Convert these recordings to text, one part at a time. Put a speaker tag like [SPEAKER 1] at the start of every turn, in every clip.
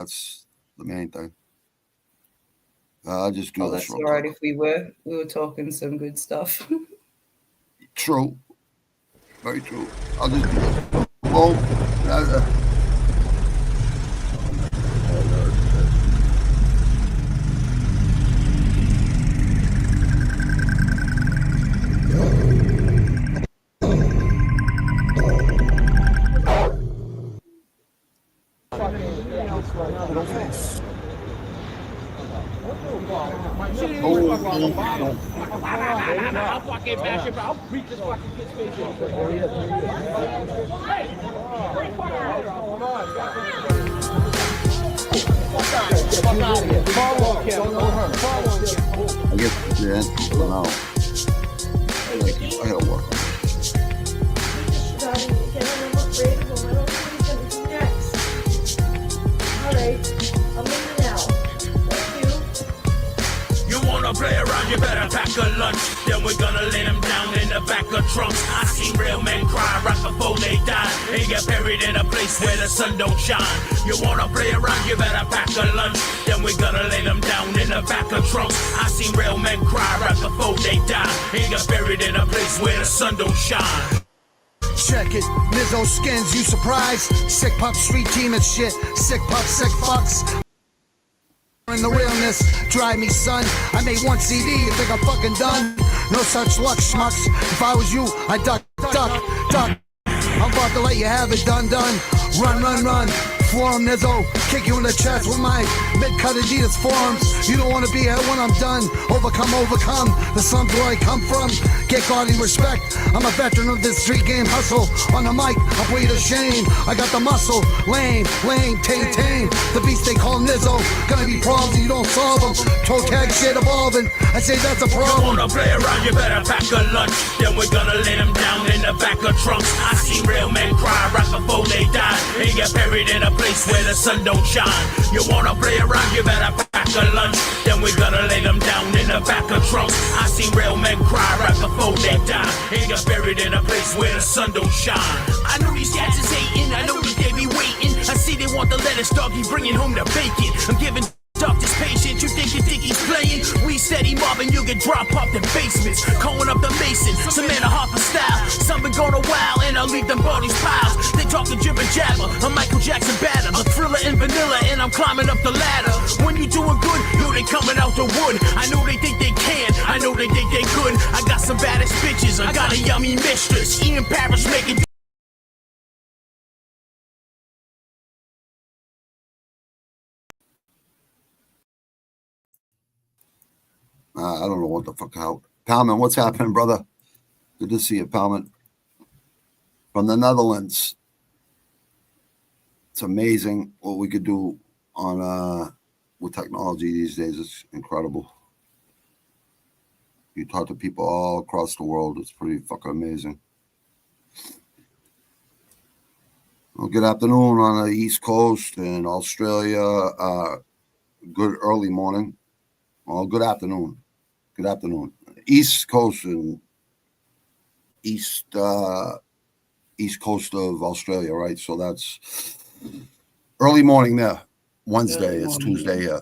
[SPEAKER 1] That's the main thing. I just do
[SPEAKER 2] Oh,
[SPEAKER 1] this
[SPEAKER 2] that's
[SPEAKER 1] real
[SPEAKER 2] all right.
[SPEAKER 1] quick.
[SPEAKER 2] If we were talking some good stuff.
[SPEAKER 1] True. Very true. I'll just do this. Boom. I guess the intro for now. I gotta work on it.
[SPEAKER 3] You wanna play around, you better pack a lunch. Then we're gonna lay them down in the back of trunks. I seen real men cry right before they die. They get buried in a place where the sun don't shine. You wanna play around, you better pack a lunch. Then we're gonna lay them down in the back of trunks. I seen real men cry right before they die. They get buried in a place where the sun don't shine.
[SPEAKER 4] Check it, Mizzo skins, you surprised? Sick pup, street team and shit. Sick pup, sick fucks. In the realness, drive me son. I made one CD, you think I'm fucking done? No such luck, schmucks. If I was you, I'd duck. I'm about to let you have it, done. Run. Floor him, Nizzo. Kick you in the chest with my mid-cut Adidas forms. You don't want to be here when I'm done. Overcome. The slums where I come from. Get guarding respect. I'm a veteran of this street game hustle. On the mic, I bleed a shame. I got the muscle. Lame, tame. The beast they call Nizzo. Gonna be problems and you don't solve them. Toe tag shit evolving. I say that's a
[SPEAKER 3] You
[SPEAKER 4] problem.
[SPEAKER 3] wanna play around, you better pack a lunch. Then we're gonna lay them down in the back of trunks. I seen real men cry right before they die. They get buried in a place where the sun don't shine. You wanna play around, you better pack a lunch. Then we're gonna lay them down in the back of trunks. I seen real men cry right before they die. They get buried in a place where the sun don't shine. I know these cats is hating, I know that they be waiting. I see they want the lettuce, doggy, bringing home the bacon. I'm giving doctor's patient, you think he's playing? We steady mobbing, you get drop off the basements. Calling up the mason, some man a Harper style. Some been going a while and I'll leave them bodies piles. They talking jibber jabber, I'm Michael Jackson batter. I'm Thriller and Vanilla and I'm climbing up the ladder. When you doing good, you they coming out the wood. I know they think they can, I know they think they could. I got some baddest bitches, I got a yummy mistress. Ian Parrish making
[SPEAKER 1] I don't know what the fuck out. Palman, what's happening, brother? Good to see you, Palman. From the Netherlands. It's amazing what we could do on with technology these days. It's incredible. You talk to people all across the world. It's pretty fucking amazing. Well, good afternoon on the East Coast in Australia. Good early morning. Well, good afternoon. Good afternoon. East Coast and East Coast of Australia, right? So that's early morning there. Wednesday. It's Tuesday here.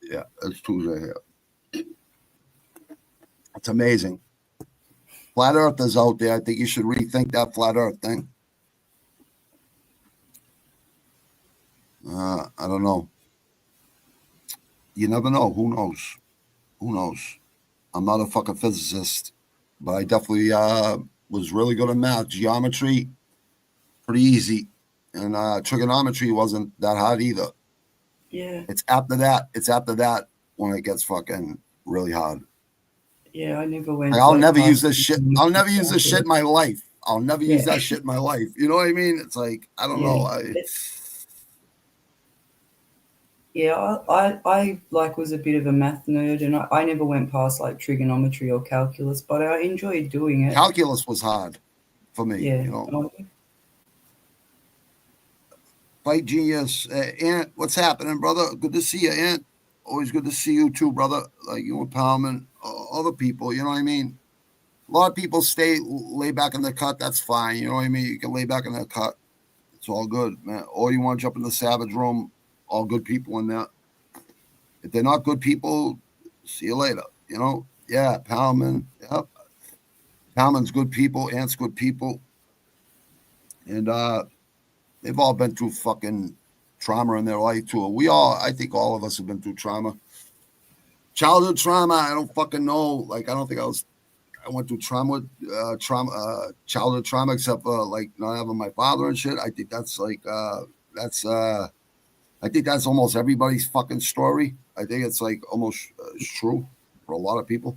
[SPEAKER 1] Yeah, it's Tuesday here. It's amazing. Flat Earthers out there. I think you should rethink that flat Earth thing. I don't know. You never know. Who knows? Who knows? I'm not a fucking physicist, but I definitely was really good at math. Geometry, pretty easy. And trigonometry wasn't that hard either.
[SPEAKER 2] Yeah.
[SPEAKER 1] It's after that when it gets fucking really hard.
[SPEAKER 2] Yeah, I never went.
[SPEAKER 1] I'll never use this shit. I'll never use this shit in my life. I'll never use that shit in my life. You know what I mean? It's like, I don't know.
[SPEAKER 2] I like was a bit of a math nerd, and I never went past like trigonometry or calculus, but I enjoyed doing it.
[SPEAKER 1] Calculus was hard for me.
[SPEAKER 2] Yeah.
[SPEAKER 1] You know. Fight Genius. Ant, what's happening, brother? Good to see you, Ant. Always good to see you too, brother. Like you and Palman, other people, you know what I mean? A lot of people lay back in the cut. That's fine. You know what I mean? You can lay back in the cut. It's all good, man. Or you want to jump in the Savage room, all good people in there. If they're not good people, see you later. You know, yeah, Palman, yep. Palman's good people, Ant's good people. And they've all been through fucking trauma in their life too. I think all of us have been through trauma. Childhood trauma, I don't fucking know. Like, I don't think I went through childhood trauma, except for like not having my father and shit. I think that's like, I think that's almost everybody's fucking story. I think it's like almost true for a lot of people.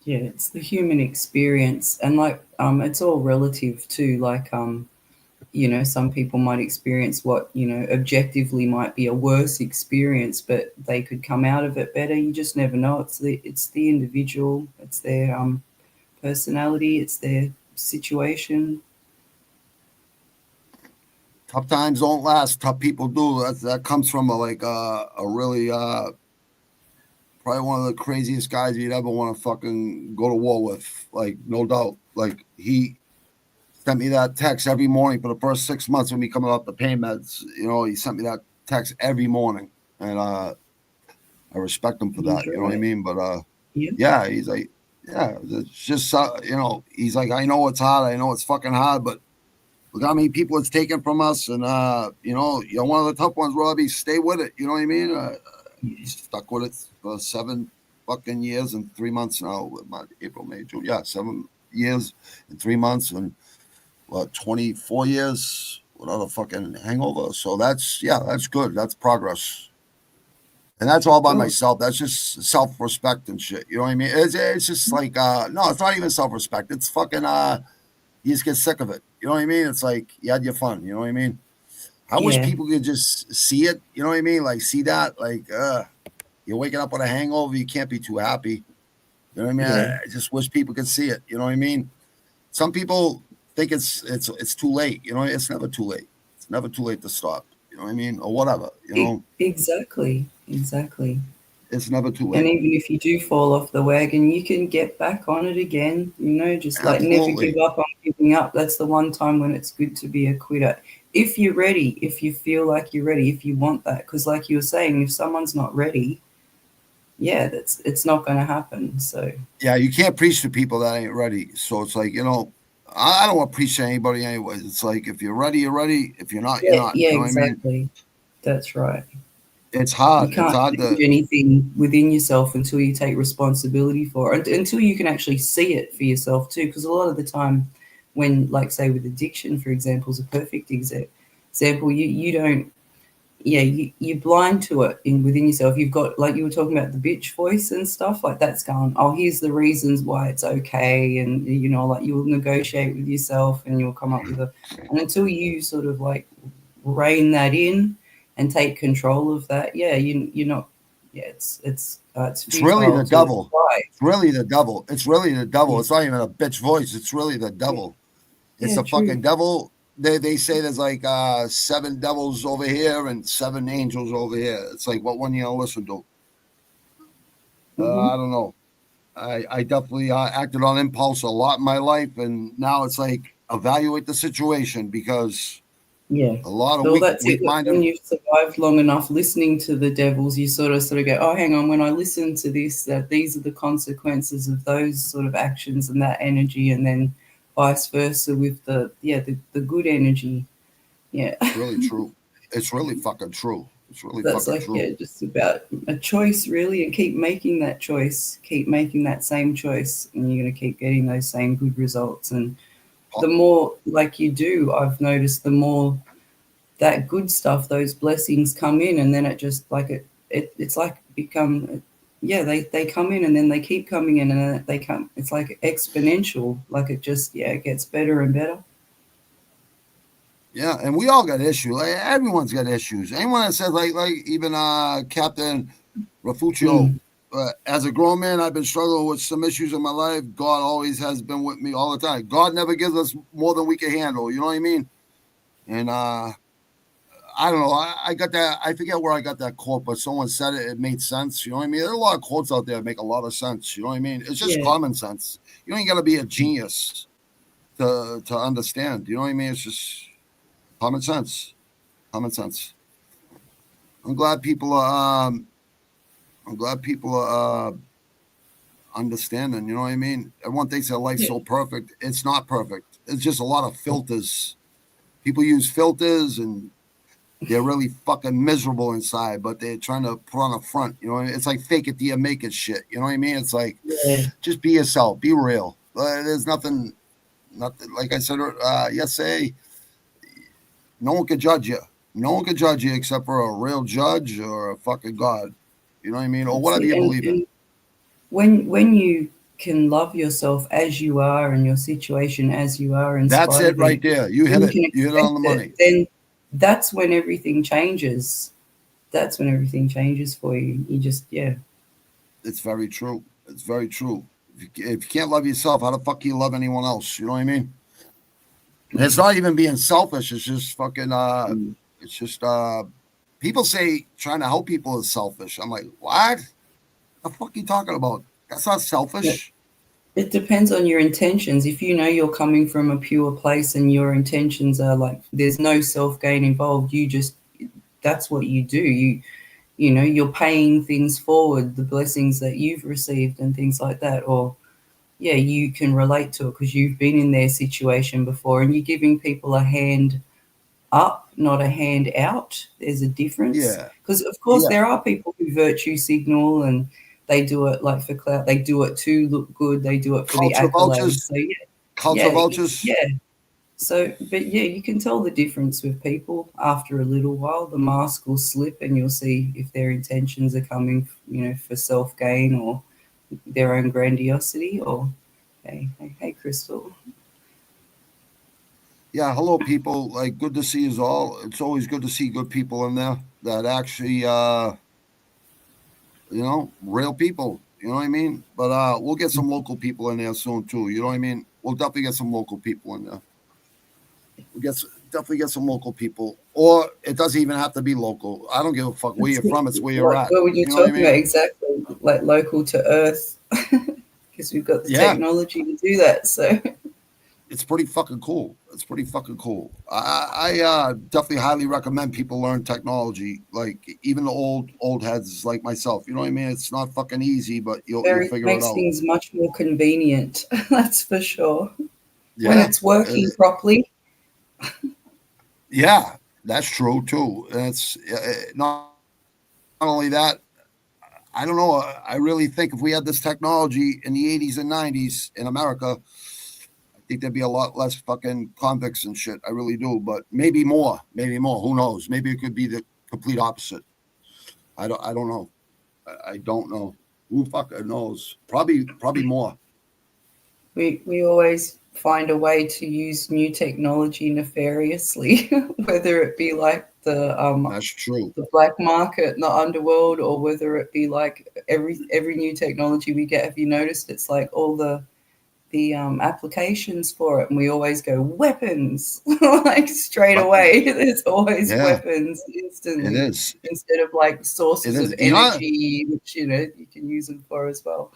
[SPEAKER 2] Yeah, it's the human experience, and like it's all relative too. Like some people might experience what objectively might be a worse experience, but they could come out of it better. You just never know. It's the individual. It's their personality. It's their situation.
[SPEAKER 1] Tough times don't last. Tough people do. That comes from a really probably one of the craziest guys you'd ever want to fucking go to war with. Like, no doubt. Like, he sent me that text every morning for the first 6 months of me coming off the pain meds. He sent me that text every morning, and I respect him for that. You know what I mean? But yeah, he's like, yeah, it's just he's like, I know it's hard. I know it's fucking hard, but look how many people it's taken from us, and you're one of the tough ones, Robbie. Stay with it. You know what I mean? Stuck with it for 7 fucking years and 3 months now. April, May, June. Yeah, 7 years and 3 months, and 24 years without a fucking hangover. So that's good. That's progress. And that's all by myself. That's just self-respect and shit. You know what I mean? It's just like, no, it's not even self-respect. It's fucking, you just get sick of it. You know what I mean? It's like, you had your fun. You know what I mean? I wish people could just see it. You know what I mean? Like, see that. Like, you're waking up with a hangover. You can't be too happy. You know what I mean?
[SPEAKER 2] Yeah.
[SPEAKER 1] I just wish people could see it. You know what I mean? Some people think it's too late. You know, it's never too late. It's never too late to stop. You know what I mean? Or whatever. You know?
[SPEAKER 2] Exactly.
[SPEAKER 1] It's never too late.
[SPEAKER 2] And even if you do fall off the wagon, you can get back on it again. Just like never give up on giving up. That's the one time when it's good to be a quitter. If you're ready, if you feel like you're ready, if you want that. Because like you were saying, if someone's not ready, it's not going to happen. So
[SPEAKER 1] yeah, you can't preach to people that ain't ready. So it's like, I don't want to preach to anybody anyways. It's like, if you're ready, you're ready. If you're not, you're not.
[SPEAKER 2] Yeah,
[SPEAKER 1] you know
[SPEAKER 2] exactly.
[SPEAKER 1] what I mean?
[SPEAKER 2] That's right.
[SPEAKER 1] It's hard.
[SPEAKER 2] You can't
[SPEAKER 1] it's hard
[SPEAKER 2] change
[SPEAKER 1] to
[SPEAKER 2] anything within yourself until you take responsibility for it, until you can actually see it for yourself too. Because a lot of the time, when, like, say with addiction, for example, is a perfect example. You don't, you're blind to it within yourself. You've got, like you were talking about, the bitch voice and stuff like that's going. Oh, here's the reasons why it's okay, and like you'll negotiate with yourself and you'll come up with and until you sort of like rein that in and take control of that, you're not. It's
[SPEAKER 1] really the devil.
[SPEAKER 2] Try.
[SPEAKER 1] It's really the devil. It's really the devil.
[SPEAKER 2] Yeah.
[SPEAKER 1] It's not even a bitch voice. It's really the devil. It's the
[SPEAKER 2] true.
[SPEAKER 1] fucking devil. They say there's like 7 devils over here and 7 angels over here. It's like, what one you gonna listen to? I don't know. I definitely acted on impulse a lot in my life, and now it's like, evaluate the situation, because a lot of weak-minded.
[SPEAKER 2] When you've survived long enough listening to the devils, you sort of go, oh, hang on, when I listen to this, these are the consequences of those sort of actions and that energy, and then vice versa with the good energy. Yeah.
[SPEAKER 1] It's really true. It's really fucking true. It's really
[SPEAKER 2] That's
[SPEAKER 1] fucking
[SPEAKER 2] like,
[SPEAKER 1] true.
[SPEAKER 2] just about a choice, really, and keep making that choice, keep making that same choice, and you're going to keep getting those same good results. And the more like you do, I've noticed, the more that good stuff, those blessings come in, and then it just like it's like become, they come in and then they keep coming in, and then they come. It's like exponential. Like it just it gets better and better.
[SPEAKER 1] Yeah, and we all got issues. Like, everyone's got issues. Anyone that says like even Captain Rafuccio, as a grown man, I've been struggling with some issues in my life. God always has been with me all the time. God never gives us more than we can handle. You know what I mean? And I don't know. I got that. I forget where I got that quote, but someone said it. It made sense. You know what I mean? There are a lot of quotes out there that make a lot of sense. You know what I mean? It's just common sense. You ain't got to be a genius to understand. You know what I mean? It's just common sense. Common sense. I'm glad people are. Understanding. You know what I mean? Everyone thinks their life's so perfect. It's not perfect. It's just a lot of filters. People use filters and they're really fucking miserable inside, but they're trying to put on a front. You know, it's like fake it till you make it shit. You know what I mean? It's like just be yourself, be real. There's nothing like I said yesterday. No one can judge you. No one can judge you except for a real judge or a fucking God. You know what I mean? Or whatever you believe in.
[SPEAKER 2] When you can love yourself as you are and your situation as you are, in
[SPEAKER 1] that's
[SPEAKER 2] spite
[SPEAKER 1] it
[SPEAKER 2] of
[SPEAKER 1] right there. You hit it. You hit it on the money.
[SPEAKER 2] Then that's when everything changes. That's when everything changes for you. You just
[SPEAKER 1] It's very true. It's very true. If you can't love yourself, how the fuck can you love anyone else? You know what I mean? And it's not even being selfish. It's just fucking. It's just. People say trying to help people is selfish. I'm like, what? The fuck are you talking about? That's not selfish.
[SPEAKER 2] It depends on your intentions. If you know you're coming from a pure place and your intentions are like there's no self-gain involved, that's what you do. You know, you're paying things forward, the blessings that you've received and things like that. Or you can relate to it because you've been in their situation before and you're giving people a hand up, not a hand out. There's a difference.
[SPEAKER 1] Yeah.
[SPEAKER 2] Because, of course, there are people who virtue signal and they do it like for clout. They do it to look good. They do it for the accolades. So,
[SPEAKER 1] culture vultures.
[SPEAKER 2] Yeah. So, but you can tell the difference with people after a little while. The mask will slip and you'll see if their intentions are coming, for self-gain or their own grandiosity or, hey, Crystal.
[SPEAKER 1] Yeah, hello, people. Like, good to see you all. It's always good to see good people in there that actually, real people. You know what I mean? But we'll get some local people in there soon too. You know what I mean? We'll definitely get some local people in there. Definitely get some local people, or it doesn't even have to be local. I don't give a fuck where you're from. It's where you're at.
[SPEAKER 2] What were you talking about exactly? Like local to Earth, because we've got the technology to do that. So
[SPEAKER 1] it's pretty fucking cool. I definitely highly recommend people learn technology. Like even the old heads like myself. You know what I mean? It's not fucking easy, but you'll figure it out.
[SPEAKER 2] Makes things much more convenient. That's for sure. Yeah. When it's working properly.
[SPEAKER 1] Yeah, that's true too. And it's not only that. I don't know. I really think if we had this technology in the 80s and 90s in America, I think there'd be a lot less fucking convicts and shit. I really do. But maybe more. Who knows? Maybe it could be the complete opposite. I don't know. I don't know. Who fucking knows? Probably more.
[SPEAKER 2] We always find a way to use new technology nefariously, whether it be like
[SPEAKER 1] that's true.
[SPEAKER 2] The black market, the underworld, or whether it be like every new technology we get. Have you noticed it's like all the applications for it, and we always go weapons like straight away. There's always weapons instantly.
[SPEAKER 1] It is
[SPEAKER 2] instead of like sources of energy, which you can use them for as well.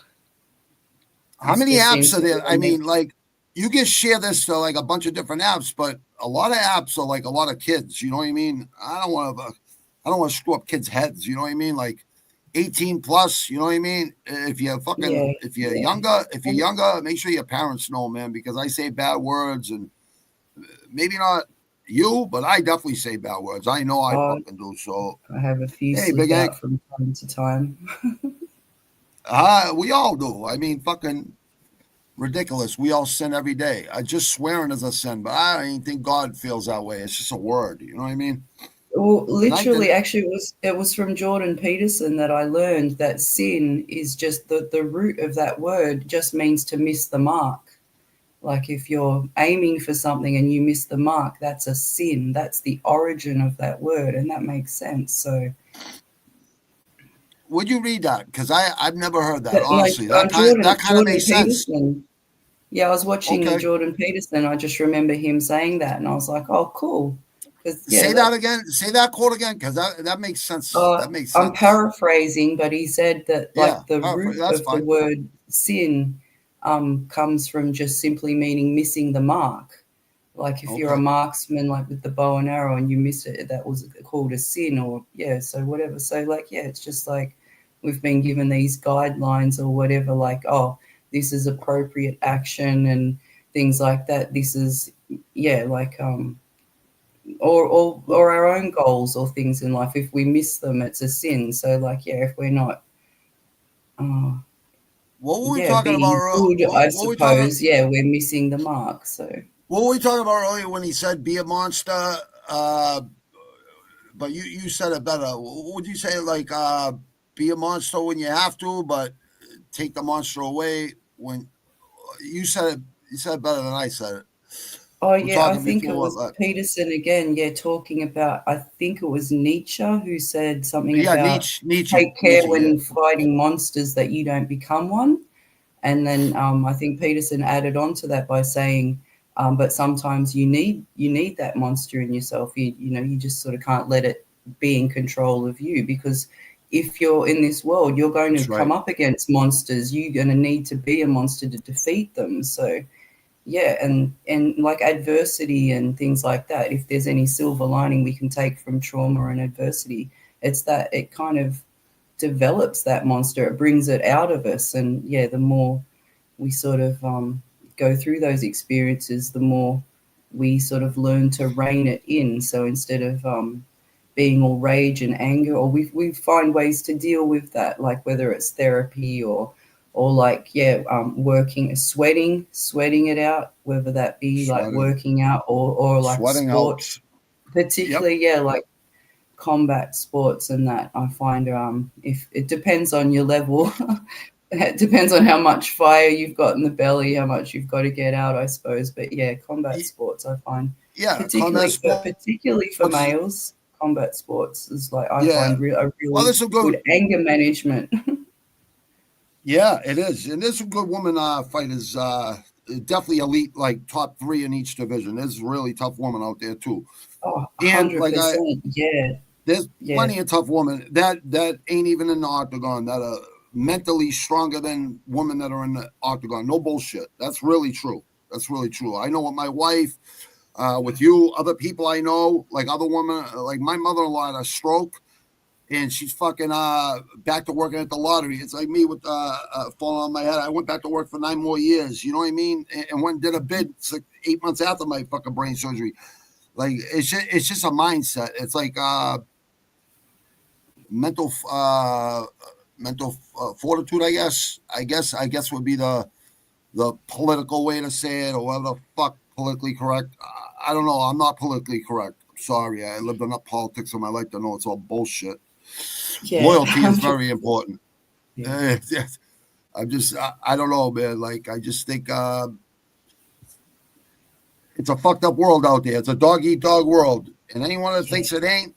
[SPEAKER 1] How many apps are there? I mean, like you can share this to like a bunch of different apps, but a lot of apps are like a lot of kids. You know what I mean? I don't want to screw up kids' heads. You know what I mean? Like 18 plus. You know what I mean? If you're younger, make sure your parents know, man, because I say bad words and maybe not you, but I definitely say bad words. I know I fucking do. So
[SPEAKER 2] I have a few slip out from time to time.
[SPEAKER 1] We all do. I mean, fucking ridiculous. We all sin every day. Just swearing is a sin, but I don't even think God feels that way. It's just a word. You know what I mean?
[SPEAKER 2] Well, literally, actually, it was from Jordan Peterson that I learned that sin is just the root of that word just means to miss the mark. Like if you're aiming for something and you miss the mark, that's a sin. That's the origin of that word, and that makes sense. So.
[SPEAKER 1] Would you read that? Because I've never heard that, honestly. That kind of makes sense.
[SPEAKER 2] Yeah, I was watching Jordan Peterson. I just remember him saying that, and I was like, oh, cool.
[SPEAKER 1] Say that again. Say that quote again, because that makes sense. That makes sense.
[SPEAKER 2] I'm paraphrasing, but he said that the root of the word sin comes from just simply meaning missing the mark. Like if you're a marksman, like with the bow and arrow, and you miss it, that was called a sin, or so whatever. So like, it's just like we've been given these guidelines or whatever, like, oh, this is appropriate action and things like that. This is like or our own goals or things in life. If we miss them, it's a sin. So like, if we're not
[SPEAKER 1] what were we talking
[SPEAKER 2] being
[SPEAKER 1] about?
[SPEAKER 2] good, I
[SPEAKER 1] What were we talking?
[SPEAKER 2] suppose, we're missing the mark. So
[SPEAKER 1] What were we talking about earlier when he said be a monster? But you said it better. What would you say? Like be a monster when you have to, but take the monster away when you said it. You said it better than I said it.
[SPEAKER 2] oh
[SPEAKER 1] We're
[SPEAKER 2] yeah, I
[SPEAKER 1] talking
[SPEAKER 2] think it
[SPEAKER 1] before.
[SPEAKER 2] was Peterson again, talking about, I think it was Nietzsche who said something
[SPEAKER 1] Yeah,
[SPEAKER 2] about
[SPEAKER 1] Nietzsche.
[SPEAKER 2] take care
[SPEAKER 1] Nietzsche,
[SPEAKER 2] when fighting monsters that you don't become one. And then I think Peterson added on to that by saying, but sometimes you need that monster in yourself. You just sort of can't let it be in control of you, because if you're in this world, you're going to come up against monsters. You're going to need to be a monster to defeat them. So and like adversity and things like that, if there's any silver lining we can take from trauma and adversity, it's that it kind of develops that monster. It brings it out of us. And the more we sort of go through those experiences, the more we sort of learn to rein it in. So instead of being all rage and anger, or we find ways to deal with that, like whether it's therapy or like working, sweating it out, whether that be like working out or like
[SPEAKER 1] sweating
[SPEAKER 2] sports, particularly like combat sports. And that I find if it depends on your level. It depends on how much fire you've got in the belly, how much you've got to get out, I suppose. But combat sports, I find, particularly for males, combat sports is like, I find a really good anger management.
[SPEAKER 1] Yeah, it is, and there's some good women fighters. Definitely elite, like top 3 in each division. There's really tough women out there too.
[SPEAKER 2] Oh, 100%.
[SPEAKER 1] There's plenty of tough women that ain't even in the octagon, that are mentally stronger than women that are in the octagon. No bullshit. That's really true. I know with my wife, with you, other people I know, like other women, like my mother-in-law had a stroke, and she's fucking back to working at the lottery. It's like me with falling on my head. I went back to work for 9 more years. You know what I mean? And went and did a bid. It's like 8 months after my fucking brain surgery. Like it's just a mindset. It's like mental fortitude. I guess would be the political way to say it, or whatever the fuck politically correct. I don't know. I'm not politically correct. I'm sorry. I lived enough politics in my life to know it's all bullshit. Loyalty is very important. I don't know, man. Like, I just think it's a fucked up world out there. It's a dog-eat-dog world. And anyone that thinks it ain't,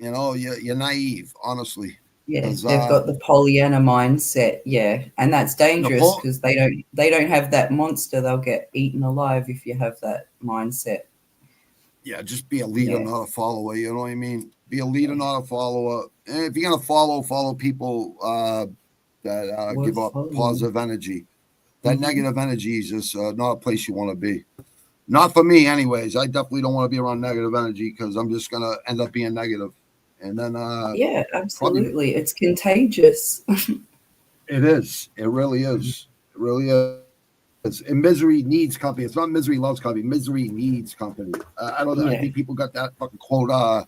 [SPEAKER 1] you're naive, honestly.
[SPEAKER 2] Yeah, they've got the Pollyanna mindset, and that's dangerous because they don't have that monster. They'll get eaten alive if you have that mindset.
[SPEAKER 1] Yeah, just be a leader, not a follower. You know what I mean? Be a leader, not a follower. And if you're gonna follow people that give up positive energy. That negative energy is just not a place you want to be. Not for me, anyways. I definitely don't want to be around negative energy because I'm just gonna end up being negative. And then
[SPEAKER 2] absolutely, it's contagious.
[SPEAKER 1] It is. It really is. It really is. And misery needs company. It's not misery loves company. Misery needs company. I don't know. I think people got that fucking quote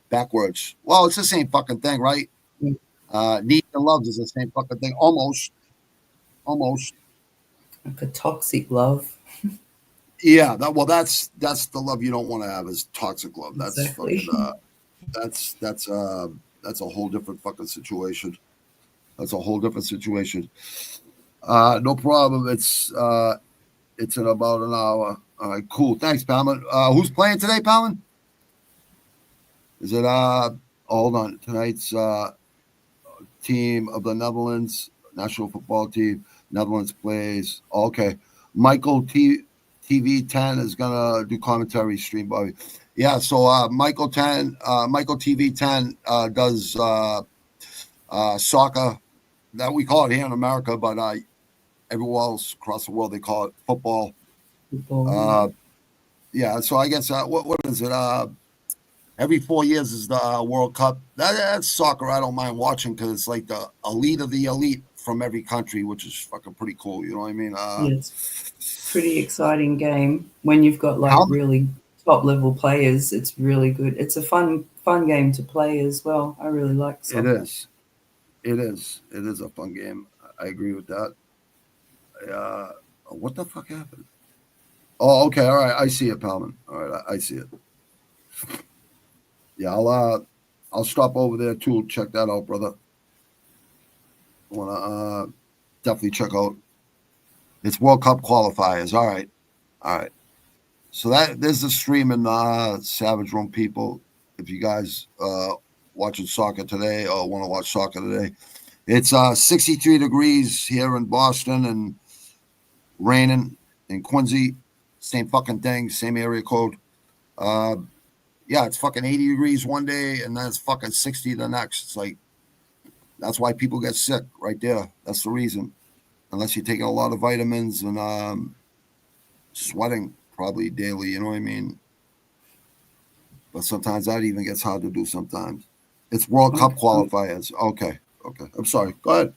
[SPEAKER 1] backwards. Well, it's the same fucking thing, right? Needs and loves is the same fucking thing. Almost.
[SPEAKER 2] Like a toxic love.
[SPEAKER 1] Yeah. That's the love you don't want to have, is toxic love. That's
[SPEAKER 2] exactly.
[SPEAKER 1] fucking. That's a whole different fucking situation. No problem. It's in about an hour. All right, cool. Thanks, Palman. Who's playing today, Palman? Is it hold on. Tonight's team of the Netherlands national football team. Netherlands plays. Okay. Michael TV 10 is gonna do commentary stream, Bobby. Yeah, so Michael TV 10 does soccer, that we call it here in America, but everywhere else across the world they call it football.
[SPEAKER 2] Football,
[SPEAKER 1] Yeah, so I guess what is it? Every 4 years is the World Cup. That's soccer. I don't mind watching because it's like the elite of the elite from every country, which is fucking pretty cool. You know what I mean?
[SPEAKER 2] yeah, it's pretty exciting game when you've got like
[SPEAKER 1] How
[SPEAKER 2] really top level players. It's really good. It's a fun game to play as well. I really like
[SPEAKER 1] it
[SPEAKER 2] soccer.
[SPEAKER 1] is. It is. It is a fun game. I agree with that. Uh, what the fuck happened? Oh, okay. All right. I see it, Palman. All right. I see it. Yeah, I'll stop over there too. Check that out, brother. Wanna definitely check out. It's World Cup qualifiers. All right. All right. So there's the stream in Savage Room, people. If you guys watching soccer today or want to watch soccer today, it's 63 degrees here in Boston and raining in Quincy. Same fucking thing, same area code. Yeah, it's fucking 80 degrees one day and then it's fucking 60 the next. It's like that's why people get sick right there. That's the reason. Unless you're taking a lot of vitamins and sweating probably daily, you know what I mean? But sometimes that even gets hard to do sometimes. It's World Cup qualifiers. Okay. I'm sorry. Go ahead.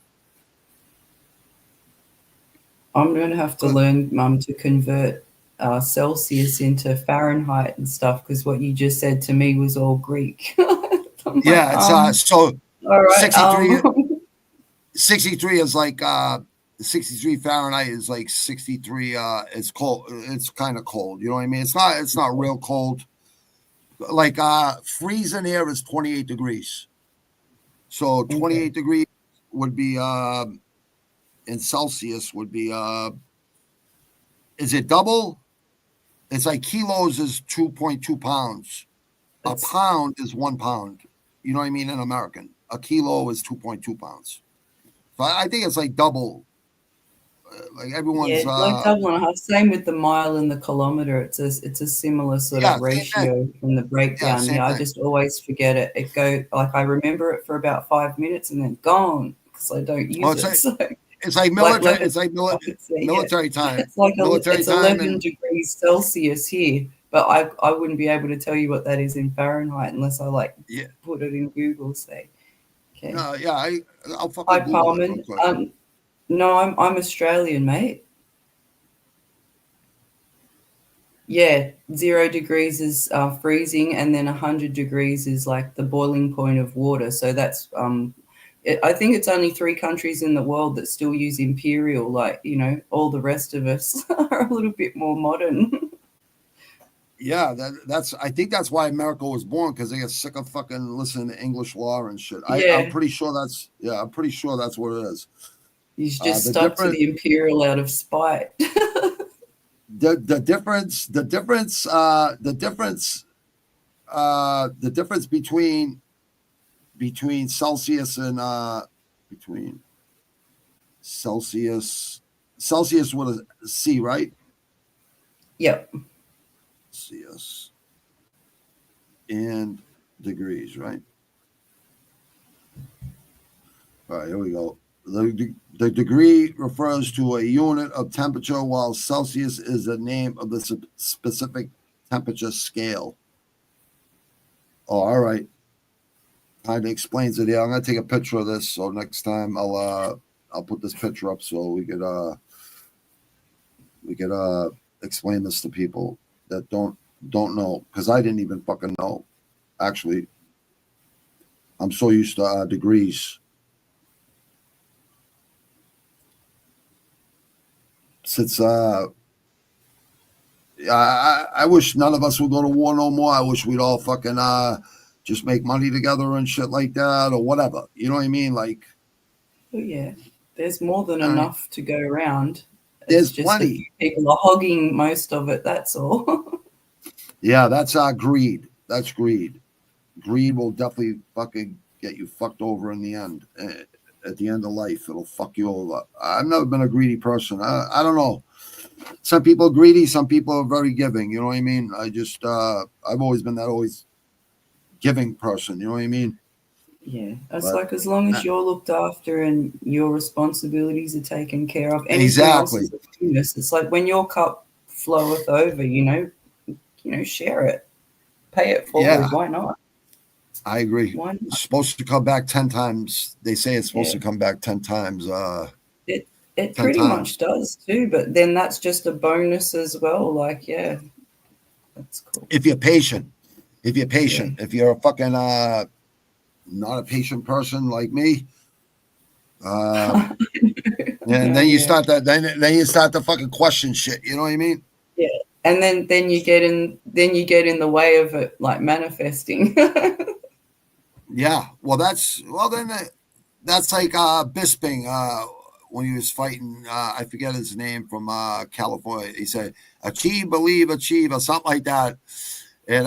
[SPEAKER 2] I'm going to have to learn, to convert Celsius into Fahrenheit and stuff because what you just said to me was all Greek. I'm
[SPEAKER 1] Yeah,
[SPEAKER 2] like,
[SPEAKER 1] it's so
[SPEAKER 2] all right.
[SPEAKER 1] 63 is like 63 Fahrenheit is like 63 it's cold. It's kind of cold, you know what I mean? It's not real cold. Like freezing here is 28 degrees. So 28 degrees would be in Celsius would be is it double? It's like kilos is 2.2 pounds. A pound is 1 pound. You know what I mean? In American, a kilo is 2.2 pounds. So I think it's like double. Like everyone's
[SPEAKER 2] like double and a half. Same with the mile and the kilometer. It's a similar sort of
[SPEAKER 1] same thing.
[SPEAKER 2] ratio from the breakdown.
[SPEAKER 1] Same
[SPEAKER 2] I
[SPEAKER 1] thing.
[SPEAKER 2] just always forget it. It go like I remember it for about 5 minutes and then gone because I don't use it. So
[SPEAKER 1] it's like military.
[SPEAKER 2] like
[SPEAKER 1] It's like military time.
[SPEAKER 2] it's like
[SPEAKER 1] military
[SPEAKER 2] it's
[SPEAKER 1] time
[SPEAKER 2] 11 degrees Celsius here, but I wouldn't be able to tell you what that is in Fahrenheit unless I put it in Google. Say, okay.
[SPEAKER 1] I'll fucking
[SPEAKER 2] Hi,
[SPEAKER 1] Google it real
[SPEAKER 2] Parman.
[SPEAKER 1] quick.
[SPEAKER 2] No, I'm Australian, mate. Yeah, 0 degrees is freezing, and then 100 degrees is like the boiling point of water. So that's I think it's only 3 countries in the world that still use imperial. Like all the rest of us are a little bit more modern.
[SPEAKER 1] Yeah, that's. I think that's why America was born because they get sick of fucking listening to English law and shit. I'm pretty sure that's. Yeah, I'm pretty sure that's what it is.
[SPEAKER 2] He's just stuck to the imperial out of spite.
[SPEAKER 1] The difference between Celsius and between Celsius with a C, right?
[SPEAKER 2] Yep.
[SPEAKER 1] Celsius and degrees, right? All right, here we go. The degree refers to a unit of temperature, while Celsius is the name of the specific temperature scale. Oh, all right. Kind of explains it here. I'm gonna take a picture of this, so next time I'll put this picture up so we could explain this to people that don't know, because I didn't even fucking know. Actually, I'm so used to degrees. Since I wish none of us would go to war no more. I wish we'd all fucking just make money together and shit like that or whatever. You know what I mean? Like,
[SPEAKER 2] oh yeah, there's more than enough to go around.
[SPEAKER 1] There's plenty.
[SPEAKER 2] People are hogging most of it. That's all.
[SPEAKER 1] Yeah, that's greed. That's greed. Greed will definitely fucking get you fucked over in the end. At the end of life, it'll fuck you over. I've never been a greedy person. I don't know. Some people are greedy. Some people are very giving. You know what I mean? I've always been that always giving person. You know what I mean?
[SPEAKER 2] Yeah. It's like as long as you're looked after and your responsibilities are taken care of, anything else is a bonus. It's like when your cup floweth over, share it, pay it forward.
[SPEAKER 1] Yeah.
[SPEAKER 2] Why not?
[SPEAKER 1] I agree.
[SPEAKER 2] Why not?
[SPEAKER 1] It's supposed to come back 10 times. They say it's supposed
[SPEAKER 2] Yeah.
[SPEAKER 1] to come back 10 times.
[SPEAKER 2] It
[SPEAKER 1] 10
[SPEAKER 2] pretty much
[SPEAKER 1] times.
[SPEAKER 2] does too, but then that's just a bonus as well. Like, yeah, that's cool.
[SPEAKER 1] If you're patient. If you're
[SPEAKER 2] Yeah.
[SPEAKER 1] patient. If you're a fucking not a patient person like me, and then you start to then you start to fucking question shit. You know what I mean?
[SPEAKER 2] Yeah, and then you get in the way of it, like manifesting.
[SPEAKER 1] Yeah. Well, that's like Bisping when he was fighting. I forget his name from California. He said, "Achieve, believe, achieve," or something like that. And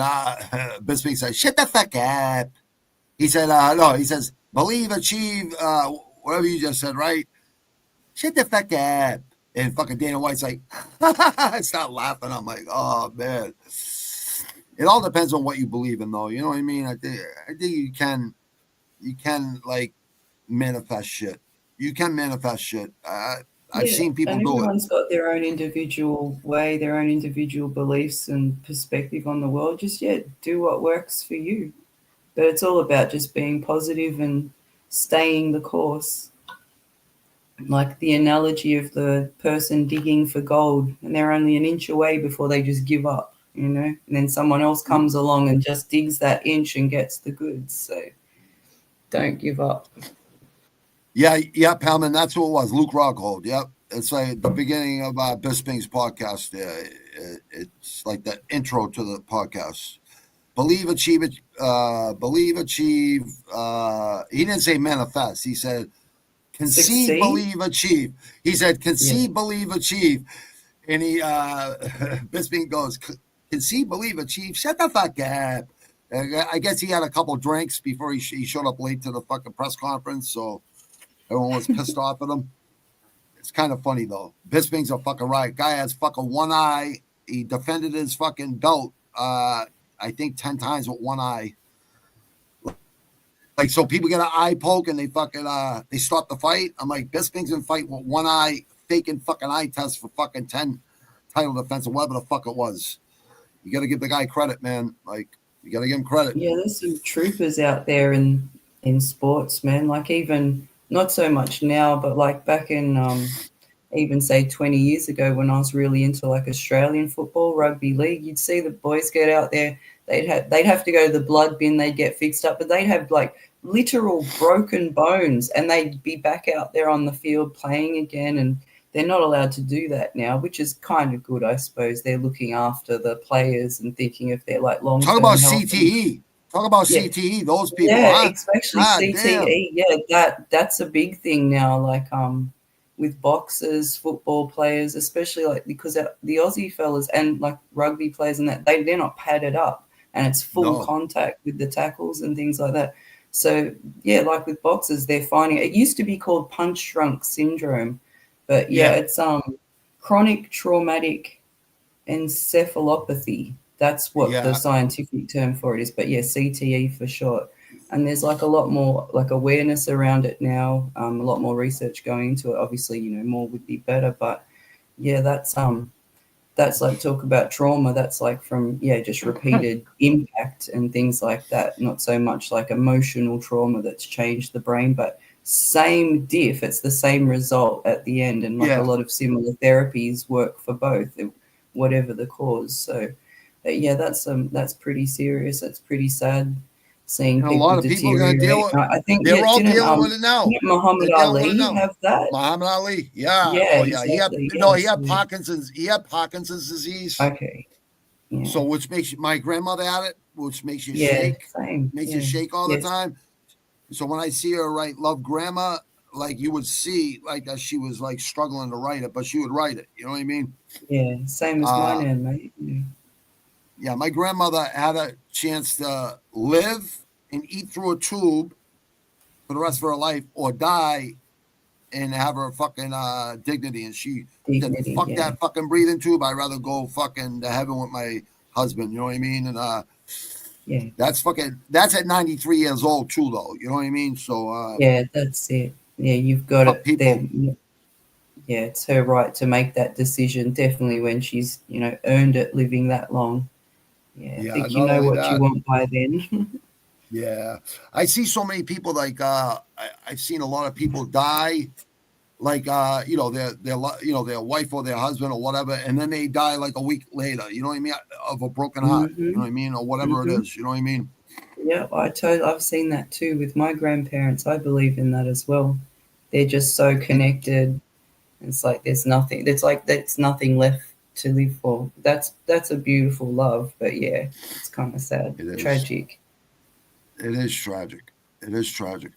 [SPEAKER 1] Bisping said, "Shut the fuck up." He said, "No." He says, "Believe, achieve, whatever you just said, right? Shut the fuck up." And fucking Dana White's like, I start laughing. I'm like, oh man. It all depends on what you believe in, though. You know what I mean? I think you can like manifest shit. You can manifest shit. I've seen people
[SPEAKER 2] and
[SPEAKER 1] do it.
[SPEAKER 2] everyone's got their own individual way, their own individual beliefs and perspective on the world. Just do what works for you. But it's all about just being positive and staying the course. Like the analogy of the person digging for gold, and they're only an inch away before they just give up, and then someone else comes along and just digs that inch and gets the goods. So don't give up.
[SPEAKER 1] Yeah, Palman, that's what it was. Luke Rockhold. Yep. It's like the beginning of Bisping's podcast. It's like the intro to the podcast. Believe, achieve, believe, achieve. He didn't say manifest. He said conceive,
[SPEAKER 2] Succeed?
[SPEAKER 1] believe, achieve. He said conceive, believe, achieve. And he Bisping goes, conceive, believe, achieve. Shut the fuck up. I guess he had a couple drinks before he showed up late to the fucking press conference, so everyone was pissed off at him. It's kind of funny though. Bisping's a fucking riot. Guy has fucking one eye. He defended his fucking belt. I think 10 times with one eye. Like, so people get an eye poke and they fucking they stop the fight. I'm like, Bisping's in fight with one eye, faking fucking eye test for fucking 10 title defense or whatever the fuck it was. You got to give the guy credit, man. Like, you got to give him credit.
[SPEAKER 2] Yeah, there's some troopers out there in sports, man. Like, even not so much now, but like back in even say 20 years ago when I was really into like Australian football, rugby league, you'd see the boys get out there. They'd have to go to the blood bin. They'd get fixed up, but they'd have like literal broken bones, and they'd be back out there on the field playing again. And they're not allowed to do that now, which is kind of good, I suppose. They're looking after the players and thinking if they're like long-term
[SPEAKER 1] Talk about
[SPEAKER 2] health.
[SPEAKER 1] CTE. Talk about CTE. Those people.
[SPEAKER 2] Yeah, especially
[SPEAKER 1] God
[SPEAKER 2] CTE.
[SPEAKER 1] Damn.
[SPEAKER 2] Yeah, that's a big thing now. Like with boxers, football players, especially like because the Aussie fellas and like rugby players and that they're not padded up, and it's full contact with the tackles and things like that. So yeah, like with boxers, they're finding it used to be called punch drunk syndrome, but it's chronic traumatic encephalopathy. That's what the scientific term for it is. But yeah, CTE for short. And there's like a lot more like awareness around it now. A lot more research going into it. Obviously, more would be better. But yeah, that's like talk about trauma. That's like from just repeated impact and things like that. Not so much like emotional trauma that's changed the brain, but same diff. It's the same result at the end, and like a lot of similar therapies work for both, whatever the cause. So that's pretty serious. That's pretty sad. Seeing people
[SPEAKER 1] a lot of people are going to deal with.
[SPEAKER 2] I think
[SPEAKER 1] they're all dealing with it now.
[SPEAKER 2] Muhammad Ali have that.
[SPEAKER 1] Muhammad Ali, yeah.
[SPEAKER 2] Exactly.
[SPEAKER 1] He had Parkinson's. He had Parkinson's disease.
[SPEAKER 2] Okay. Yeah.
[SPEAKER 1] So, which makes my grandmother had it, which makes you shake.
[SPEAKER 2] Same.
[SPEAKER 1] Makes you shake all the time. So when I see her write "Love Grandma," like you would see, like that she was like struggling to write it, but she would write it. You know what I mean?
[SPEAKER 2] Yeah. Same as mine, mate.
[SPEAKER 1] Yeah, my grandmother had a chance to live and eat through a tube for the rest of her life or die and have her fucking dignity. And she said, fuck that fucking breathing tube. I'd rather go fucking to heaven with my husband. You know what I mean? And that's at 93 years old too, though. You know what I mean? So
[SPEAKER 2] that's it. Yeah, you've got it. yeah, it's her right to make that decision. Definitely when she's, you know, earned it living that long. Yeah, I
[SPEAKER 1] Yeah,
[SPEAKER 2] think you
[SPEAKER 1] not
[SPEAKER 2] know
[SPEAKER 1] only
[SPEAKER 2] what you
[SPEAKER 1] that.
[SPEAKER 2] want by then.
[SPEAKER 1] Yeah, I see so many people like I've seen a lot of people die like you know their wife or their husband or whatever, and then they die like a week later. You know what I mean? Of a broken heart. You know
[SPEAKER 2] Hmm.
[SPEAKER 1] what I mean, or whatever it
[SPEAKER 2] Hmm.
[SPEAKER 1] is. You know what I mean?
[SPEAKER 2] Yeah, I've seen that too with my grandparents. I believe in that as well. They're just so
[SPEAKER 1] It,
[SPEAKER 2] connected. It's like there's nothing. It's like there's nothing left to live for. That's a beautiful love, but yeah, it's kind of sad,
[SPEAKER 1] it is.
[SPEAKER 2] tragic.
[SPEAKER 1] It is tragic. It is tragic,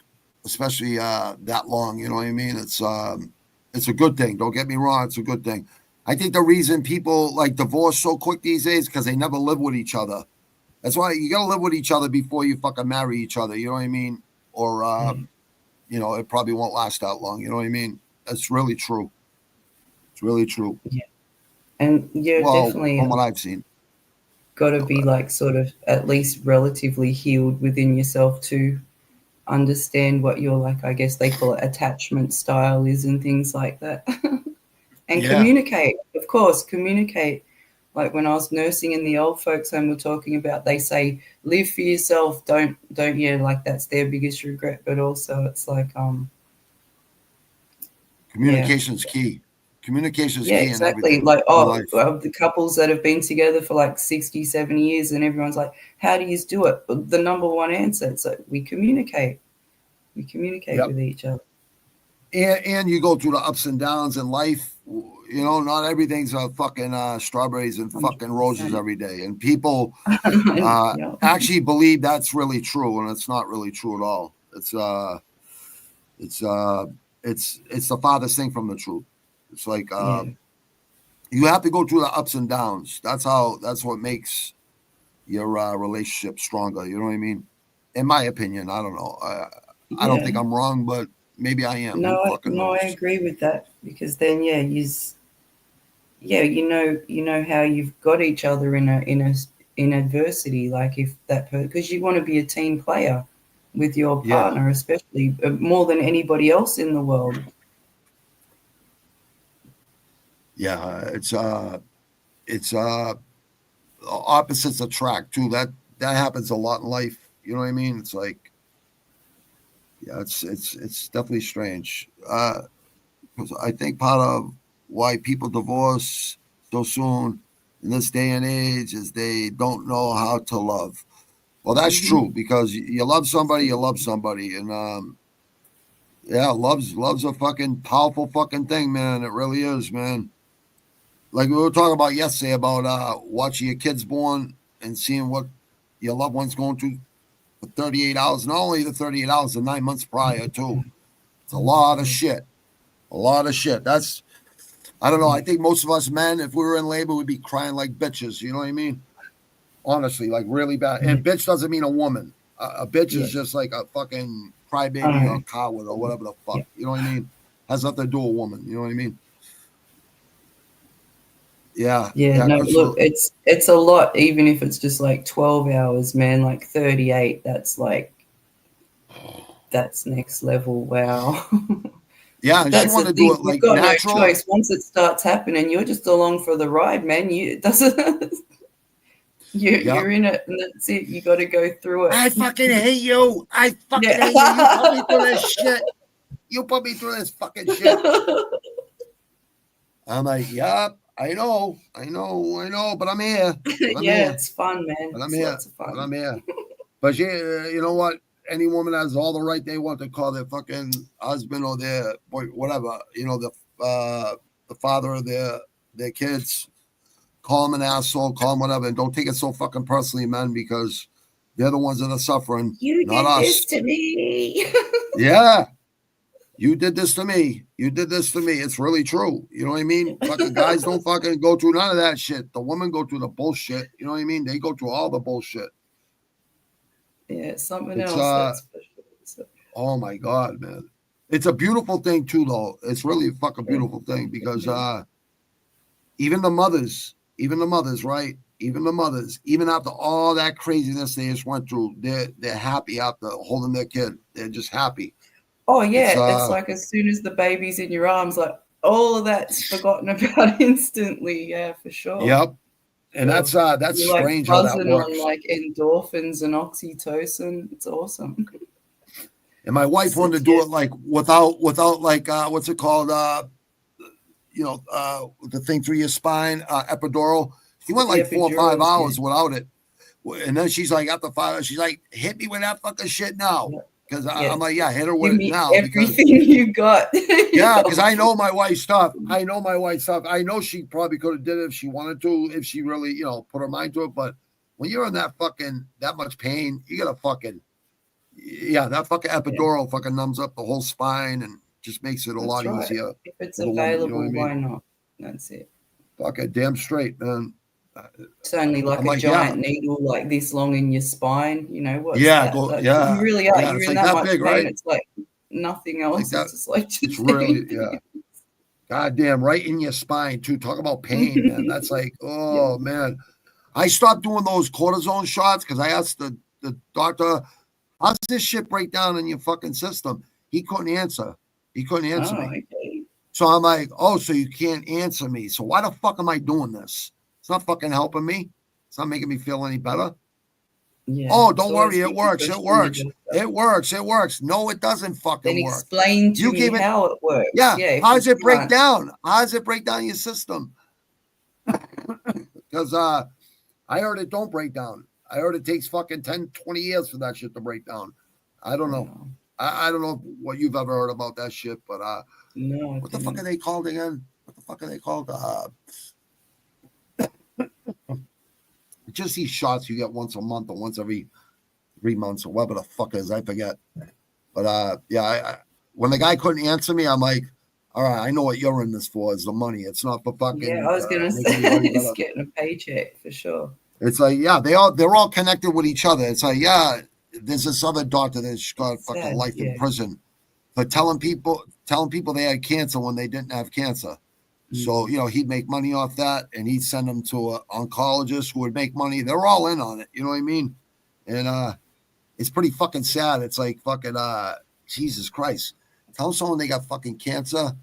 [SPEAKER 1] especially that long. You know what I mean? It's a good thing. Don't get me wrong. It's a good thing. I think the reason people like divorce so quick these days because they never live with each other. That's why you gotta live with each other before you fucking marry each other. You know what I mean? Or
[SPEAKER 2] Yeah,
[SPEAKER 1] you know, it probably won't last that long. You know what I mean? That's really true. It's really true.
[SPEAKER 2] yeah, and you're
[SPEAKER 1] Well,
[SPEAKER 2] definitely
[SPEAKER 1] from what I've seen.
[SPEAKER 2] got to be like sort of at least relatively healed within yourself to understand what your, like, I guess they call it attachment style is and things like that. And
[SPEAKER 1] Yeah.
[SPEAKER 2] communicate, of course, communicate. Like when I was nursing in the old folks home, we're talking about, they say live for yourself, don't yeah, like that's their biggest regret, but also it's like yeah,
[SPEAKER 1] Communication's key. Communication's
[SPEAKER 2] yeah,
[SPEAKER 1] key in
[SPEAKER 2] exactly.
[SPEAKER 1] everything
[SPEAKER 2] Like,
[SPEAKER 1] in
[SPEAKER 2] oh,
[SPEAKER 1] life.
[SPEAKER 2] of the couples that have been together for like 60, 70 years, and everyone's like, how do you do it? But the number one answer, it's like we communicate. We communicate
[SPEAKER 1] Yep.
[SPEAKER 2] with each other.
[SPEAKER 1] And you go through the ups and downs in life. You know, not everything's fucking strawberries and fucking roses
[SPEAKER 2] 100%.
[SPEAKER 1] every day. And people
[SPEAKER 2] And, yeah,
[SPEAKER 1] actually believe that's really true, and it's not really true at all. It's it's the farthest thing from the truth. It's like
[SPEAKER 2] yeah,
[SPEAKER 1] you have to go through the ups and downs. That's what makes your relationship stronger. You know what I mean? In my opinion, I don't know. I don't
[SPEAKER 2] yeah.
[SPEAKER 1] think I'm wrong, but maybe I am. Who
[SPEAKER 2] No,
[SPEAKER 1] fucking
[SPEAKER 2] no, I
[SPEAKER 1] knows?
[SPEAKER 2] agree with that because then, yeah, yeah, you know how you've got each other in adversity. Like if that because you want to be a team player with your
[SPEAKER 1] Yeah,
[SPEAKER 2] partner, especially more than anybody else in the world.
[SPEAKER 1] yeah. It's opposites attract too. That happens a lot in life. You know what I mean? It's like yeah, it's definitely strange. 'Cause I think part of why people divorce so soon in this day and age is they don't know how to love. Well, that's
[SPEAKER 2] Hmm.
[SPEAKER 1] true because you you love somebody, and yeah, love's a fucking powerful fucking thing, man. It really is, man. Like we were talking about yesterday about watching your kids born and seeing what your loved one's going through for 38 hours. Not only the 38 hours, the 9 months prior too. It's a lot of shit. A lot of shit. That's I don't know. I
[SPEAKER 2] Yeah,
[SPEAKER 1] think most of us men, if we were in labor, we'd be crying like bitches. You know what I mean? Honestly, like really bad.
[SPEAKER 2] yeah,
[SPEAKER 1] And bitch doesn't mean a woman. A bitch
[SPEAKER 2] yeah.
[SPEAKER 1] is just like a fucking
[SPEAKER 2] I
[SPEAKER 1] crybaby or
[SPEAKER 2] know.
[SPEAKER 1] a coward or whatever the
[SPEAKER 2] Yeah.
[SPEAKER 1] fuck. You know what I mean? Has nothing to do with a woman. You know what I mean? Yeah,
[SPEAKER 2] Yeah,
[SPEAKER 1] yeah,
[SPEAKER 2] no, look,
[SPEAKER 1] Crystal.
[SPEAKER 2] it's a lot, even if it's just like 12 hours, man, like 38, that's like that's next level. Wow.
[SPEAKER 1] Yeah,
[SPEAKER 2] But
[SPEAKER 1] and she
[SPEAKER 2] that's the
[SPEAKER 1] wanted to do
[SPEAKER 2] thing.
[SPEAKER 1] it
[SPEAKER 2] You've
[SPEAKER 1] like
[SPEAKER 2] got no
[SPEAKER 1] natural.
[SPEAKER 2] choice. Once it starts happening, you're just along for the ride, man. You it doesn't
[SPEAKER 1] Yeah.
[SPEAKER 2] you're in it and that's it. You gotta go through it.
[SPEAKER 1] I fucking hate you. I fucking
[SPEAKER 2] Yeah.
[SPEAKER 1] hate you. You put me through this shit. You put me through this fucking shit. I'm like, yep, I know, but I'm here. But I'm
[SPEAKER 2] Yeah,
[SPEAKER 1] here.
[SPEAKER 2] it's fun, man.
[SPEAKER 1] But I'm
[SPEAKER 2] It's
[SPEAKER 1] here.
[SPEAKER 2] lots of
[SPEAKER 1] But
[SPEAKER 2] fun.
[SPEAKER 1] I'm here. But yeah, you know what? Any woman has all the right they want to call their fucking husband or their boy, whatever. You know, the father of their kids. Call him an asshole. Call him whatever, and don't take it so fucking personally, man, because they're the ones that are suffering,
[SPEAKER 2] You
[SPEAKER 1] not
[SPEAKER 2] did this
[SPEAKER 1] us.
[SPEAKER 2] to me.
[SPEAKER 1] Yeah, you did this to me. You did this to me. It's really true. You know what I mean? Fucking guys don't fucking go through none of that shit. The women go through the bullshit. You know what I mean? They go through all the bullshit.
[SPEAKER 2] Yeah, it's something
[SPEAKER 1] It's
[SPEAKER 2] else that's special. So,
[SPEAKER 1] oh my god, man. It's a beautiful thing too, though. It's really a fucking
[SPEAKER 2] yeah,
[SPEAKER 1] beautiful thing because
[SPEAKER 2] yeah.
[SPEAKER 1] even the mothers, right? Even the mothers, even after all that craziness they just went through, they're happy after holding their kid. They're just happy.
[SPEAKER 2] Oh
[SPEAKER 1] It's
[SPEAKER 2] yeah, it's like as soon as the baby's in your arms, like, all of that's forgotten about instantly. Yeah, for sure.
[SPEAKER 1] Yep. And that's
[SPEAKER 2] You're like
[SPEAKER 1] strange how that
[SPEAKER 2] buzzing
[SPEAKER 1] works.
[SPEAKER 2] on like endorphins and oxytocin. It's awesome.
[SPEAKER 1] And my wife wanted to do it like without like what's it called? The thing through your spine, epidural. She went like 4 or 5 hours without it. And then she's like, after 5 hours, she's like, hit me with that fucking shit now. Because I'm like, yeah, hit her with it now.
[SPEAKER 2] Everything you got.
[SPEAKER 1] Yeah, because I know my wife's stuff. I know she probably could have did it if she wanted to, if she really, put her mind to it. But when you're in that much pain, you gotta that fucking epidural fucking numbs up the whole spine and just makes it a lot easier.
[SPEAKER 2] If it's available, why not? That's it.
[SPEAKER 1] Fucking damn straight, man.
[SPEAKER 2] It's only like a giant needle like this long in your spine. What's that? You really are. You're in that much
[SPEAKER 1] big,
[SPEAKER 2] pain.
[SPEAKER 1] right?
[SPEAKER 2] It's like nothing else. It's just like
[SPEAKER 1] it's really, goddamn, right in your spine too. Talk about pain, man. That's like, man. I stopped doing those cortisone shots because I asked the doctor, how's this shit break down in your fucking system? He couldn't answer. Me.
[SPEAKER 2] Okay.
[SPEAKER 1] So I'm like, so you can't answer me. So why the fuck am I doing this? It's not fucking helping me. It's not making me feel any better.
[SPEAKER 2] Yeah.
[SPEAKER 1] Oh, don't worry. It works. It works. No, it doesn't fucking work.
[SPEAKER 2] Explain to me how it works.
[SPEAKER 1] Yeah. How does it break down? How does it break down your system? Because I heard it don't break down. I heard it takes fucking 10, 20 years for that shit to break down. I don't know. I don't know what you've ever heard about that shit, but
[SPEAKER 2] no.
[SPEAKER 1] What the fuck are they called again? Just these shots you get once a month or once every 3 months or whatever the fuck is, I forget. But I when the guy couldn't answer me, I'm like, all right, I know what you're in this for, is the money. It's not for fucking.
[SPEAKER 2] Yeah, I was gonna say it's getting a paycheck for sure.
[SPEAKER 1] It's like, they're all connected with each other. It's like, there's this other doctor that's got fucking life in prison for telling people they had cancer when they didn't have cancer. So, he'd make money off that, and he'd send them to an oncologist who would make money. They're all in on it. You know what I mean? And it's pretty fucking sad. It's like fucking, Jesus Christ. Tell someone they got fucking cancer.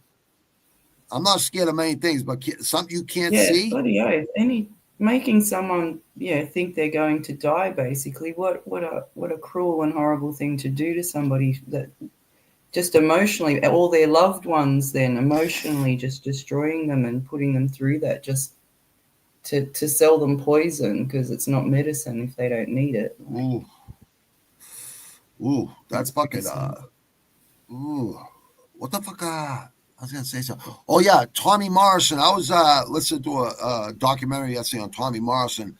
[SPEAKER 1] I'm not scared of many things, but something you can't see.
[SPEAKER 2] Making someone, think they're going to die, basically. What a cruel and horrible thing to do to somebody, that just emotionally, all their loved ones, then emotionally just destroying them and putting them through that just to sell them poison because it's not medicine if they don't need it.
[SPEAKER 1] Ooh, that's fucking, what the fuck, I was going to say something. Oh, yeah, Tommy Morrison. I was listening to a documentary yesterday on Tommy Morrison.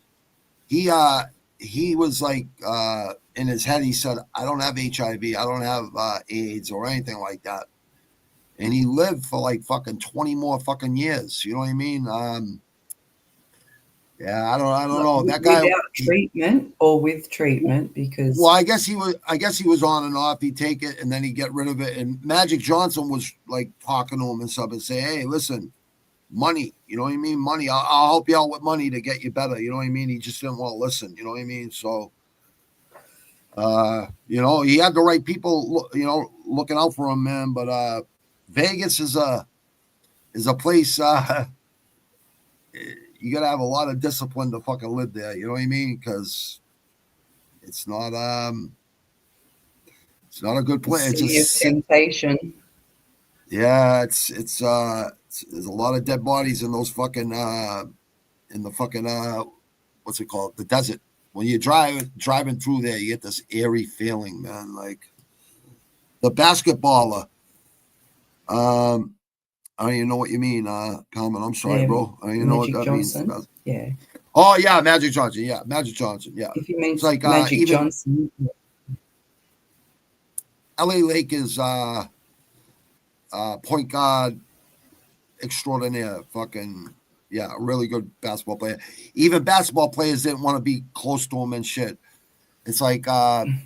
[SPEAKER 1] He was like, in his head, he said, I don't have HIV. I don't have AIDS or anything like that. And he lived for like fucking 20 more fucking years. You know what I mean? I don't know. That guy
[SPEAKER 2] without treatment or with treatment, because
[SPEAKER 1] I guess he was on and off. He'd take it and then he'd get rid of it. And Magic Johnson was like talking to him and stuff and say, hey, listen, money, you know what I mean? Money. I'll help you out with money to get you better. You know what I mean? He just didn't want to listen. You know what I mean? So, he had the right people, looking out for him, man. But Vegas is a place. You got to have a lot of discipline to fucking live there. You know what I mean? Because it's not a good place. It's
[SPEAKER 2] just temptation.
[SPEAKER 1] Yeah, it's there's a lot of dead bodies in those fucking in the fucking what's it called? The desert. When you're driving through there, you get this eerie feeling, man. Like the basketballer. I don't even know what you mean, Carmen. I'm sorry, bro. I don't even know what that
[SPEAKER 2] Johnson.
[SPEAKER 1] means.
[SPEAKER 2] Yeah.
[SPEAKER 1] Oh yeah, Magic Johnson. Yeah, Magic Johnson. Yeah.
[SPEAKER 2] If you mean
[SPEAKER 1] it's like
[SPEAKER 2] Magic Johnson.
[SPEAKER 1] LA Lakers point guard extraordinaire. Fucking really good basketball player. Even basketball players didn't want to be close to him and shit. It's like then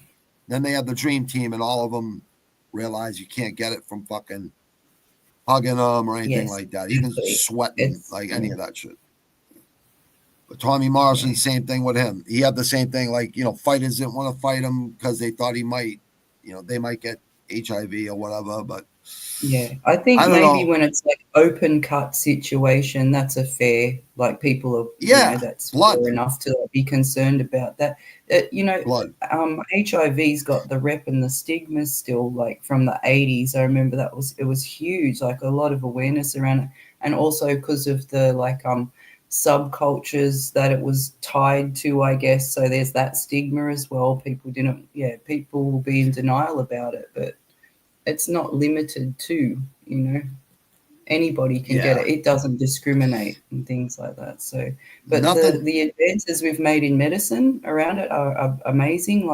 [SPEAKER 1] they had the dream team and all of them realize you can't get it from fucking hugging them or anything like that. Even sweating, any of that shit. But Tommy Morrison, same thing with him. He had the same thing. Like, fighters didn't want to fight him because they thought he might, they might get HIV or whatever. But
[SPEAKER 2] Yeah, I think
[SPEAKER 1] I don't
[SPEAKER 2] maybe
[SPEAKER 1] know.
[SPEAKER 2] when it's like open cut situation, that's a fair, like people are,
[SPEAKER 1] Yeah,
[SPEAKER 2] that's
[SPEAKER 1] blood,
[SPEAKER 2] fair enough to be concerned about that.
[SPEAKER 1] blood.
[SPEAKER 2] HIV's got the rep and the stigma still, like from the 80s. I remember it was huge, like a lot of awareness around it, and also because of the subcultures that it was tied to, I guess. So there's that stigma as well. People will be in denial about it, but it's not limited to, anybody can get
[SPEAKER 1] Yeah,
[SPEAKER 2] it. It doesn't discriminate and things like that. So, but the
[SPEAKER 1] nothing.
[SPEAKER 2] the advances we've made in medicine around it are amazing.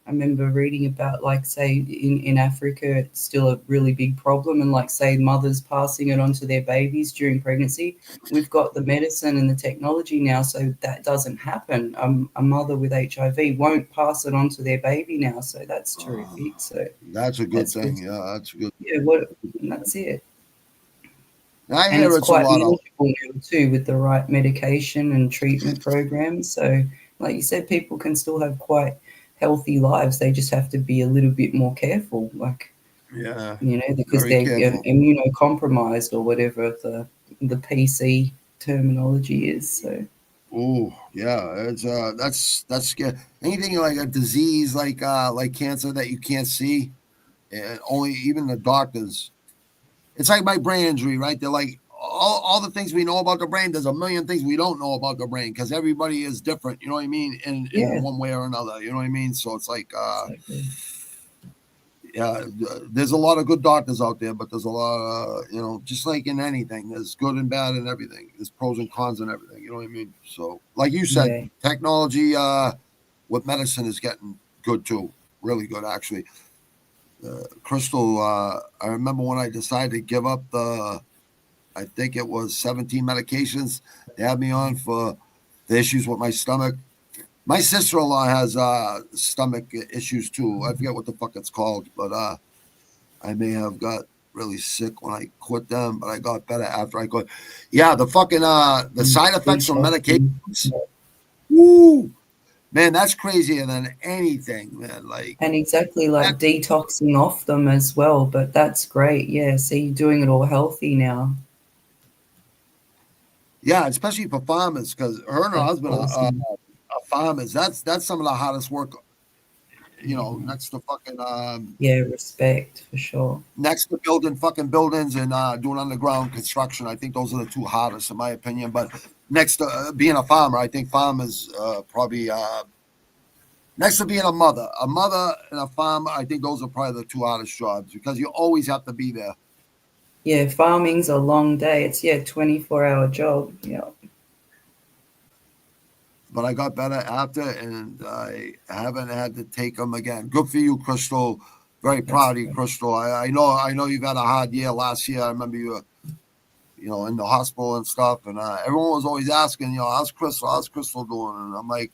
[SPEAKER 2] I remember reading about, like, say in Africa, it's still a really big problem, and like say mothers passing it on to their babies during pregnancy. We've got the medicine and the technology now, so that doesn't happen. A mother with HIV won't pass it on to their baby now, so that's terrific. So
[SPEAKER 1] That's a good
[SPEAKER 2] that's good.
[SPEAKER 1] thing. Yeah, that's a good.
[SPEAKER 2] Yeah, and that's it.
[SPEAKER 1] I
[SPEAKER 2] And
[SPEAKER 1] hear
[SPEAKER 2] it's
[SPEAKER 1] it's a
[SPEAKER 2] quite
[SPEAKER 1] lot of.
[SPEAKER 2] manageable now too with the right medication and treatment programs. So, like you said, people can still have quite healthy lives. They just have to be a little bit more careful,
[SPEAKER 1] Yeah,
[SPEAKER 2] because
[SPEAKER 1] very
[SPEAKER 2] they're
[SPEAKER 1] careful.
[SPEAKER 2] immunocompromised or whatever the PC terminology is. So,
[SPEAKER 1] Oh, yeah, that's scary. Anything like a disease like cancer that you can't see, and only even the doctors. It's like my brain injury, right? They're like all the things we know about the brain. There's a million things we don't know about the brain because everybody is different. You know what I mean? In
[SPEAKER 2] yeah,
[SPEAKER 1] one way or another. You know what I mean? So it's like
[SPEAKER 2] exactly.
[SPEAKER 1] yeah, there's a lot of good doctors out there, but there's a lot of, just like in anything, there's good and bad in everything. There's pros and cons in everything. You know what I mean? So, like you said,
[SPEAKER 2] Yeah,
[SPEAKER 1] technology with medicine is getting good too. Really good, actually. Crystal, I remember when I decided to give up I think it was 17 medications they had me on for the issues with my stomach. My sister-in-law has stomach issues too. I forget what the fuck it's called, but I may have got really sick when I quit them, but I got better after I quit. Yeah, the fucking the side effects from
[SPEAKER 2] detoxing.
[SPEAKER 1] medications. Woo, man, that's crazier than anything, man. Like
[SPEAKER 2] And exactly, like
[SPEAKER 1] that,
[SPEAKER 2] detoxing off them as well. But that's great. Yeah. So you're doing it all healthy now.
[SPEAKER 1] yeah, especially for farmers, because her and her
[SPEAKER 2] That's
[SPEAKER 1] husband
[SPEAKER 2] awesome.
[SPEAKER 1] are farmers. That's some of the hardest work. Next to fucking
[SPEAKER 2] Yeah, respect for sure.
[SPEAKER 1] next to building fucking buildings and doing underground construction. I think those are the two hardest, in my opinion. But next to being a farmer, I think farmers probably next to being a mother and a farmer. I think those are probably the two hardest jobs because you always have to be there.
[SPEAKER 2] Yeah, farming's a long day. It's 24-hour job. Yeah.
[SPEAKER 1] But I got better after, and I haven't had to take them again. Good for you, Crystal. Very
[SPEAKER 2] That's
[SPEAKER 1] proud of you,
[SPEAKER 2] great.
[SPEAKER 1] Crystal. I know you've had a hard year last year. I remember you, in the hospital and stuff, and everyone was always asking, how's Crystal doing? And I'm like,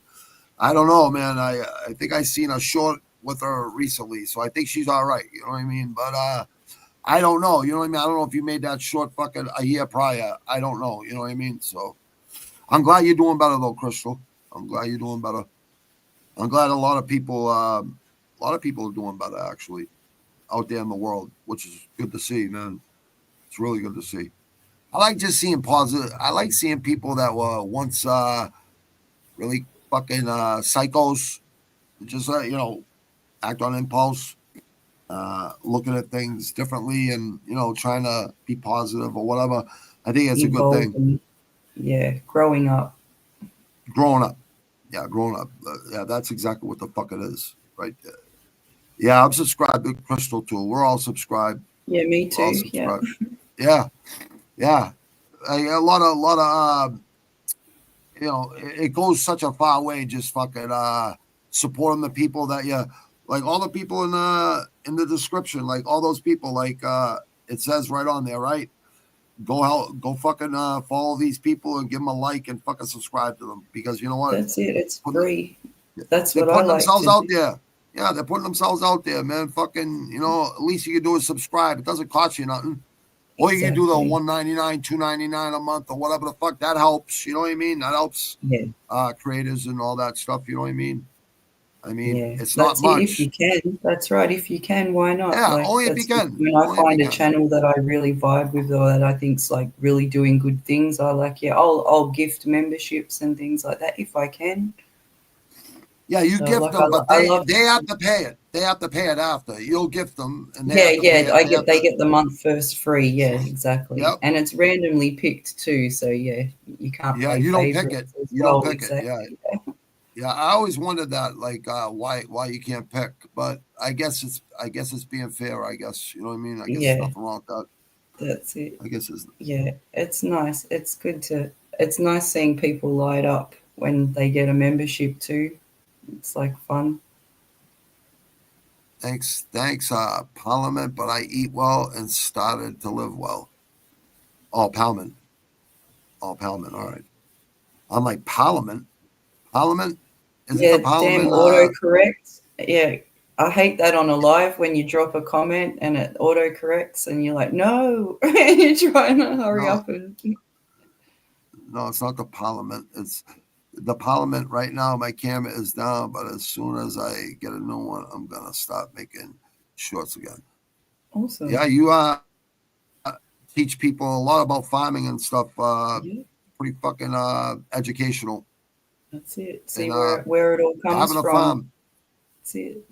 [SPEAKER 1] I don't know, man. I think I seen a short with her recently, so I think she's all right. You know what I mean? But I don't know. You know what I mean? I don't know if you made that short fucking a year prior. I don't know. You know what I mean? So I'm glad you're doing better though, Crystal. I'm glad you're doing better. I'm glad a lot of people are doing better actually out there in the world, which is good to see, man. It's really good to see. I like just seeing positive. I like seeing people that were once really fucking psychos, just act on impulse, looking at things differently, and trying to be positive or whatever. I think it's a good
[SPEAKER 2] Evolve
[SPEAKER 1] thing.
[SPEAKER 2] and growing up.
[SPEAKER 1] Growing up, yeah, growing up, yeah, that's exactly what the fuck it is, right there. Yeah, I'm subscribed to Crystal too. We're all subscribed.
[SPEAKER 2] Yeah, me
[SPEAKER 1] We're all
[SPEAKER 2] too. Yeah.
[SPEAKER 1] subscribed. Yeah, yeah. A lot of it goes such a far way just fucking supporting the people that you like, all the people in the description, like all those people, like it says right on there, right? Go fucking follow these people and give them a like and fucking subscribe to them, because you know what,
[SPEAKER 2] That's it. It's
[SPEAKER 1] Putting-
[SPEAKER 2] free. That's
[SPEAKER 1] they're
[SPEAKER 2] what I
[SPEAKER 1] putting
[SPEAKER 2] like
[SPEAKER 1] themselves
[SPEAKER 2] to
[SPEAKER 1] out
[SPEAKER 2] do.
[SPEAKER 1] there. Yeah, they're putting themselves out there, man. Fucking, at least you can do is subscribe. It doesn't cost you nothing. Or you can do the
[SPEAKER 2] Exactly.
[SPEAKER 1] $1.99, $2.99 a month, or whatever the fuck. That helps. You know what I mean? That helps
[SPEAKER 2] Yeah.
[SPEAKER 1] creators and all that stuff. You know what I mean? I mean,
[SPEAKER 2] Yeah,
[SPEAKER 1] it's not
[SPEAKER 2] that's it. If you
[SPEAKER 1] much.
[SPEAKER 2] can, that's right. If you can, why not?
[SPEAKER 1] Yeah,
[SPEAKER 2] Like,
[SPEAKER 1] only if you
[SPEAKER 2] that's just
[SPEAKER 1] can.
[SPEAKER 2] when I
[SPEAKER 1] Only if you
[SPEAKER 2] find a
[SPEAKER 1] can.
[SPEAKER 2] channel that I really vibe with or that I think's like really doing good things. I like, yeah, I'll gift memberships and things like that if I can.
[SPEAKER 1] Yeah, you
[SPEAKER 2] So
[SPEAKER 1] gift
[SPEAKER 2] like,
[SPEAKER 1] them, but
[SPEAKER 2] I
[SPEAKER 1] they
[SPEAKER 2] love.
[SPEAKER 1] they have to pay it. They have to pay it after. You'll gift them, and they
[SPEAKER 2] Yeah,
[SPEAKER 1] have to pay
[SPEAKER 2] yeah.
[SPEAKER 1] it. They have
[SPEAKER 2] They
[SPEAKER 1] to.
[SPEAKER 2] get the month first free. Yeah, exactly.
[SPEAKER 1] Yep.
[SPEAKER 2] And it's randomly picked too. So yeah, you can't
[SPEAKER 1] Yeah,
[SPEAKER 2] play
[SPEAKER 1] you don't pick it.
[SPEAKER 2] favorites as
[SPEAKER 1] You don't
[SPEAKER 2] well.
[SPEAKER 1] pick it. Yeah.
[SPEAKER 2] Exactly.
[SPEAKER 1] Yeah, I always wondered that, like, why you can't pick, but I guess it's being fair. I guess you know what I mean. I guess there's
[SPEAKER 2] Yeah,
[SPEAKER 1] nothing wrong with that.
[SPEAKER 2] that's it.
[SPEAKER 1] I guess it's
[SPEAKER 2] Yeah, it's nice. It's good to. It's nice seeing people light up when they get a membership too. It's like fun.
[SPEAKER 1] thanks, Parliament. But I eat well and started to live well. Oh, Parliament. Oh, Parliament. All right. I'm like Parliament. Parliament. Isn't the
[SPEAKER 2] Yeah, damn
[SPEAKER 1] Parliament?
[SPEAKER 2] autocorrect. Yeah, I hate that on a live when you drop a comment and it autocorrects and you're like, no, and you're trying to hurry
[SPEAKER 1] No,
[SPEAKER 2] up and.
[SPEAKER 1] no, it's not the Parliament. It's the Parliament right now. My camera is down, but as soon as I get a new one, I'm gonna start making shorts again. Yeah,
[SPEAKER 2] Awesome.
[SPEAKER 1] you teach people a lot about farming and stuff.
[SPEAKER 2] Yeah,
[SPEAKER 1] Pretty fucking educational.
[SPEAKER 2] that's it. See
[SPEAKER 1] And
[SPEAKER 2] where it all comes
[SPEAKER 1] having a
[SPEAKER 2] from.
[SPEAKER 1] farm,
[SPEAKER 2] That's it.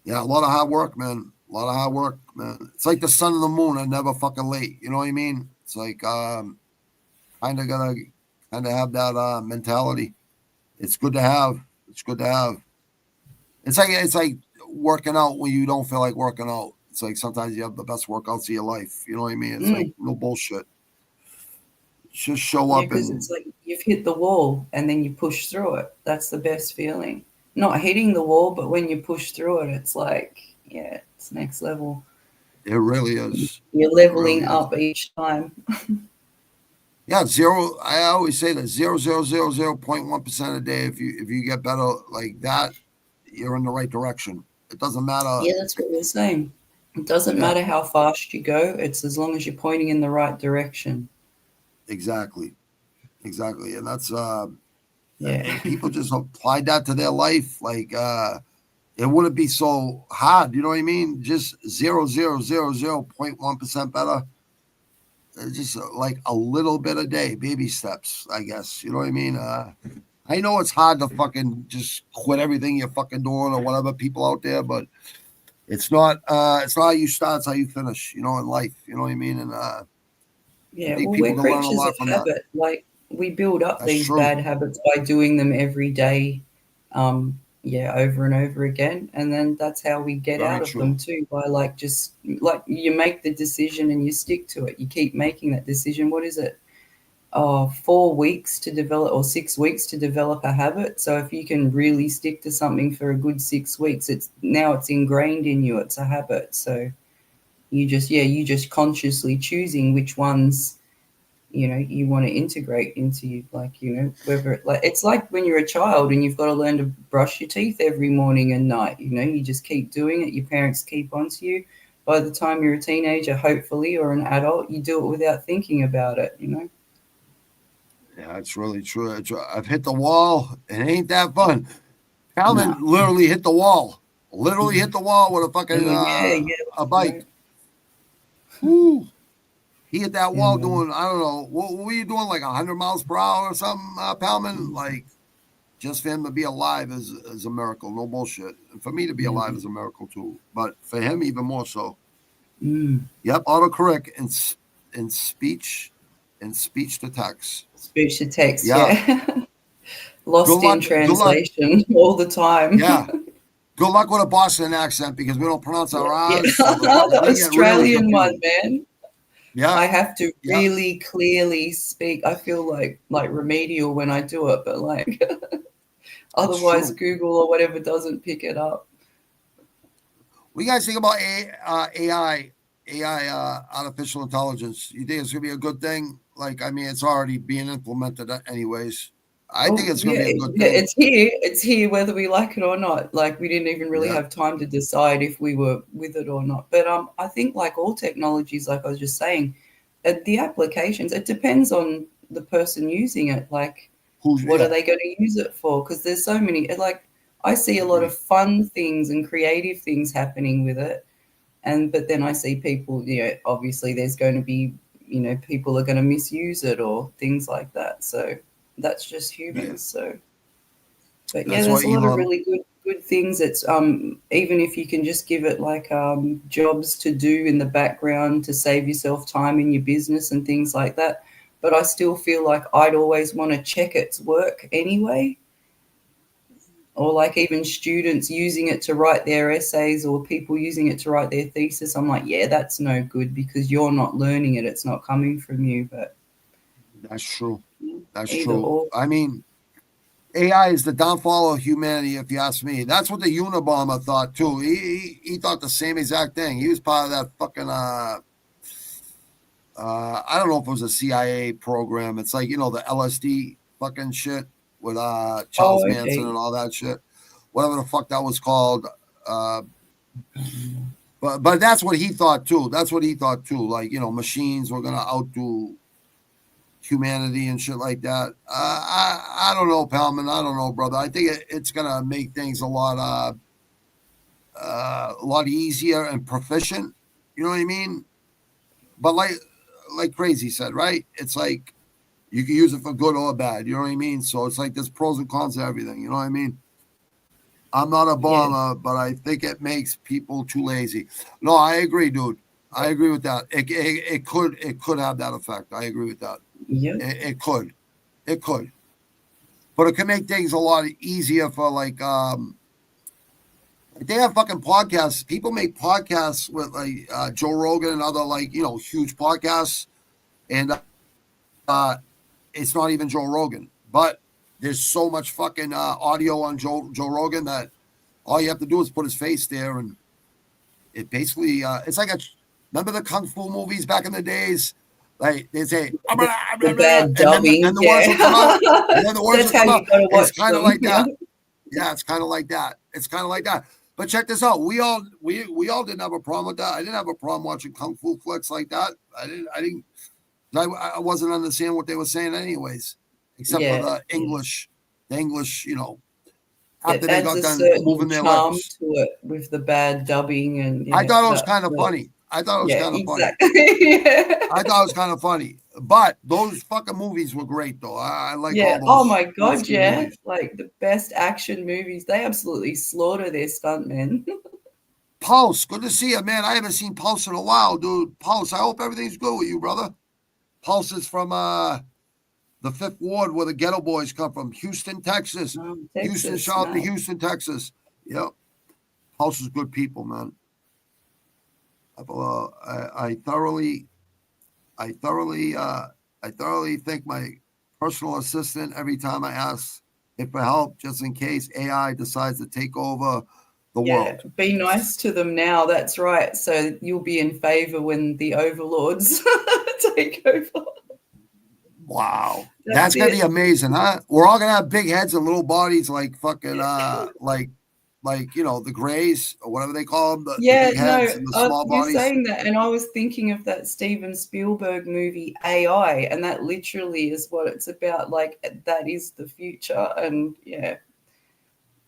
[SPEAKER 1] yeah, a lot of hard work, man. A lot of hard work, man. It's like the sun and the moon are never fucking late. You know what I mean? It's like kind of gotta kind of have that mentality. It's good to have. It's good to have. It's like working out when you don't feel like working out. It's like sometimes you have the best workouts of your life. You know what I mean? It's like
[SPEAKER 2] Mm.
[SPEAKER 1] no bullshit. Just show
[SPEAKER 2] Yeah,
[SPEAKER 1] up
[SPEAKER 2] because
[SPEAKER 1] and
[SPEAKER 2] it's like you've hit the wall and then you push through it. That's the best feeling. Not hitting the wall, but when you push through it, it's like, yeah, it's next level.
[SPEAKER 1] it really is.
[SPEAKER 2] You're
[SPEAKER 1] It really
[SPEAKER 2] leveling
[SPEAKER 1] is.
[SPEAKER 2] up each time.
[SPEAKER 1] Yeah, zero. I always say that 0.1% a day. If you get better like that, you're in the right direction. It doesn't matter.
[SPEAKER 2] Yeah, that's what we're saying. It doesn't
[SPEAKER 1] Yeah,
[SPEAKER 2] matter how fast you go, it's as long as you're pointing in the right direction.
[SPEAKER 1] exactly, exactly, and that's
[SPEAKER 2] Yeah.
[SPEAKER 1] and people just applied that to their life. Like it wouldn't be so hard. You know what I mean? Just 0.1% better. Just like a little bit a day, baby steps, I guess. You know what I mean? I know it's hard to fucking just quit everything you're fucking doing or whatever, people out there, but it's not how you start, it's how you finish, you know, in life. You know what I mean? And I
[SPEAKER 2] Yeah,
[SPEAKER 1] think
[SPEAKER 2] well,
[SPEAKER 1] people
[SPEAKER 2] we're
[SPEAKER 1] can learn a
[SPEAKER 2] creatures
[SPEAKER 1] lot
[SPEAKER 2] of
[SPEAKER 1] from that.
[SPEAKER 2] habit. Like we build up
[SPEAKER 1] That's
[SPEAKER 2] these
[SPEAKER 1] true.
[SPEAKER 2] bad habits by doing them every day, yeah, over and over again, and then that's how we get
[SPEAKER 1] Very
[SPEAKER 2] out of them
[SPEAKER 1] true.
[SPEAKER 2] too. By like just like you make the decision and you stick to it. You keep making that decision. What is it? 4 weeks to develop or 6 weeks to develop a habit. So if you can really stick to something for a good 6 weeks, it's ingrained in you. It's a habit. So you just consciously choosing which ones you want to integrate into you, like whether like it's like when you're a child and you've got to learn to brush your teeth every morning and night. You just keep doing it, your parents keep on to you. By the time you're a teenager, hopefully, or an adult, you do it without thinking about it.
[SPEAKER 1] Yeah, it's really true. I've hit the wall. It ain't that fun.
[SPEAKER 2] No.
[SPEAKER 1] Calvin literally hit the wall. Literally hit the wall with a
[SPEAKER 2] Oh,
[SPEAKER 1] fucking
[SPEAKER 2] yeah,
[SPEAKER 1] a
[SPEAKER 2] that's right.
[SPEAKER 1] bike. Woo. He hit that
[SPEAKER 2] Yeah,
[SPEAKER 1] wall
[SPEAKER 2] man.
[SPEAKER 1] doing, I don't know, what were you doing, like 100 miles per hour or something, Palman? Like, just for him to be alive is a miracle, no bullshit. And for me to be
[SPEAKER 2] Yeah,
[SPEAKER 1] alive
[SPEAKER 2] man.
[SPEAKER 1] is a miracle too, but for him even more so.
[SPEAKER 2] Mm.
[SPEAKER 1] Yep, autocorrect in speech, to text.
[SPEAKER 2] Speech to text,
[SPEAKER 1] Yeah,
[SPEAKER 2] yeah.
[SPEAKER 1] good
[SPEAKER 2] Lost in
[SPEAKER 1] luck. Good luck.
[SPEAKER 2] translation all the time.
[SPEAKER 1] Yeah, good luck with a Boston accent because we don't pronounce our
[SPEAKER 2] Yeah.
[SPEAKER 1] R's, so the fucking
[SPEAKER 2] The
[SPEAKER 1] they get really
[SPEAKER 2] Australian one,
[SPEAKER 1] confused.
[SPEAKER 2] man.
[SPEAKER 1] Yeah,
[SPEAKER 2] I have to
[SPEAKER 1] yeah,
[SPEAKER 2] really clearly speak. I feel like remedial when I do it, but like
[SPEAKER 1] it's
[SPEAKER 2] otherwise
[SPEAKER 1] true.
[SPEAKER 2] Google or whatever doesn't pick it up.
[SPEAKER 1] What do you guys think about AI, artificial intelligence? You think it's going to be a good thing? Like, I mean, it's already being implemented anyways. I think
[SPEAKER 2] Oh
[SPEAKER 1] it's going
[SPEAKER 2] yeah,
[SPEAKER 1] to be a good
[SPEAKER 2] yeah,
[SPEAKER 1] thing.
[SPEAKER 2] it's here. It's here whether we like it or not. Like we didn't even really
[SPEAKER 1] Yeah.
[SPEAKER 2] have time to decide if we were with it or not. But I think like all technologies, like I was just saying, the applications, it depends on the person using it. Like, what are
[SPEAKER 1] Yeah.
[SPEAKER 2] they going to use it for? Because there's so many. Like, I see a lot of fun things and creative things happening with it. But then I see people, obviously there's going to be, people are going to misuse it or things like that. So that's just humans. So, but yeah,
[SPEAKER 1] That's
[SPEAKER 2] there's
[SPEAKER 1] what
[SPEAKER 2] a lot of
[SPEAKER 1] Elon.
[SPEAKER 2] really good things. It's even if you can just give it like jobs to do in the background to save yourself time in your business and things like that. But I still feel like I'd always want to check its work anyway. Or like even students using it to write their essays or people using it to write their thesis. I'm like, yeah, that's no good because you're not learning it. It's not coming from you. But
[SPEAKER 1] That's true. That's
[SPEAKER 2] either
[SPEAKER 1] true.
[SPEAKER 2] or.
[SPEAKER 1] I mean, AI is the downfall of humanity, if you ask me. That's what the Unabomber thought too. He thought the same exact thing. He was part of that fucking I don't know if it was a CIA program. It's like, the LSD fucking shit with Charles
[SPEAKER 2] Oh,
[SPEAKER 1] Manson
[SPEAKER 2] okay.
[SPEAKER 1] and all that shit. Whatever the fuck that was called. But that's what he thought too. That's what he thought too. Like, machines were gonna outdo humanity and shit like that. I don't know, Palman. I don't know, brother. I think it's gonna make things a lot easier and proficient. You know what I mean? But like Crazy said, right? It's like you can use it for good or bad. You know what I mean? So it's like there's pros and cons to everything. You know what I mean? I'm not a bomber, but I think it makes people too lazy. No, I agree, dude. I agree with that. It could have that effect. I agree with that.
[SPEAKER 2] Yeah.
[SPEAKER 1] It could, but it can make things a lot easier for like they have fucking podcasts. People make podcasts with like Joe Rogan and other like huge podcasts, and it's not even Joe Rogan, but there's so much fucking audio on Joe Rogan that all you have to do is put his face there, and it basically it's like remember the kung fu movies back in the days? Like they say,
[SPEAKER 2] The bad
[SPEAKER 1] and
[SPEAKER 2] dubbing,
[SPEAKER 1] then the words will come out, and then the words
[SPEAKER 2] That's
[SPEAKER 1] will
[SPEAKER 2] how
[SPEAKER 1] come
[SPEAKER 2] you
[SPEAKER 1] out.
[SPEAKER 2] got to watch
[SPEAKER 1] It's kind of
[SPEAKER 2] them.
[SPEAKER 1] like that. Yeah, it's kind of like that. It's kind of like that. But check this out. We all didn't have a problem with that. I didn't have a problem watching kung fu flicks like that. I wasn't understanding what they were saying anyways, except for the English. The English, after
[SPEAKER 2] It
[SPEAKER 1] they
[SPEAKER 2] adds
[SPEAKER 1] got
[SPEAKER 2] a
[SPEAKER 1] done
[SPEAKER 2] certain
[SPEAKER 1] moving their
[SPEAKER 2] charm
[SPEAKER 1] lips.
[SPEAKER 2] to it with the bad dubbing, and
[SPEAKER 1] I thought it was kind of funny. I
[SPEAKER 2] exactly.
[SPEAKER 1] I thought it was kind of funny. But those fucking movies were great, though. I like all those.
[SPEAKER 2] Oh my god,
[SPEAKER 1] old school movies.
[SPEAKER 2] like the best action movies. They absolutely slaughter their stuntmen.
[SPEAKER 1] Pulse, good to see you, man. I haven't seen Pulse in a while, dude. Pulse, I hope everything's good with you, brother. Pulse is from the 5th Ward where the Ghetto Boys come from. Houston, Texas. Houston, shout out to Houston, Texas. Yep. Pulse is good people, man. I thoroughly thank my personal assistant every time I ask it for help, just in case AI decides to take over the world.
[SPEAKER 2] Be nice to them now. That's right. So you'll be in favor when the overlords take over.
[SPEAKER 1] Wow. That's going to be amazing, huh? We're all going to have big heads and little bodies like fucking, like the Greys or whatever they call them. The big heads and the small bodies.
[SPEAKER 2] You're saying that, and I was thinking of that Steven Spielberg movie AI, and that literally is what it's about. Like, that is the future, and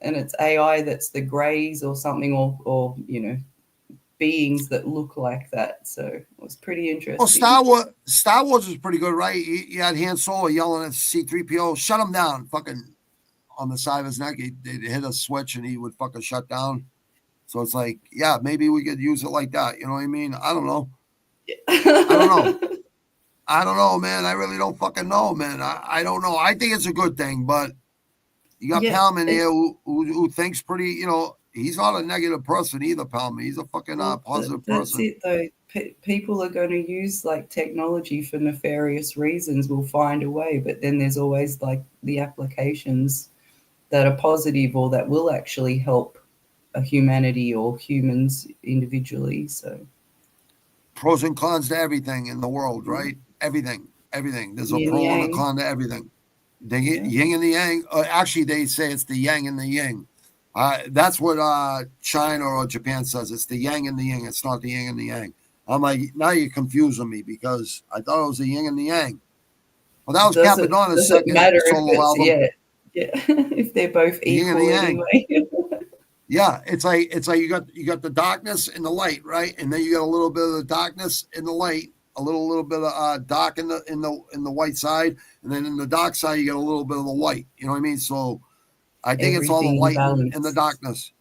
[SPEAKER 2] and it's AI that's the Greys or something, or beings that look like that. So it was pretty interesting.
[SPEAKER 1] Well, Star Wars was pretty good, right? You had Han Solo yelling at C-3PO, shut him down, fucking on the side of his neck. They'd hit a switch and he would fucking shut down. So it's like, yeah, maybe we could use it like that. You know what I mean? I don't know. I don't know, man. I really don't fucking know, man. I don't know. I think it's a good thing, but you got Palman here who thinks pretty, he's not a negative person either, Palman. He's a fucking positive person.
[SPEAKER 2] That's it, though. People are going to use like technology for nefarious reasons. We'll find a way, but then there's always like the applications that are positive or that will actually help a humanity or humans individually. So
[SPEAKER 1] pros and cons to everything in the world, right? Everything. There's a pro and a con to everything. The yin and the yang. Actually, they say it's the yang and the yin. That's what China or Japan says. It's the yang and the yin. It's not the yin and the yang. I'm like, now you're confusing me because I thought it was the yin and the yang. Well, that was Capadonna's second solo album.
[SPEAKER 2] Yeah, if they're both
[SPEAKER 1] The yin and the
[SPEAKER 2] equal
[SPEAKER 1] yang.
[SPEAKER 2] anyway.
[SPEAKER 1] Yeah, it's like you got the darkness and the light, right? And then you got a little bit of the darkness and the light, a little bit of dark in the white side, and then in the dark side you get a little bit of the white. You know what I mean? So I think it's all the
[SPEAKER 2] Everything in
[SPEAKER 1] light and the
[SPEAKER 2] balance.
[SPEAKER 1] darkness.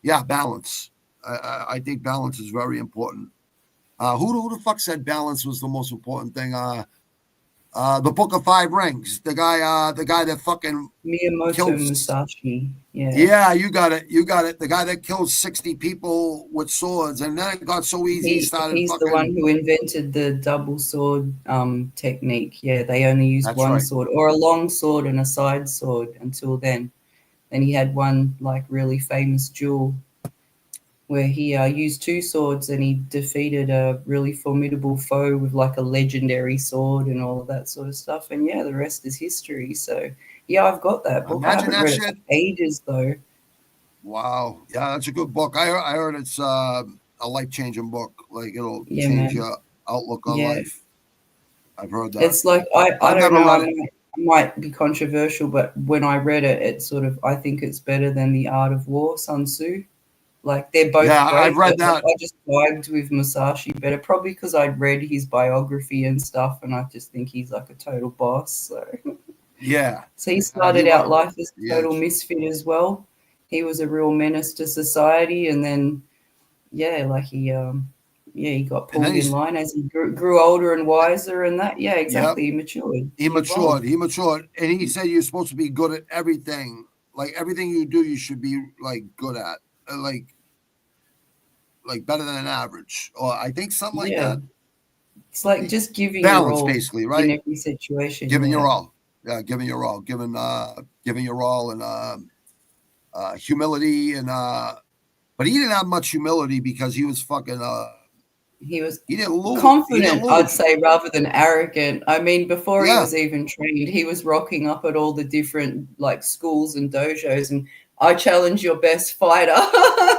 [SPEAKER 1] Yeah, balance. I think balance is very important. Who the fuck said balance was the most important thing? The Book of Five Rings. The guy that fucking
[SPEAKER 2] Miyamoto
[SPEAKER 1] killed.
[SPEAKER 2] Musashi. Yeah.
[SPEAKER 1] Yeah, you got it. You got it. The guy that killed 60 people with swords, and then it got so easy. He started
[SPEAKER 2] He's the one
[SPEAKER 1] fucking.
[SPEAKER 2] who invented the double sword technique. Yeah, they only used
[SPEAKER 1] That's
[SPEAKER 2] one
[SPEAKER 1] right.
[SPEAKER 2] sword or a long sword and a side sword until then. Then he had one like really famous duel where he used two swords and he defeated a really formidable foe with like a legendary sword and all of that sort of stuff. And yeah, the rest is history. So yeah, I've got that book. I
[SPEAKER 1] Imagine
[SPEAKER 2] haven't
[SPEAKER 1] that
[SPEAKER 2] read it
[SPEAKER 1] shit.
[SPEAKER 2] for ages though.
[SPEAKER 1] Wow. Yeah, that's a good book. I heard it's a life changing book. Like it'll
[SPEAKER 2] Yeah,
[SPEAKER 1] change
[SPEAKER 2] man.
[SPEAKER 1] your outlook on
[SPEAKER 2] Yeah.
[SPEAKER 1] life. I've heard that.
[SPEAKER 2] It's like I
[SPEAKER 1] I've
[SPEAKER 2] don't
[SPEAKER 1] never
[SPEAKER 2] know,
[SPEAKER 1] read it.
[SPEAKER 2] I might be controversial, but when I read it, it's sort of I think it's better than The Art of War, Sun Tzu. Like they're both
[SPEAKER 1] Yeah, I've
[SPEAKER 2] great,
[SPEAKER 1] read
[SPEAKER 2] but like,
[SPEAKER 1] that.
[SPEAKER 2] I just vibed with Musashi better, probably because I'd read his biography and stuff, and I just think he's like a total boss. So,
[SPEAKER 1] Yeah.
[SPEAKER 2] so he
[SPEAKER 1] He
[SPEAKER 2] started out
[SPEAKER 1] run
[SPEAKER 2] life as
[SPEAKER 1] the
[SPEAKER 2] a total
[SPEAKER 1] edge.
[SPEAKER 2] misfit as well. He was a real menace to society, and then yeah, like he got
[SPEAKER 1] And then
[SPEAKER 2] pulled in line as he grew older and wiser, and that yeah,
[SPEAKER 1] yep.
[SPEAKER 2] exactly, he matured,
[SPEAKER 1] He
[SPEAKER 2] he
[SPEAKER 1] matured.
[SPEAKER 2] evolved.
[SPEAKER 1] He matured. And he said you're supposed to be good at everything. Like everything you do, you should be like good at. Like better than an average. Or I think something like
[SPEAKER 2] Yeah,
[SPEAKER 1] that.
[SPEAKER 2] it's like just giving your
[SPEAKER 1] Balance,
[SPEAKER 2] all
[SPEAKER 1] basically,
[SPEAKER 2] in
[SPEAKER 1] right?
[SPEAKER 2] every situation.
[SPEAKER 1] Giving your
[SPEAKER 2] Yeah,
[SPEAKER 1] all. Yeah, giving your all. Giving your all and humility and but he didn't have much humility because he was fucking
[SPEAKER 2] he was
[SPEAKER 1] he didn't lose. He didn't
[SPEAKER 2] confident, I'd
[SPEAKER 1] lose.
[SPEAKER 2] say, rather than arrogant. I mean, before he
[SPEAKER 1] Yeah.
[SPEAKER 2] was even trained, he was rocking up at all the different like schools and dojos, and I challenge your best fighter.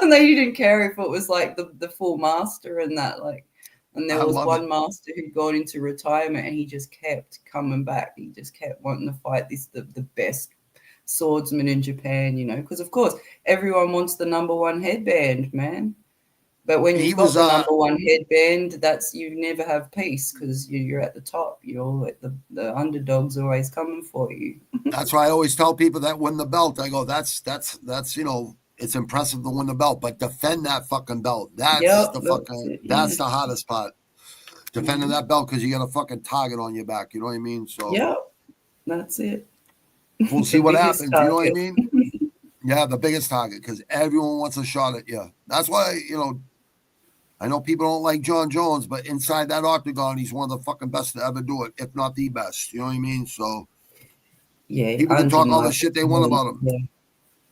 [SPEAKER 2] And they didn't care if it was like the full master and that like. And there
[SPEAKER 1] I
[SPEAKER 2] was
[SPEAKER 1] love it.
[SPEAKER 2] one master who'd gone into retirement, and he just kept coming back. He just kept wanting to fight the best swordsman in Japan, because of course everyone wants the number one headband, man. But when
[SPEAKER 1] He
[SPEAKER 2] you've got
[SPEAKER 1] was
[SPEAKER 2] the number one headband, that's you never have peace because you're at the top. You're like the underdog's always coming for you.
[SPEAKER 1] that's why I always tell people that win the belt. I go, that's it's impressive to win the belt, but defend that fucking belt.
[SPEAKER 2] Yep, that's it. Yeah.
[SPEAKER 1] That's the hardest part. Defending
[SPEAKER 2] Mhm.
[SPEAKER 1] that belt because you got a fucking target on your back. You know what I mean? So
[SPEAKER 2] Yep, that's it.
[SPEAKER 1] we'll
[SPEAKER 2] The
[SPEAKER 1] see what
[SPEAKER 2] biggest
[SPEAKER 1] happens. You know what I
[SPEAKER 2] target.
[SPEAKER 1] mean? Yeah, the biggest target because everyone wants a shot at you. That's why, I know people don't like John Jones, but inside that octagon, he's one of the fucking best to ever do it, if not the best. You know what I mean? So
[SPEAKER 2] Yeah,
[SPEAKER 1] people can talk all the shit they want
[SPEAKER 2] undeniably.
[SPEAKER 1] about him.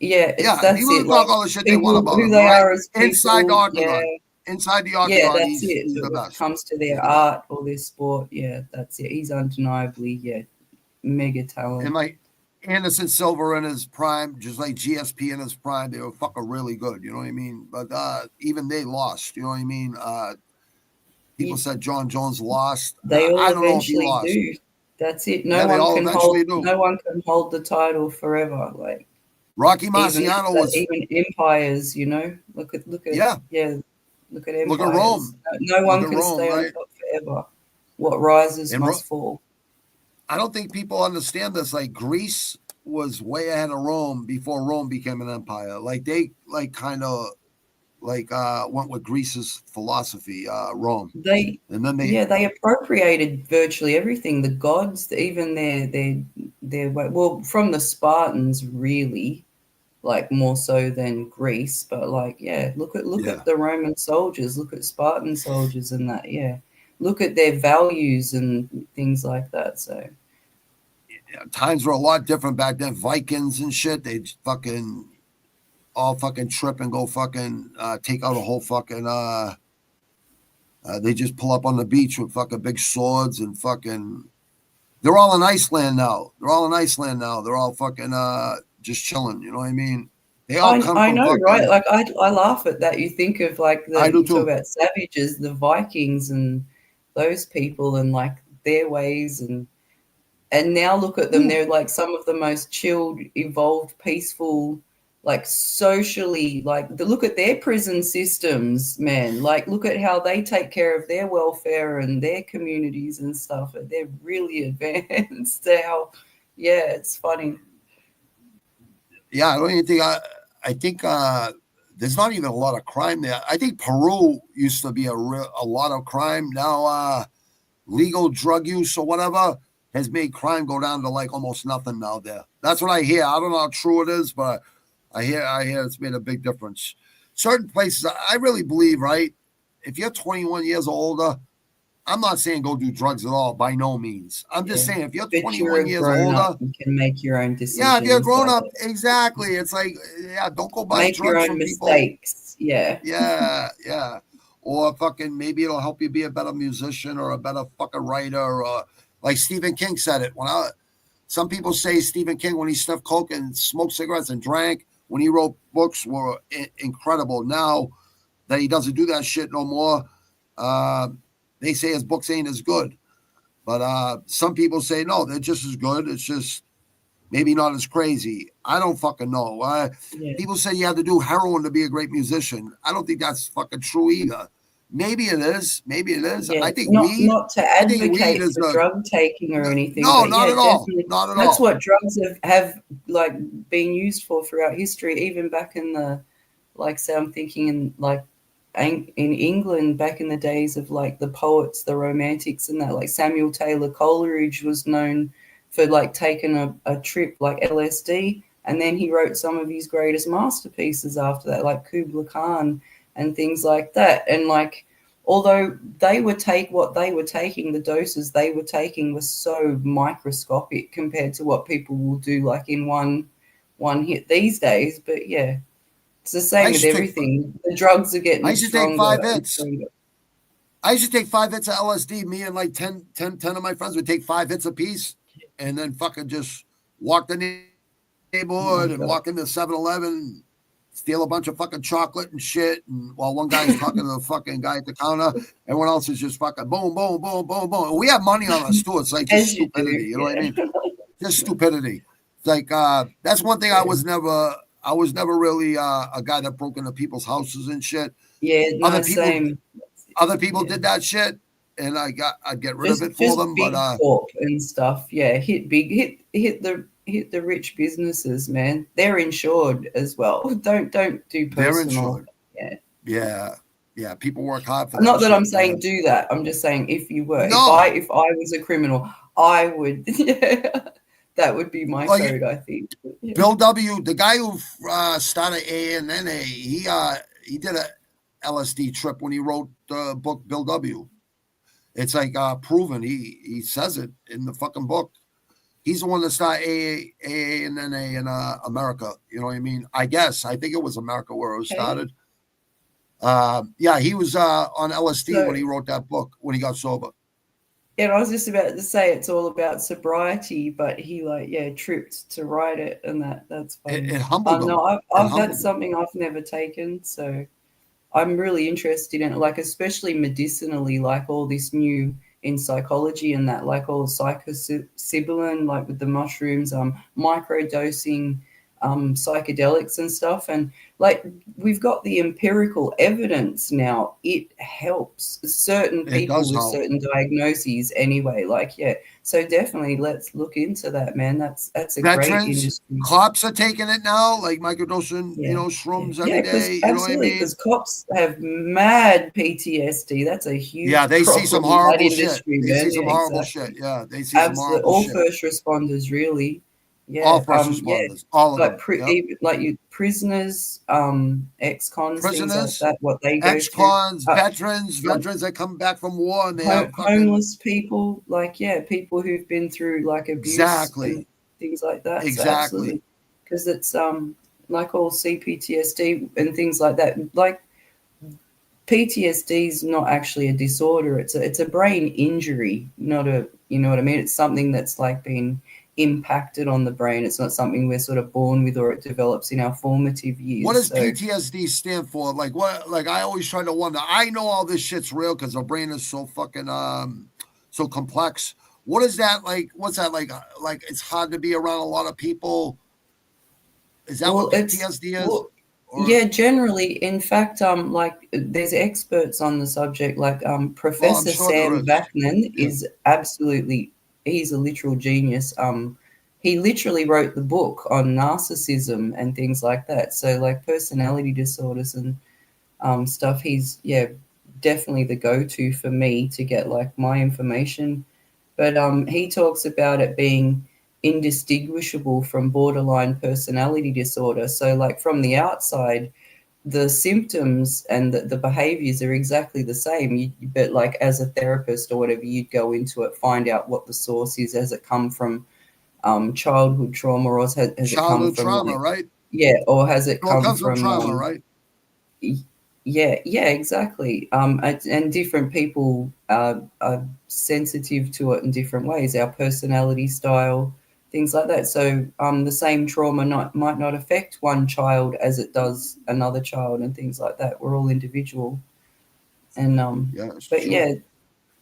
[SPEAKER 2] Yeah, yeah. It's
[SPEAKER 1] Yeah,
[SPEAKER 2] that's
[SPEAKER 1] people
[SPEAKER 2] it.
[SPEAKER 1] can talk
[SPEAKER 2] Like
[SPEAKER 1] all the shit they want
[SPEAKER 2] people
[SPEAKER 1] about
[SPEAKER 2] who
[SPEAKER 1] him,
[SPEAKER 2] they
[SPEAKER 1] right?
[SPEAKER 2] are as
[SPEAKER 1] Inside the
[SPEAKER 2] people. Yeah,
[SPEAKER 1] octagon. Inside the
[SPEAKER 2] yeah.
[SPEAKER 1] octagon,
[SPEAKER 2] That's it.
[SPEAKER 1] he's
[SPEAKER 2] But
[SPEAKER 1] the
[SPEAKER 2] when it
[SPEAKER 1] best.
[SPEAKER 2] comes to
[SPEAKER 1] He's
[SPEAKER 2] their
[SPEAKER 1] the best.
[SPEAKER 2] art or their sport, yeah, that's it. He's undeniably mega talent.
[SPEAKER 1] And like Anderson Silva in his prime, just like GSP in his prime, they were fucking really good. You know what I mean? But even they lost. You know what I mean? People said John Jones lost.
[SPEAKER 2] They all
[SPEAKER 1] I don't know if he
[SPEAKER 2] eventually
[SPEAKER 1] lost.
[SPEAKER 2] do. That's it.
[SPEAKER 1] Yeah, they all eventually do.
[SPEAKER 2] No one can hold the title forever. Like
[SPEAKER 1] Rocky
[SPEAKER 2] even
[SPEAKER 1] Marciano was.
[SPEAKER 2] even empires, Look at
[SPEAKER 1] Yeah.
[SPEAKER 2] look at
[SPEAKER 1] Look at
[SPEAKER 2] empires.
[SPEAKER 1] Rome.
[SPEAKER 2] No
[SPEAKER 1] Look
[SPEAKER 2] one
[SPEAKER 1] at
[SPEAKER 2] can
[SPEAKER 1] Rome,
[SPEAKER 2] stay on
[SPEAKER 1] right?
[SPEAKER 2] top forever. What rises
[SPEAKER 1] And
[SPEAKER 2] must fall.
[SPEAKER 1] I don't think people understand this. Like Greece was way ahead of Rome before Rome became an empire. Like they kind of went with Greece's philosophy, Rome,
[SPEAKER 2] They
[SPEAKER 1] and then
[SPEAKER 2] they appropriated virtually everything. The gods, even their well, from the Spartans, really, like more so than Greece. But like, look
[SPEAKER 1] yeah.
[SPEAKER 2] at the Roman soldiers. Look at Spartan soldiers and that. Yeah, look at their values and things like that. So
[SPEAKER 1] Times were a lot different back then. Vikings and shit, they fucking all fucking trip and go fucking take out a whole fucking they just pull up on the beach with fucking big swords and fucking they're all in Iceland now. They're all fucking just chilling, you know what I mean? They all come
[SPEAKER 2] I
[SPEAKER 1] from
[SPEAKER 2] know, right?
[SPEAKER 1] fucking
[SPEAKER 2] Like I laugh at that. You think of like
[SPEAKER 1] I do
[SPEAKER 2] you talk
[SPEAKER 1] too.
[SPEAKER 2] about savages, the Vikings and those people and like their ways and And now look at them. They're like some of the most chilled, evolved, peaceful, like socially, like look at their prison systems, man. Like look at how they take care of their welfare and their communities and stuff. They're really advanced. How, yeah, it's funny.
[SPEAKER 1] Yeah, I don't even think I think there's not even a lot of crime there. I think Peru used to be a lot of crime. Now legal drug use or whatever has made crime go down to like almost nothing now there. That's what I hear. I don't know how true it is, but I hear it's made a big difference. Certain places, I really believe, right? If you're 21 years or older, I'm not saying go do drugs at all, by no means. I'm just saying if you're 21 years older,
[SPEAKER 2] you can make your own decisions.
[SPEAKER 1] yeah, if you're grown up, exactly. It's like, yeah, don't go buy
[SPEAKER 2] make
[SPEAKER 1] drugs
[SPEAKER 2] your own
[SPEAKER 1] from
[SPEAKER 2] mistakes.
[SPEAKER 1] people. Yeah. Or fucking maybe it'll help you be a better musician or a better fucking writer. Or like Stephen King said it. Some people say Stephen King, when he sniffed coke and smoked cigarettes and drank, when he wrote books, were incredible. Now that he doesn't do that shit no more, they say his books ain't as good. But some people say, no, they're just as good. It's just maybe not as crazy. I don't fucking know. People say you have to do heroin to be a great musician. I don't think that's fucking true either. Maybe it is.
[SPEAKER 2] Yeah,
[SPEAKER 1] I think
[SPEAKER 2] not to advocate for drug taking or anything.
[SPEAKER 1] No, not at all. Not at all.
[SPEAKER 2] That's what drugs have like been used for throughout history, even back in the, like, say, I'm thinking in England back in the days of like the poets, the romantics and that, like Samuel Taylor Coleridge was known for like taking a trip like LSD, and then he wrote some of his greatest masterpieces after that, like Kubla Khan and things like that. And like, although they would take what they were taking, the doses they were taking was so microscopic compared to what people will do like in one hit these days. But yeah, it's the same with everything. The drugs are getting stronger.
[SPEAKER 1] I used to take 5 hits of LSD. Me and like 10 of my friends would take 5 hits a piece and then fucking just walk the neighborhood and walk into 7-Eleven, steal a bunch of fucking chocolate and shit. And while one guy's talking to the fucking guy at the counter, everyone else is just fucking boom, boom, boom, boom, boom. And we have money on us too. It's like just stupidity. You know what I mean? Just stupidity. It's like that's one thing I was never really a guy that broke into people's houses and shit.
[SPEAKER 2] Yeah,
[SPEAKER 1] other people did that shit, and I'd get rid of it for them.
[SPEAKER 2] Big corp and stuff. Yeah, hit the rich businesses, man. They're insured as well. Don't do personal.
[SPEAKER 1] They're insured. Yeah. People work hard for that.
[SPEAKER 2] Not that I'm saying do that. I'm just saying if you were,
[SPEAKER 1] no.
[SPEAKER 2] if I was a criminal, I would. That would be my code, I think. Yeah.
[SPEAKER 1] Bill W., the guy who started A and NA, he did a LSD trip when he wrote the book Bill W. It's like proven. He says it in the fucking book. He's the one that started AA and NA in America. You know what I mean? I think it was America where it started. He was on LSD when he wrote that book, when he got sober.
[SPEAKER 2] And I was just about to say it's all about sobriety, but he tripped to write it, and that's funny.
[SPEAKER 1] It humbled him.
[SPEAKER 2] No, that's something I've never taken, so I'm really interested in it, like especially medicinally, like all this new in psychology and that, like all psilocybin, like with the mushrooms, microdosing, psychedelics and stuff. And like we've got the empirical evidence now. It helps certain people with certain diagnoses anyway. So definitely let's look into that, man. That's a great industry.
[SPEAKER 1] Cops are taking it now, like microdosing, shrooms every day.
[SPEAKER 2] Absolutely, because cops have mad PTSD. That's a huge
[SPEAKER 1] they see some horrible shit.
[SPEAKER 2] They
[SPEAKER 1] see some horrible shit. Yeah, they see some horrible
[SPEAKER 2] all
[SPEAKER 1] shit.
[SPEAKER 2] First responders, really. Yeah,
[SPEAKER 1] all first responders, all of them.
[SPEAKER 2] Prisoners, ex-cons, things like that. What they go
[SPEAKER 1] ex-cons, veterans that come back from war, and they have
[SPEAKER 2] homeless people, people who've been through like abuse, and things like that.
[SPEAKER 1] Exactly,
[SPEAKER 2] because it's like all CPTSD and things like that. Like PTSD is not actually a disorder; it's a brain injury, not a, you know what I mean? It's something that's like been impacted on the brain. It's not something we're sort of born with or it develops in our formative years.
[SPEAKER 1] What does PTSD stand for? Like what? Like I always try to wonder. I know all this shit's real because our brain is so fucking so complex. What is that like? What's that like? Like it's hard to be around a lot of people. Is that
[SPEAKER 2] Well,
[SPEAKER 1] what PTSD is?
[SPEAKER 2] well,
[SPEAKER 1] Or
[SPEAKER 2] yeah, generally. In fact, like there's experts on the subject, like
[SPEAKER 1] well, I'm
[SPEAKER 2] Professor
[SPEAKER 1] sure there
[SPEAKER 2] Sam
[SPEAKER 1] is.
[SPEAKER 2] Vaknin
[SPEAKER 1] Yeah.
[SPEAKER 2] is absolutely, he's a literal genius. He literally wrote the book on narcissism and things like that. So like personality disorders and stuff. He's definitely the go-to for me to get like my information. But he talks about it being indistinguishable from borderline personality disorder. So like from the outside, the symptoms and the behaviors are exactly the same. But like as a therapist or whatever, you'd go into it, find out what the source is. Has it come from childhood trauma, or has it come
[SPEAKER 1] Childhood
[SPEAKER 2] from
[SPEAKER 1] trauma,
[SPEAKER 2] like
[SPEAKER 1] right?
[SPEAKER 2] or has it
[SPEAKER 1] Well, it
[SPEAKER 2] come
[SPEAKER 1] comes from
[SPEAKER 2] from
[SPEAKER 1] trauma, right?
[SPEAKER 2] yeah, exactly. And different people are sensitive to it in different ways. Our personality style, things like that. So the same trauma might not affect one child as it does another child, and things like that. We're all individual, and
[SPEAKER 1] Yeah, it's
[SPEAKER 2] but
[SPEAKER 1] true.
[SPEAKER 2] yeah,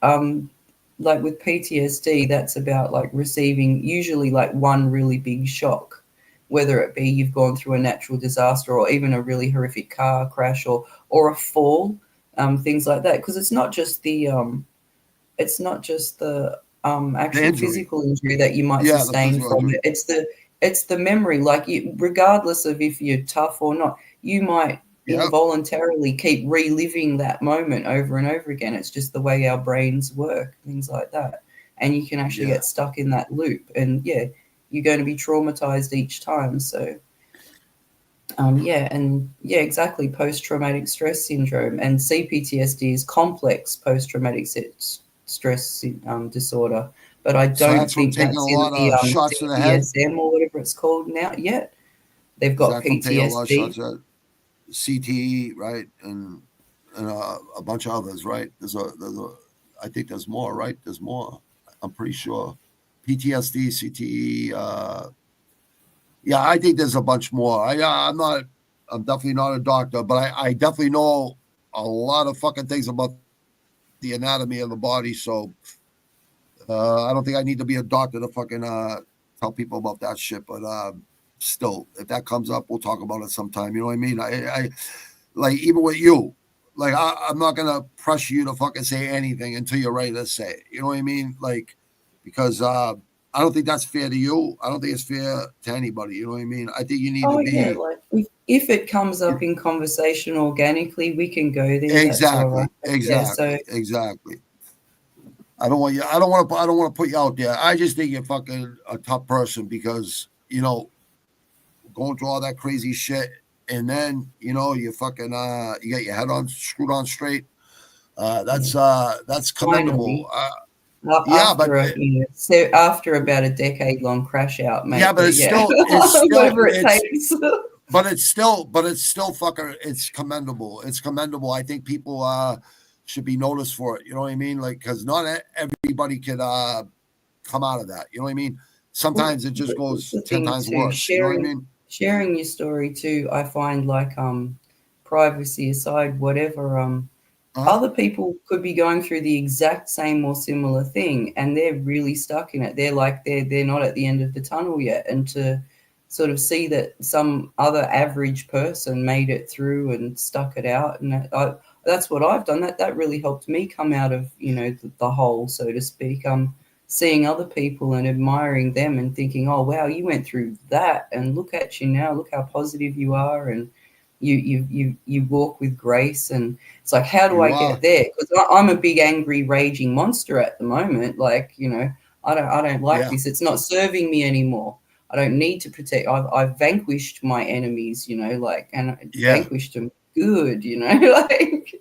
[SPEAKER 2] um, like with PTSD, that's about like receiving usually like one really big shock, whether it be you've gone through a natural disaster or even a really horrific car crash or a fall, things like that. Because it's not just the
[SPEAKER 1] The
[SPEAKER 2] actual
[SPEAKER 1] injury.
[SPEAKER 2] physical injury that you might
[SPEAKER 1] Yeah, the
[SPEAKER 2] sustain
[SPEAKER 1] physical
[SPEAKER 2] from
[SPEAKER 1] injury.
[SPEAKER 2] it. It's the memory. Like you, regardless of if you're tough or not, you might
[SPEAKER 1] Yeah,
[SPEAKER 2] involuntarily keep reliving that moment over and over again. It's just the way our brains work, things like that. And you can actually
[SPEAKER 1] yeah.
[SPEAKER 2] get stuck in that loop. And yeah, you're going to be traumatized each time. So exactly. Post traumatic stress syndrome and CPTSD is complex post traumatic stress disorder. But I
[SPEAKER 1] So
[SPEAKER 2] don't
[SPEAKER 1] that's from
[SPEAKER 2] think
[SPEAKER 1] taking a
[SPEAKER 2] that's in
[SPEAKER 1] lot
[SPEAKER 2] the
[SPEAKER 1] of shots to the head.
[SPEAKER 2] DSM or whatever it's called now yet. They've
[SPEAKER 1] Is
[SPEAKER 2] got
[SPEAKER 1] that from taking a lot of
[SPEAKER 2] PTSD.
[SPEAKER 1] shots at CTE, right? And a bunch of others, right? I think there's more, right? There's more. I'm pretty sure. PTSD, CTE. Yeah, I think there's a bunch more. I'm definitely not a doctor, but I definitely know a lot of fucking things about the anatomy of the body. So I don't think I need to be a doctor to fucking tell people about that shit. But still, if that comes up, we'll talk about it sometime. You know what I mean? I like even with you, like I'm not gonna pressure you to fucking say anything until you're ready to say it. You know what I mean? Like because I don't think that's fair to you. I don't think it's fair to anybody. You know what I mean? I think you need to
[SPEAKER 2] Oh yeah,
[SPEAKER 1] be
[SPEAKER 2] like if it comes up in conversation organically, we can go there. That's all right.
[SPEAKER 1] exactly,
[SPEAKER 2] Yeah. So
[SPEAKER 1] exactly, exactly. I don't want you. I don't want to. I don't want to put you out there. I just think you're fucking a tough person because going through all that crazy shit, and then you fucking you get your head on screwed on straight.
[SPEAKER 2] yeah,
[SPEAKER 1] That's commendable.
[SPEAKER 2] finally,
[SPEAKER 1] Yeah, but
[SPEAKER 2] so after about a decade long crash out,
[SPEAKER 1] yeah,
[SPEAKER 2] mate.
[SPEAKER 1] but
[SPEAKER 2] But
[SPEAKER 1] it's
[SPEAKER 2] yeah,
[SPEAKER 1] still it's still
[SPEAKER 2] whatever it
[SPEAKER 1] it's
[SPEAKER 2] takes.
[SPEAKER 1] but it's still fucking it's commendable. It's commendable. I think people should be noticed for it. You know what I mean? Like because not everybody could come out of that. You know what I mean?
[SPEAKER 2] Well,
[SPEAKER 1] Sometimes it just
[SPEAKER 2] that's
[SPEAKER 1] goes
[SPEAKER 2] the
[SPEAKER 1] 10
[SPEAKER 2] thing
[SPEAKER 1] times
[SPEAKER 2] too.
[SPEAKER 1] worse. You know what I mean?
[SPEAKER 2] Sharing your story too. I find like privacy aside, whatever
[SPEAKER 1] Uh-huh.
[SPEAKER 2] other people could be going through the exact same or similar thing, and they're really stuck in it. They're like they're not at the end of the tunnel yet, and to sort of see that some other average person made it through and stuck it out, and that's what I've done. That really helped me come out of the hole, so to speak. Seeing other people and admiring them and thinking, oh wow, you went through that, and look at you now. Look how positive you are, and you walk with grace. And it's like, how do
[SPEAKER 1] You
[SPEAKER 2] I
[SPEAKER 1] are.
[SPEAKER 2] get there? Because I'm a big angry raging monster at the moment. Like I don't like
[SPEAKER 1] Yeah.
[SPEAKER 2] this. It's not serving me anymore. I don't need to protect. I've vanquished my enemies, like, and
[SPEAKER 1] Yeah.
[SPEAKER 2] vanquished them good, like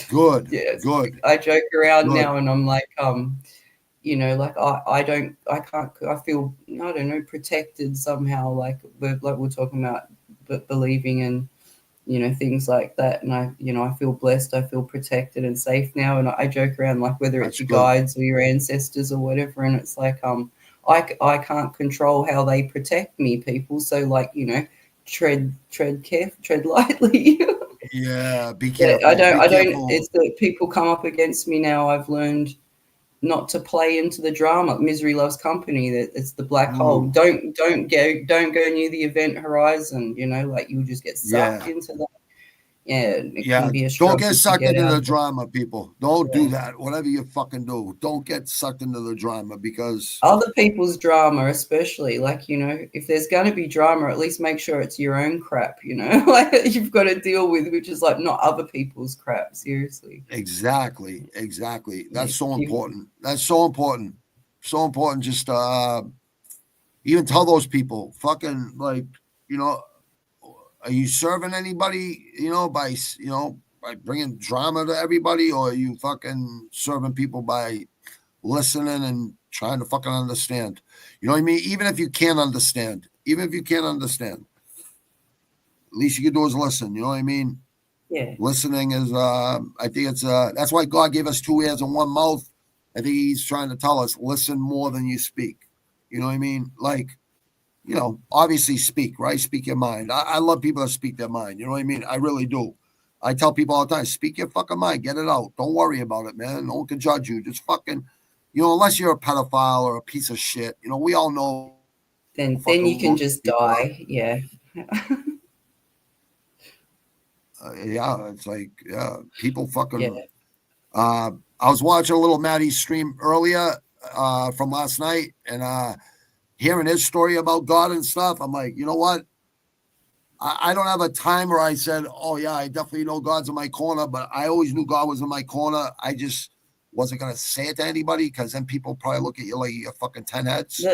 [SPEAKER 1] Good.
[SPEAKER 2] yeah. It's
[SPEAKER 1] Good.
[SPEAKER 2] like I joke around
[SPEAKER 1] Good.
[SPEAKER 2] now, and I'm like like I can't, I feel, I don't know, protected somehow, like we're talking about, but believing in things like that. And I feel blessed, I feel protected and safe now. And I joke around, like, whether it's
[SPEAKER 1] That's
[SPEAKER 2] your
[SPEAKER 1] good.
[SPEAKER 2] guides or your ancestors or whatever, and it's like I can't control how they protect me, people, so like tread lightly.
[SPEAKER 1] Yeah. Be
[SPEAKER 2] Yeah, I
[SPEAKER 1] careful.
[SPEAKER 2] don't
[SPEAKER 1] Be
[SPEAKER 2] I don't
[SPEAKER 1] careful.
[SPEAKER 2] it's that people come up against me now, I've learned not to play into the drama. Misery loves company. That it's the black hole.
[SPEAKER 1] Ooh.
[SPEAKER 2] Don't go near the event horizon. You know, like you'll just get sucked
[SPEAKER 1] Yeah.
[SPEAKER 2] into that. Yeah, it
[SPEAKER 1] Yeah,
[SPEAKER 2] can be a
[SPEAKER 1] don't
[SPEAKER 2] struggle
[SPEAKER 1] get
[SPEAKER 2] to
[SPEAKER 1] sucked
[SPEAKER 2] get
[SPEAKER 1] into
[SPEAKER 2] out
[SPEAKER 1] the
[SPEAKER 2] of it.
[SPEAKER 1] drama, people. Don't do
[SPEAKER 2] Yeah.
[SPEAKER 1] that. Whatever you fucking do, don't get sucked into the drama because
[SPEAKER 2] Other people's drama, especially, like, you know, if there's going to be drama, at least make sure it's your own crap, you know, like you've got to deal with, which is like not other people's crap. Seriously.
[SPEAKER 1] exactly.
[SPEAKER 2] Yeah,
[SPEAKER 1] That's so
[SPEAKER 2] you,
[SPEAKER 1] important. That's so important. So important. Just even tell those people, fucking like, you know, are you serving anybody, by bringing drama to everybody, or are you fucking serving people by listening and trying to fucking understand? You know what I mean? Even if you can't understand, at least you can do is listen. You know what I mean?
[SPEAKER 2] yeah,
[SPEAKER 1] Listening is, I think it's, that's why God gave us 2 ears and 1 mouth. I think He's trying to tell us, listen more than you speak. You know what I mean? Like, obviously speak, right? Speak your mind. I love people that speak their mind. You know what I mean? I really do. I tell people all the time, speak your fucking mind, get it out. Don't worry about it, man. No one can judge you. Just fucking, unless you're a pedophile or a piece of shit. We all know.
[SPEAKER 2] then you
[SPEAKER 1] Fucking
[SPEAKER 2] can
[SPEAKER 1] most
[SPEAKER 2] just
[SPEAKER 1] people are.
[SPEAKER 2] die. Yeah.
[SPEAKER 1] Yeah, it's like, yeah, people
[SPEAKER 2] Yeah.
[SPEAKER 1] fucking. I was watching a little Maddie's stream earlier from last night, and hearing his story about God and stuff. I'm like, you know what? I don't have a time where I said, oh, yeah, I definitely know God's in my corner, but I always knew God was in my corner. I just wasn't going to say it to anybody because then people probably look at you like you're fucking 10 heads.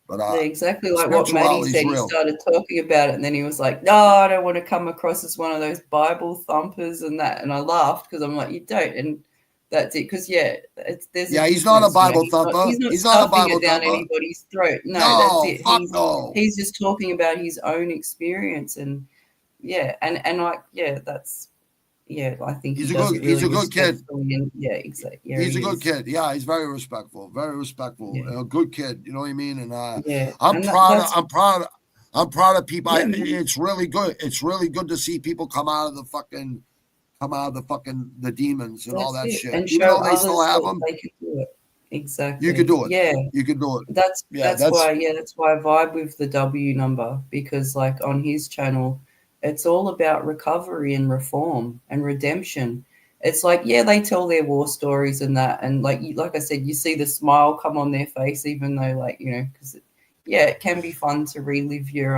[SPEAKER 1] But
[SPEAKER 2] Exactly like what Maddie
[SPEAKER 1] spirituality is
[SPEAKER 2] said. He
[SPEAKER 1] real.
[SPEAKER 2] started talking about it, and then he was like, "No, I don't want to come across as one of those Bible thumpers and that." And I laughed because I'm like, "You don't," and that's it. Because there's
[SPEAKER 1] Yeah,
[SPEAKER 2] a
[SPEAKER 1] he's not a
[SPEAKER 2] difference. You know,
[SPEAKER 1] Bible thumper.
[SPEAKER 2] he's not
[SPEAKER 1] He's not a
[SPEAKER 2] stuffing
[SPEAKER 1] Bible
[SPEAKER 2] it down
[SPEAKER 1] thumper.
[SPEAKER 2] anybody's throat. No, that's
[SPEAKER 1] No,
[SPEAKER 2] it.
[SPEAKER 1] fuck no.
[SPEAKER 2] He's just talking about his own experience, and that's. Yeah, I think
[SPEAKER 1] He's
[SPEAKER 2] he
[SPEAKER 1] a
[SPEAKER 2] does
[SPEAKER 1] good
[SPEAKER 2] it really
[SPEAKER 1] kid.
[SPEAKER 2] respectfully, and yeah, exactly. Yeah,
[SPEAKER 1] He's a
[SPEAKER 2] he
[SPEAKER 1] good
[SPEAKER 2] is.
[SPEAKER 1] kid. Yeah, he's very respectful,
[SPEAKER 2] Yeah,
[SPEAKER 1] and a good kid. You know what I mean? And
[SPEAKER 2] yeah,
[SPEAKER 1] I'm
[SPEAKER 2] and
[SPEAKER 1] proud.
[SPEAKER 2] that's
[SPEAKER 1] I'm proud of people.
[SPEAKER 2] yeah, man.
[SPEAKER 1] It's really good. It's really good to see people come out of the the demons and all
[SPEAKER 2] That's
[SPEAKER 1] that
[SPEAKER 2] it,
[SPEAKER 1] shit.
[SPEAKER 2] and
[SPEAKER 1] Even
[SPEAKER 2] show
[SPEAKER 1] though they still
[SPEAKER 2] others
[SPEAKER 1] have
[SPEAKER 2] that
[SPEAKER 1] them,
[SPEAKER 2] they can do it.
[SPEAKER 1] you can
[SPEAKER 2] Exactly.
[SPEAKER 1] do it.
[SPEAKER 2] Yeah,
[SPEAKER 1] You can do it.
[SPEAKER 2] that's
[SPEAKER 1] Yeah,
[SPEAKER 2] that's why I vibe with the W number, because like on his channel, it's all about recovery and reform and redemption. It's like, yeah, they tell their war stories and that, and like I said, you see the smile come on their face, even though because it can be fun to relive your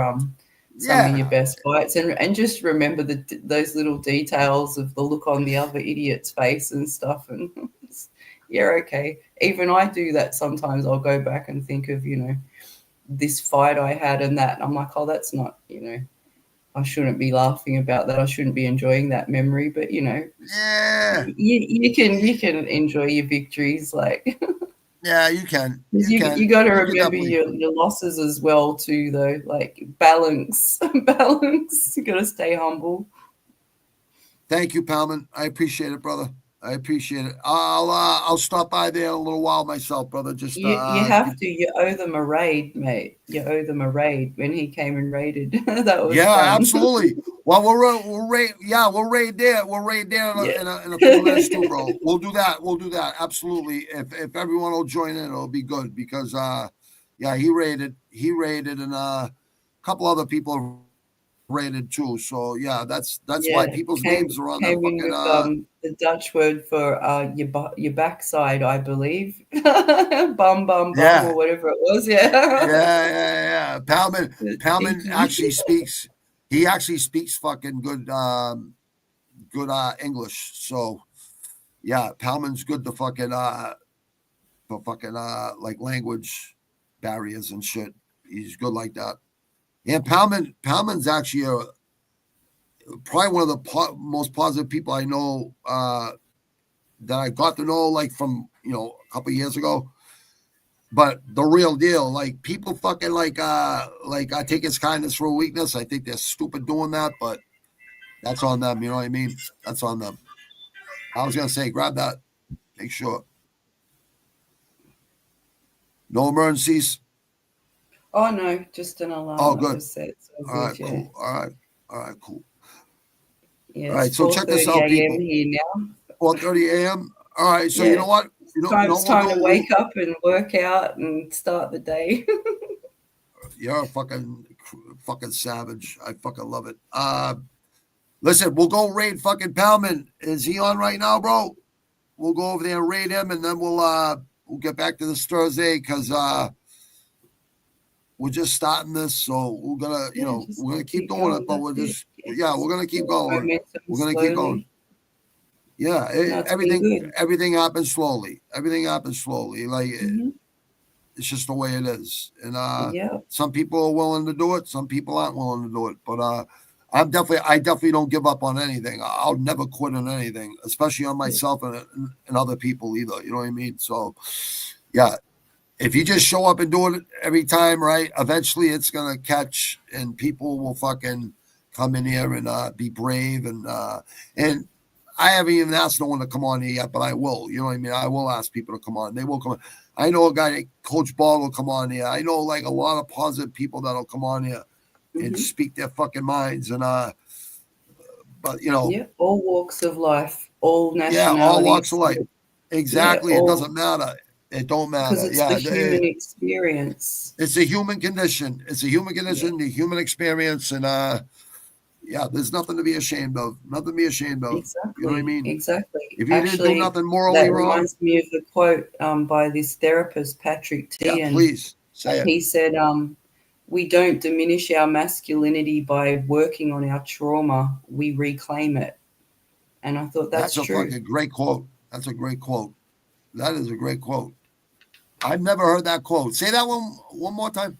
[SPEAKER 2] some of your
[SPEAKER 1] yeah.
[SPEAKER 2] best fights, and just remember those little details of the look on the other idiot's face and stuff, and yeah, okay. Even I do that sometimes. I'll go back and think of this fight I had and that, and I'm like, oh, that's not I shouldn't be laughing about that. I shouldn't be enjoying that memory, but
[SPEAKER 1] Yeah.
[SPEAKER 2] you can enjoy your victories, like.
[SPEAKER 1] Yeah, you can.
[SPEAKER 2] 'Cause
[SPEAKER 1] You
[SPEAKER 2] you
[SPEAKER 1] can.
[SPEAKER 2] got to
[SPEAKER 1] You can
[SPEAKER 2] remember
[SPEAKER 1] definitely.
[SPEAKER 2] your losses as well too, though. Like balance, balance. You got to stay humble.
[SPEAKER 1] Thank you, Palman. I appreciate it, brother. I appreciate it. I'll stop by there in a little while myself, brother. Just
[SPEAKER 2] You have to. You owe them a raid, mate. You owe them a raid when he came and raided. That was
[SPEAKER 1] yeah,
[SPEAKER 2] fun.
[SPEAKER 1] absolutely. Well, we'll raid. Yeah, we'll raid there. We'll raid there
[SPEAKER 2] Yeah.
[SPEAKER 1] in a few minutes too, bro. We'll do that. We'll do that. Absolutely. If everyone will join in, it'll be good because yeah, he raided, and a couple other people raided too. So yeah, that's why
[SPEAKER 2] Yeah,
[SPEAKER 1] people's names are on that
[SPEAKER 2] came in
[SPEAKER 1] fucking
[SPEAKER 2] with the Dutch word for your backside, I believe. Bum bum bum
[SPEAKER 1] yeah.
[SPEAKER 2] or whatever it was. Yeah.
[SPEAKER 1] Yeah. Palman
[SPEAKER 2] Cheeky.
[SPEAKER 1] actually speaks. He actually speaks fucking good, good English. So yeah, Palman's good to fucking for fucking like language barriers and shit. He's good like that. And Palman's actually probably one of the most positive people I know that I got to know like from a couple of years ago. But the real deal, like people fucking like I take his kindness for a weakness. I think they're stupid doing that, but that's on them. You know what I mean? That's on them. I was gonna say, grab that. Make sure. No emergencies.
[SPEAKER 2] Oh no, just an
[SPEAKER 1] Oh,
[SPEAKER 2] alarm that
[SPEAKER 1] good.
[SPEAKER 2] was set. So
[SPEAKER 1] All
[SPEAKER 2] good,
[SPEAKER 1] right,
[SPEAKER 2] yeah.
[SPEAKER 1] cool. All right, cool.
[SPEAKER 2] Yeah,
[SPEAKER 1] All
[SPEAKER 2] it's
[SPEAKER 1] right, so check this
[SPEAKER 2] 4:30
[SPEAKER 1] out,
[SPEAKER 2] a.m.
[SPEAKER 1] people.
[SPEAKER 2] here now.
[SPEAKER 1] 4:30 a.m. All right, so you
[SPEAKER 2] Yeah.
[SPEAKER 1] know what?
[SPEAKER 2] It's time to wake up and work out and start the day.
[SPEAKER 1] You're a fucking savage. I fucking love it. Listen, we'll go raid fucking Palman. Is he on right now, bro? We'll go over there and raid him, and then we'll get back to this Thursday because we're just starting this, so we're gonna we're gonna keep doing it, but we're gonna keep going. We're gonna keep going. Yeah, everything happens slowly. Everything happens slowly. Like it's just the way it is. And some people are willing to do it, some people aren't willing to do it. But I definitely don't give up on anything. I'll never quit on anything, especially on myself and other people either. You know what I mean? So yeah. If you just show up and do it every time, right, eventually it's going to catch and people will fucking come in here and be brave. And I haven't even asked no one to come on here yet, but I will. You know what I mean? I will ask people to come on. They will come on. I know a guy, Coach Ball, will come on here. I know like a lot of positive people that'll come on here and speak their fucking minds. And, but,
[SPEAKER 2] all walks of life, all nationalities.
[SPEAKER 1] Yeah, all walks of life. Exactly. It doesn't matter. It don't matter.
[SPEAKER 2] Because it's the human experience.
[SPEAKER 1] It's a human condition. It's a human condition, the human experience. And there's nothing to be ashamed of. Nothing to be ashamed of.
[SPEAKER 2] Exactly.
[SPEAKER 1] You know what I mean?
[SPEAKER 2] Exactly.
[SPEAKER 1] If you didn't do nothing morally wrong.
[SPEAKER 2] That reminds me of the quote by this therapist, Patrick T.
[SPEAKER 1] Yeah, please say it.
[SPEAKER 2] He said, we don't diminish our masculinity by working on our trauma. We reclaim it. And I thought that's true.
[SPEAKER 1] That's a fucking great quote. That's a great quote. That is a great quote. I've never heard that quote. Say that one more time.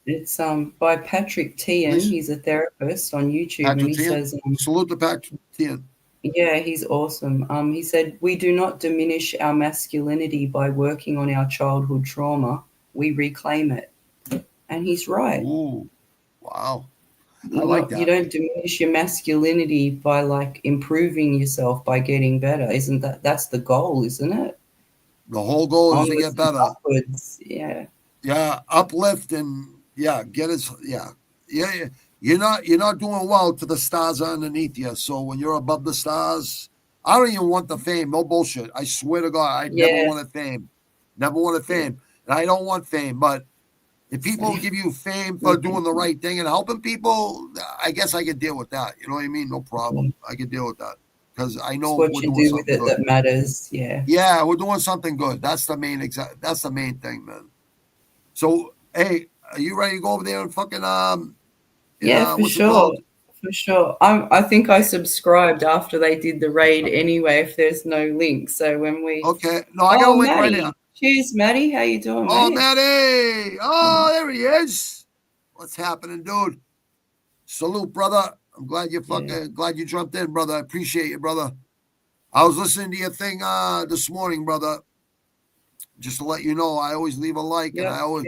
[SPEAKER 2] It's by Patrick Tian. He's a therapist on YouTube.
[SPEAKER 1] Patrick
[SPEAKER 2] and he says,
[SPEAKER 1] salute to Patrick Tian.
[SPEAKER 2] Yeah, he's awesome. He said, we do not diminish our masculinity by working on our childhood trauma. We reclaim it. And he's right.
[SPEAKER 1] Ooh, wow. I like that.
[SPEAKER 2] You don't diminish your masculinity by like improving yourself by getting better. That's the goal, isn't it?
[SPEAKER 1] The whole goal is to get better.
[SPEAKER 2] Upwards. Yeah.
[SPEAKER 1] Yeah, uplift and get us. Yeah. You're not doing well to the stars underneath you. So when you're above the stars, I don't even want the fame. No bullshit. I swear to God, I never wanted fame. Never wanted fame, and I don't want fame. But if people give you fame for doing the right thing and helping people, I guess I can deal with that. You know what I mean? No problem. I can deal with that. Because I know
[SPEAKER 2] what you do with it that matters.
[SPEAKER 1] Yeah, we're doing something good. That's the main thing, man. So, hey, are you ready to go over there and fucking
[SPEAKER 2] for sure. For sure. I think I subscribed after they did the raid anyway. If there's no link, so when we
[SPEAKER 1] I got a link right now.
[SPEAKER 2] Cheers, Maddie. How you doing,
[SPEAKER 1] mate? Maddie. Oh, there he is. What's happening, dude? Salute, brother. I'm glad glad you jumped in, brother. I appreciate you, brother. I was listening to your thing this morning, brother. Just to let you know, I always leave a like, and I always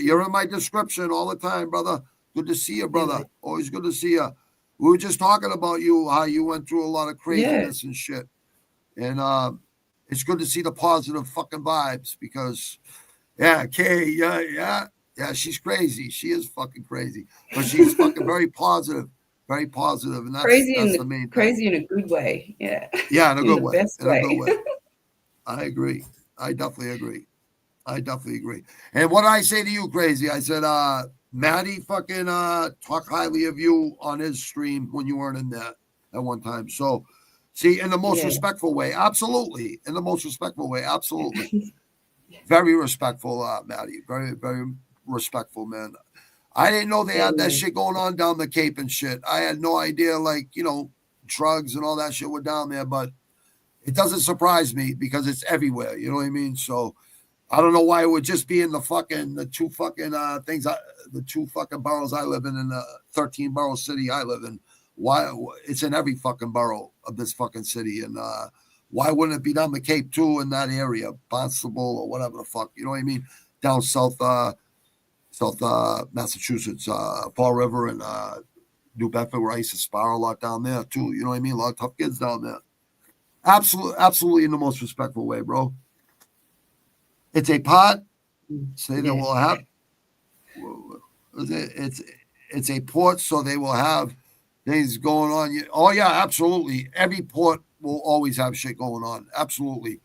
[SPEAKER 1] you're in my description all the time, brother. Good to see you, brother. Always good to see you. We were just talking about you, how you went through a lot of craziness and shit, and it's good to see the positive fucking vibes because, Kay, she's crazy. She is fucking crazy, but she's fucking very positive. Very positive, and that's the main thing.
[SPEAKER 2] Crazy in a good way, yeah.
[SPEAKER 1] Yeah, in a good way.
[SPEAKER 2] Best way.
[SPEAKER 1] A good way. I agree. I definitely agree. And what I say to you, crazy, I said, Maddie fucking talk highly of you on his stream when you weren't in that at one time. So, see, in the most respectful way, absolutely. In the most respectful way, absolutely. Very respectful, Maddie. Very, very respectful, man. I didn't know they had that shit going on down the Cape and shit. I had no idea, drugs and all that shit were down there, but it doesn't surprise me because it's everywhere. You know what I mean? So I don't know why it would just be in the two fucking boroughs I live in the 13 borough city I live in. Why it's in every fucking borough of this fucking city. And why wouldn't it be down the Cape too in that area, Barnstable or whatever the fuck? You know what I mean? Down south Massachusetts, Fall River and New Bedford, where I used to spar a lot down there too. You know what I mean? A lot of tough kids down there. Absolutely in the most respectful way, bro. It's a pot. Say they will have. It's a port, so they will have things going on. Oh yeah, absolutely. Every port will always have shit going on. Absolutely.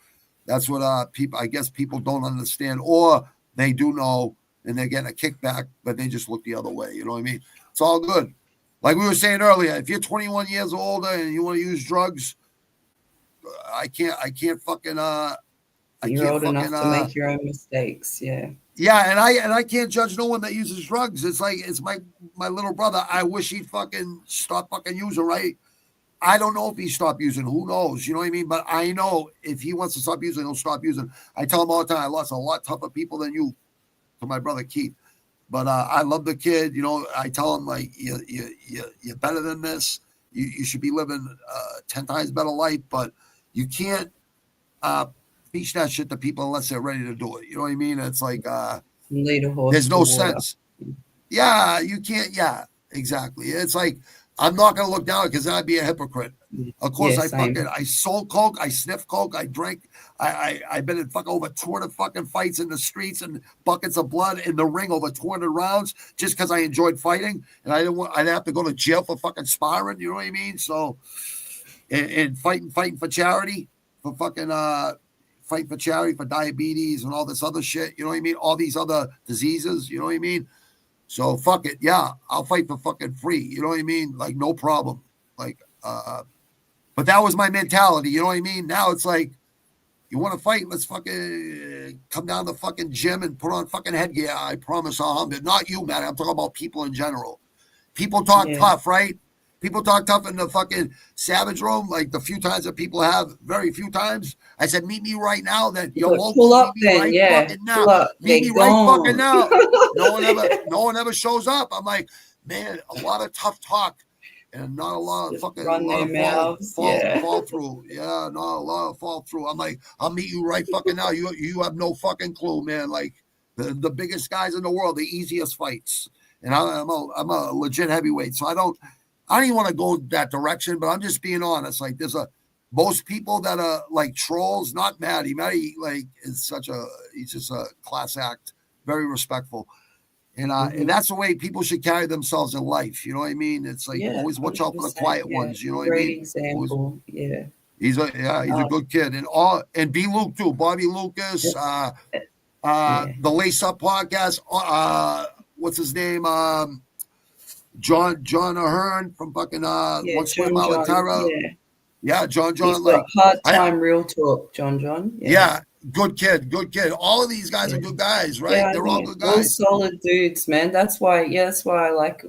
[SPEAKER 1] That's what people, I guess people don't understand, or they do know and they're getting a kickback, but they just look the other way. You know what I mean? It's all good. Like we were saying earlier, if you're 21 years older and you want to use drugs, I can't fucking
[SPEAKER 2] You're old enough to make your own mistakes. Yeah.
[SPEAKER 1] Yeah, and I can't judge no one that uses drugs. It's like it's my little brother. I wish he'd fucking stop fucking using, right? I don't know if he stopped using. Who knows? You know what I mean? But I know if he wants to stop using, he'll stop using. I tell him all the time, I lost a lot tougher people than you, to my brother Keith. But I love the kid. You know, I tell him like you're better than this. You should be living 10 times better life. But you can't teach that shit to people unless they're ready to do it. You know what I mean? It's like
[SPEAKER 2] Lead a horse
[SPEAKER 1] there's
[SPEAKER 2] to
[SPEAKER 1] no
[SPEAKER 2] water.
[SPEAKER 1] sense. Yeah, you can't. Yeah, exactly. It's like I'm not gonna look down because I'd be a hypocrite. Of course,
[SPEAKER 2] Yeah,
[SPEAKER 1] I sold coke, I sniffed coke, I drank, I've been in fucking over 200 fucking fights in the streets and buckets of blood in the ring, over 200 rounds, just because I enjoyed fighting and I didn't want, I'd have to go to jail for fucking sparring. You know what I mean? So, and fighting for charity, for fucking fight for charity for diabetes and all this other shit. You know what I mean? All these other diseases. You know what I mean? So fuck it. Yeah, I'll fight for fucking free. You know what I mean? Like no problem. Like, but that was my mentality. You know what I mean? Now it's like, you want to fight? Let's fucking come down to the fucking gym and put on fucking headgear. I promise I'll humble. Not you, man. I'm talking about people in general. People talk tough, right? People talk tough in the fucking Savage Room, like the few times that people have, very few times. I said, meet me right now. Then yo, local,
[SPEAKER 2] pull up
[SPEAKER 1] meet me
[SPEAKER 2] then,
[SPEAKER 1] right
[SPEAKER 2] yeah.
[SPEAKER 1] fucking now.
[SPEAKER 2] Pull up.
[SPEAKER 1] Meet me right
[SPEAKER 2] Gone.
[SPEAKER 1] fucking now. No one ever shows up. I'm like, man, a lot of tough talk and not a lot of fucking fall through. Yeah, not a lot of fall through. I'm like, I'll meet you right fucking now. You have no fucking clue, man. Like the biggest guys in the world, the easiest fights. And I'm a legit heavyweight, so I don't even want to go that direction, but I'm just being honest. Like there's most people that are like trolls, not Matty. Matty like is he's just a class act, very respectful. And and that's the way people should carry themselves in life. You know what I mean? It's like always watch out for the quiet ones. You know what I mean?
[SPEAKER 2] Great example.
[SPEAKER 1] Always, he's a good kid. And B Luke too, Bobby Lucas, the Lace Up podcast, what's his name? John Ahern from fucking One Square Mile of Terror. Yeah, John.
[SPEAKER 2] He's got hard time, real talk, John.
[SPEAKER 1] Yeah, good kid. All of these guys are good guys, right?
[SPEAKER 2] Yeah,
[SPEAKER 1] they're all good guys.
[SPEAKER 2] All solid dudes, man. That's why I like,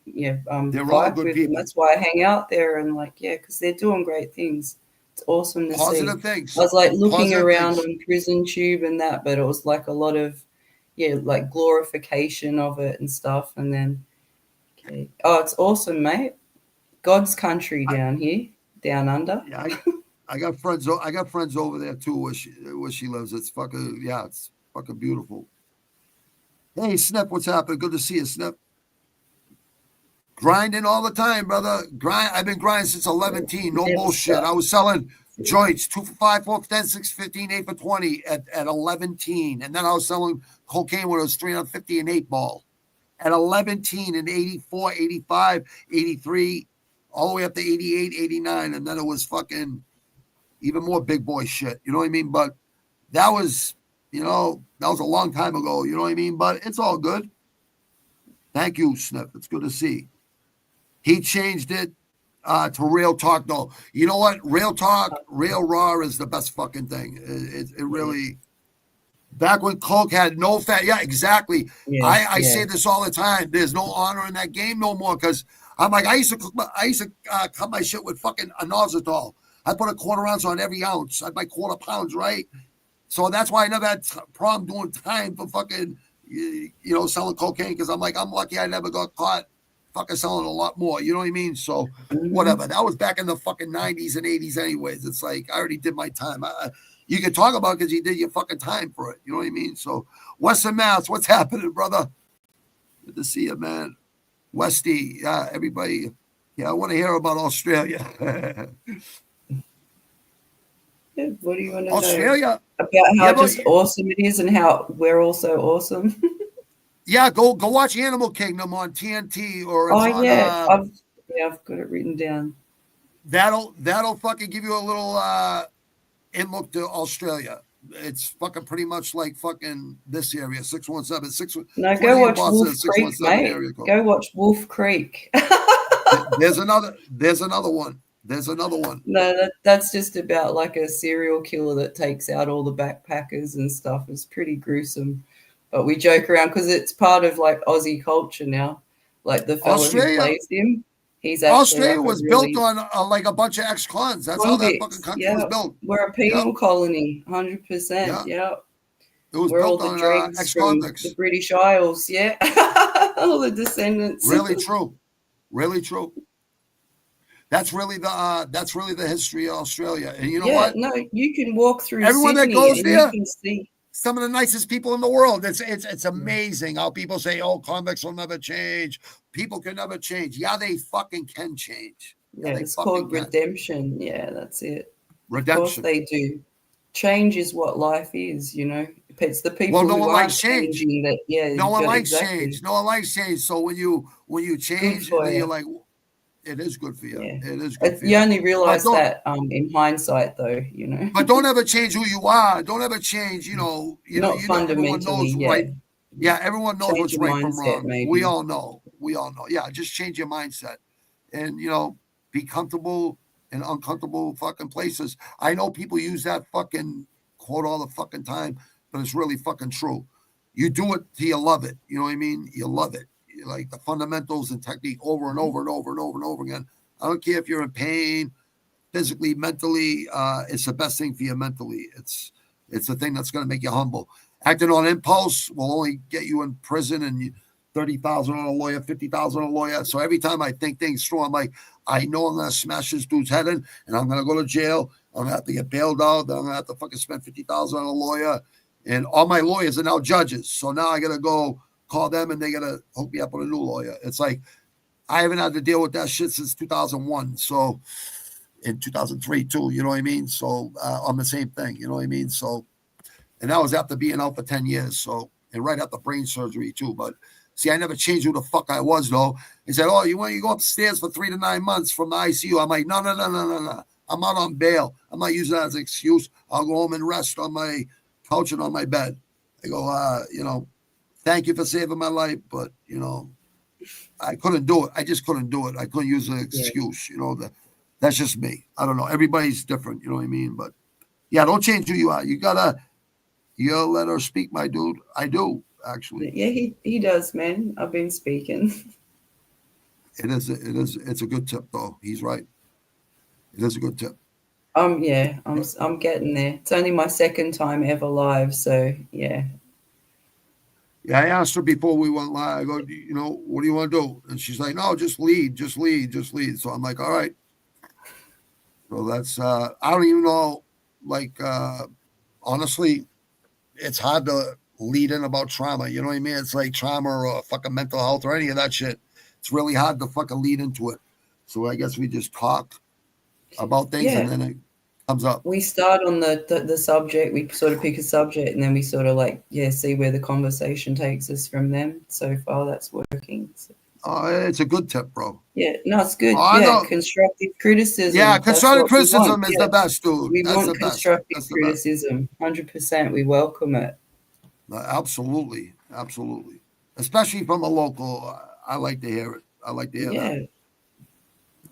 [SPEAKER 2] they're all good people. That's why I hang out there and because they're doing great things. It's awesome to see.
[SPEAKER 1] Positive things.
[SPEAKER 2] I was like looking around on Prison Tube and that, but it was like a lot of, like glorification of it and stuff. And then, oh, it's awesome, mate. God's country down here, down under.
[SPEAKER 1] Yeah, I got friends. I got friends over there too, where she lives. It's fucking it's fucking beautiful. Hey, Snip, what's happening? Good to see you, Snip. Grinding all the time, brother. I've been grinding since 11. No bullshit. I was selling joints 2 for 5, 4 for 10, 6 for 15, 8 for 20 at 11. And then I was selling cocaine when it was 350 an 8 ball at 11 in 84, 85, 83, all the way up to 88, 89. And then it was fucking even more big boy shit. You know what I mean? But that was, that was a long time ago. You know what I mean? But it's all good. Thank you, Snip. It's good to see. He changed it to Real Talk, though. You know what? Real Talk, Real Raw is the best fucking thing. It really. Back when Coke had no fat. Yeah, exactly. I say this all the time. There's no honor in that game no more because I'm like, I used to cut my shit with fucking inositol. I put a quarter ounce on every ounce. I'd buy quarter pounds, right? So that's why I never had problem doing time for fucking, selling cocaine because I'm like, I'm lucky I never got caught fucking selling a lot more. You know what I mean? So whatever. That was back in the fucking 90s and 80s anyways. It's like, I already did my time. You can talk about it because you did your fucking time for it. You know what I mean? So Western Mass, what's happening, brother? Good to see you, man. Westy, yeah, everybody. Yeah, I want to hear about Australia.
[SPEAKER 2] What do you want to
[SPEAKER 1] Australia?
[SPEAKER 2] know about how just awesome it is and how we're also awesome?
[SPEAKER 1] Yeah, go watch Animal Kingdom on TNT or
[SPEAKER 2] I've got it written down.
[SPEAKER 1] That'll fucking give you a little inlook to Australia. It's fucking pretty much like fucking this area, 617.
[SPEAKER 2] No, go watch Wolf Creek,
[SPEAKER 1] 617
[SPEAKER 2] mate.
[SPEAKER 1] area code.
[SPEAKER 2] Go watch Wolf Creek.
[SPEAKER 1] There's another one. There's another one.
[SPEAKER 2] No, that's just about like a serial killer that takes out all the backpackers and stuff. It's pretty gruesome, but we joke around because it's part of like Aussie culture now. Like the fellow who plays him, he's actually
[SPEAKER 1] Australia
[SPEAKER 2] like
[SPEAKER 1] was built on like a bunch of ex-cons. That's how that fucking country was built.
[SPEAKER 2] We're a penal colony, 100%. Yeah.
[SPEAKER 1] It was
[SPEAKER 2] We're
[SPEAKER 1] built
[SPEAKER 2] all the
[SPEAKER 1] on
[SPEAKER 2] dregs from
[SPEAKER 1] ex-convicts.
[SPEAKER 2] the British Isles, yeah. All the descendants.
[SPEAKER 1] Really true. Really true. That's really the history of Australia. And you know what?
[SPEAKER 2] No, you can walk through
[SPEAKER 1] everyone
[SPEAKER 2] Sydney
[SPEAKER 1] that goes
[SPEAKER 2] and
[SPEAKER 1] there,
[SPEAKER 2] you can see
[SPEAKER 1] some of the nicest people in the world. It's amazing how people say, "Oh, convicts will never change. People can never change." Yeah, they fucking can change.
[SPEAKER 2] Yeah, it's called redemption. Yeah, that's it.
[SPEAKER 1] Redemption.
[SPEAKER 2] Of course they do. Change is what life is, you know. It's the people
[SPEAKER 1] no
[SPEAKER 2] who
[SPEAKER 1] one
[SPEAKER 2] aren't
[SPEAKER 1] likes change.
[SPEAKER 2] changing that. Yeah,
[SPEAKER 1] no one likes change. No one likes change. So when you change, you're like, it is good for you.
[SPEAKER 2] Yeah.
[SPEAKER 1] It is good for you.
[SPEAKER 2] You only realize that in hindsight, though, you know.
[SPEAKER 1] But don't ever change who you are. Don't ever change,
[SPEAKER 2] Not fundamentally,
[SPEAKER 1] everyone knows right. Yeah, everyone knows what's right from wrong.
[SPEAKER 2] Maybe.
[SPEAKER 1] We all know. Yeah, just change your mindset and, be comfortable in uncomfortable fucking places. I know people use that fucking quote all the fucking time, but it's really fucking true. You do it till you love it. You know what I mean? You love it. You like the fundamentals and technique over and over and over and over and over again. I don't care if you're in pain, physically, mentally. It's the best thing for you mentally. It's the thing that's going to make you humble. Acting on impulse will only get you in prison and 30,000 on a lawyer, 50,000 on a lawyer. So every time I think things through, I'm like, I know I'm going to smash this dude's head in and I'm going to go to jail. I'm going to have to get bailed out. Then I'm going to have to fucking spend 50,000 on a lawyer. And all my lawyers are now judges. So now I got to go call them and they got to hook me up with a new lawyer. It's like, I haven't had to deal with that shit since 2001. So in 2003 too, you know what I mean? So on the same thing, you know what I mean? So, and that was after being out for 10 years. So, and right after brain surgery too. But see, I never changed who the fuck I was though. He said, "Oh, you want to go upstairs for 3 to 9 months from the ICU?" I'm like, no. I'm out on bail. I'm not using that as an excuse. I'll go home and rest on my couch and on my bed. I go, thank you for saving my life, but I couldn't do it. I just couldn't do it. I couldn't use an excuse. That's just me. I don't know. Everybody's different. You know what I mean? But yeah, don't change who you are. You gotta let her speak, my dude. I do actually.
[SPEAKER 2] Yeah, he does, man. I've been speaking.
[SPEAKER 1] It's a good tip though. He's right. It is a good tip.
[SPEAKER 2] I'm getting there. It's only my second time ever live, so yeah.
[SPEAKER 1] Yeah, I asked her before we went live. I go, what do you want to do? And she's like, no, just lead. So I'm like, all right. So that's, I don't even know, honestly, it's hard to lead in about trauma. You know what I mean? It's like trauma or fucking mental health or any of that shit. It's really hard to fucking lead into it. So I guess we just talk about things and then it comes up.
[SPEAKER 2] We start on the subject. We sort of pick a subject and then we sort of see where the conversation takes us from them. So far, that's working. So.
[SPEAKER 1] It's a good tip, bro.
[SPEAKER 2] Yeah, no, it's good. Constructive criticism.
[SPEAKER 1] Yeah, constructive criticism is the best, dude.
[SPEAKER 2] We want constructive criticism. 100%. We welcome it.
[SPEAKER 1] Absolutely. Especially from a local. I like to hear it. I like to hear that.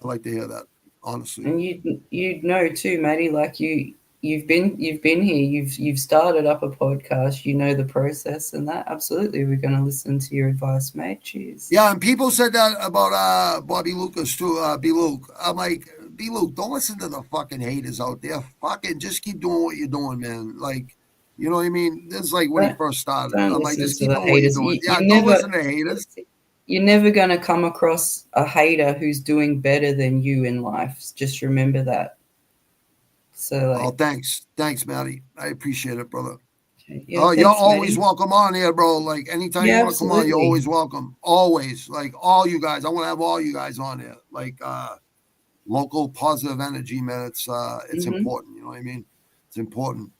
[SPEAKER 1] I like to hear that, honestly.
[SPEAKER 2] And you'd know too, Maddie. Like you've been here. You've started up a podcast. You know the process and that. Absolutely, we're going to listen to your advice, mate. Cheers.
[SPEAKER 1] Yeah, and people said that about Bobby Lucas too. B. Luke. I'm like, B. Luke, don't listen to the fucking haters out there. Fucking just keep doing what you're doing, man. Like, you know what I mean? This is like when he first started. I'm like, just keep doing what you're doing. Don't listen to haters.
[SPEAKER 2] You're never going to come across a hater who's doing better than you in life. Just remember that. So,
[SPEAKER 1] thanks, Maddie. I appreciate it, brother.
[SPEAKER 2] Okay. Yeah,
[SPEAKER 1] you're always welcome on here, bro. Like anytime you want to come on, you're always welcome. Always, like all you guys. I want to have all you guys on here. Like local positive energy, man. It's important. You know what I mean? It's important.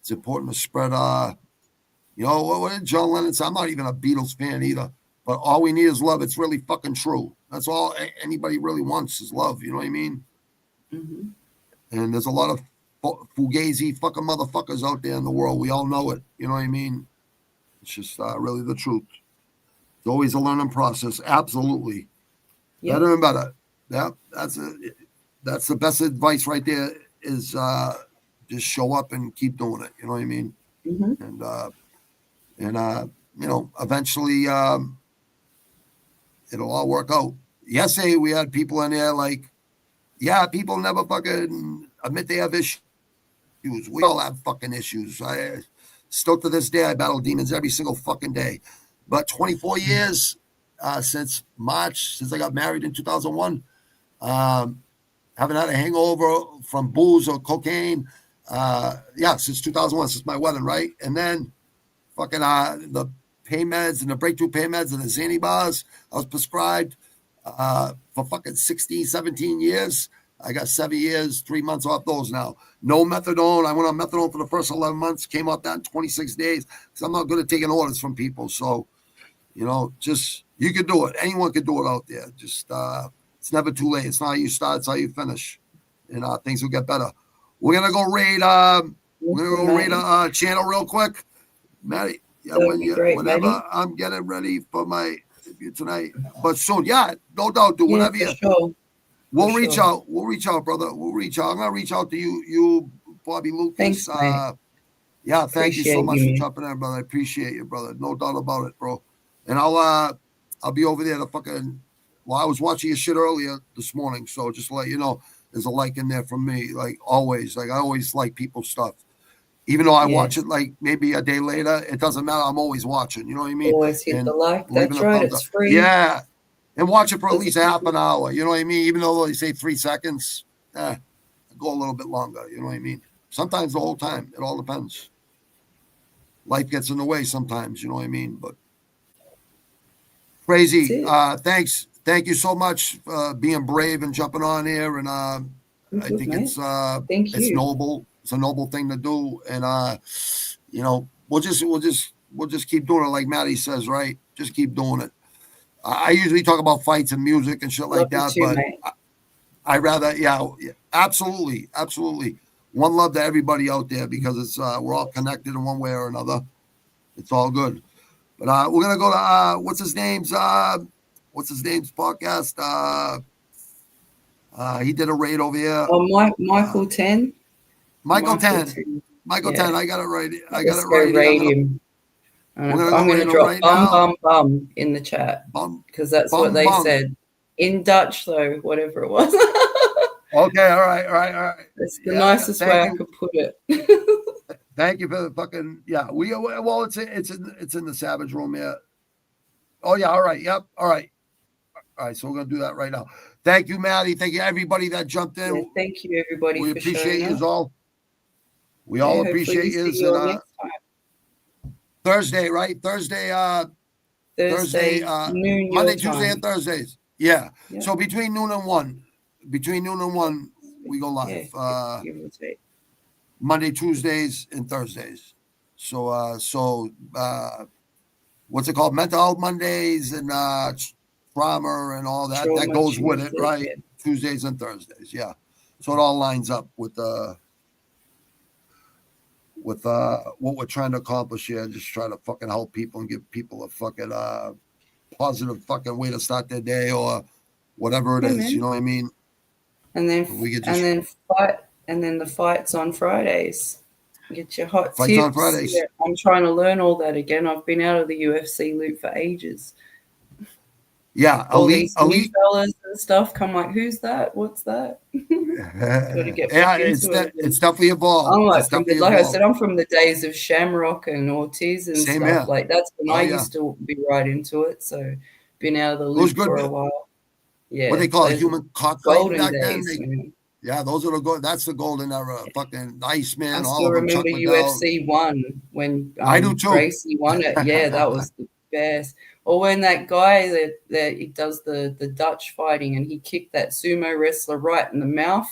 [SPEAKER 1] It's important to spread. What did John Lennon say? I'm not even a Beatles fan either. But all we need is love. It's really fucking true. That's all anybody really wants is love. You know what I mean?
[SPEAKER 2] Mm-hmm.
[SPEAKER 1] And there's a lot of fugazi fucking motherfuckers out there in the world. We all know it. You know what I mean? It's just really the truth. It's always a learning process. Absolutely.
[SPEAKER 2] Yep.
[SPEAKER 1] Better and better. Yeah, that's the best advice right there is just show up and keep doing it. You know what I mean?
[SPEAKER 2] Mm-hmm.
[SPEAKER 1] And you know, eventually it'll all work out. Yesterday we had people in there like, yeah, people never fucking admit they have issues. We all have fucking issues. I still to this day I battle demons every single fucking day. But 24 years since March, since I got married in 2001, haven't had a hangover from booze or cocaine. Since 2001, since my wedding, right? And then fucking the pain meds and the breakthrough pain meds and the Xanny bars I was prescribed for fucking 16, 17 years. I got 7 years, 3 months off those now. No methadone. I went on methadone for the first 11 months, came off that in 26 days because I'm not good at taking orders from people. So, you know, just you can do it. Anyone can do it out there. Just it's never too late. It's not how you start, it's how you finish. And things will get better. We're gonna go raid a channel real quick. Maddie, yeah, whenever
[SPEAKER 2] Maddie.
[SPEAKER 1] I'm getting ready for my interview tonight. But soon, yeah, no doubt, do whatever you
[SPEAKER 2] sure.
[SPEAKER 1] We'll reach out. We'll reach out, brother. We'll reach out. I'm gonna reach out to you, Bobby Lucas.
[SPEAKER 2] Thanks, mate.
[SPEAKER 1] Yeah, thank you so much for
[SPEAKER 2] man.
[SPEAKER 1] jumping in, brother. I appreciate you, brother. No doubt about it, bro. And I'll be over there to fucking. Well, I was watching your shit earlier this morning, so just to let you know, there's a like in there from me, like always. Like I always like people's stuff, even though I watch it like maybe a day later. It doesn't matter. I'm always watching. You know what I mean?
[SPEAKER 2] Always hit the like. That's right. It's free.
[SPEAKER 1] Yeah. And watch it for at least half an hour. You know what I mean? Even though they say 3 seconds, go a little bit longer. You know what I mean? Sometimes the whole time. It all depends. Life gets in the way sometimes. You know what I mean? But crazy. Thanks. Thank you so much for being brave and jumping on here. And I think it's noble. It's a noble thing to do. And you know, we'll just keep doing it like Maddie says, right? Just keep doing it. I usually talk about fights and music and shit like that, but I rather, absolutely. One love to everybody out there because it's we're all connected in one way or another. It's all good. But we're gonna go to what's his name's podcast. He did a raid over here.
[SPEAKER 2] Oh, Michael 10.
[SPEAKER 1] Michael 10. Michael 10. I got it right.
[SPEAKER 2] Let's go raid him. I'm going to drop bum in the chat because that's what they said in Dutch, though, whatever it was.
[SPEAKER 1] Okay, all right.
[SPEAKER 2] That's the nicest way I could put it.
[SPEAKER 1] Thank you for the fucking it's in the Savage room here. Oh yeah, all right, yep, all right. So we're gonna do that right now. Thank you, Maddie. Thank you, everybody that jumped in.
[SPEAKER 2] Yeah, thank you, everybody.
[SPEAKER 1] We appreciate you all. We
[SPEAKER 2] all
[SPEAKER 1] appreciate you. Thursday, right? Thursday,
[SPEAKER 2] noon
[SPEAKER 1] Monday,
[SPEAKER 2] time.
[SPEAKER 1] Tuesday, and Thursdays. Yeah. So between noon and 1, we go live. Monday, Tuesdays, and Thursdays. So what's it called? Mental Health Mondays and trauma and all that. That goes with it, right? Yeah. Tuesdays and Thursdays. Yeah. So it all lines up with what we're trying to accomplish here, just trying to fucking help people and give people a fucking positive fucking way to start their day or whatever it is. Man. You know what I mean?
[SPEAKER 2] And then the fights on Fridays. Get your hot
[SPEAKER 1] fights
[SPEAKER 2] tips.
[SPEAKER 1] On Fridays.
[SPEAKER 2] Yeah, I'm trying to learn all that again. I've been out of the UFC loop for ages.
[SPEAKER 1] Yeah,
[SPEAKER 2] all these new fellas and stuff. Come like, who's that? What's that?
[SPEAKER 1] It's definitely evolved.
[SPEAKER 2] I'm like I said, I'm from the days of Shamrock and Ortiz and stuff. Here. Like that's when I used to be right into it. So been out of the loop for a while. Yeah,
[SPEAKER 1] what they call it, human cockfighting back
[SPEAKER 2] days,
[SPEAKER 1] then. Yeah, those are the gold. That's the golden era. Fucking Iceman.
[SPEAKER 2] I still remember UFC 1 when
[SPEAKER 1] I do too.
[SPEAKER 2] Gracie won it. Yeah, that was the best. Or when that guy that he does the Dutch fighting and he kicked that sumo wrestler right in the mouth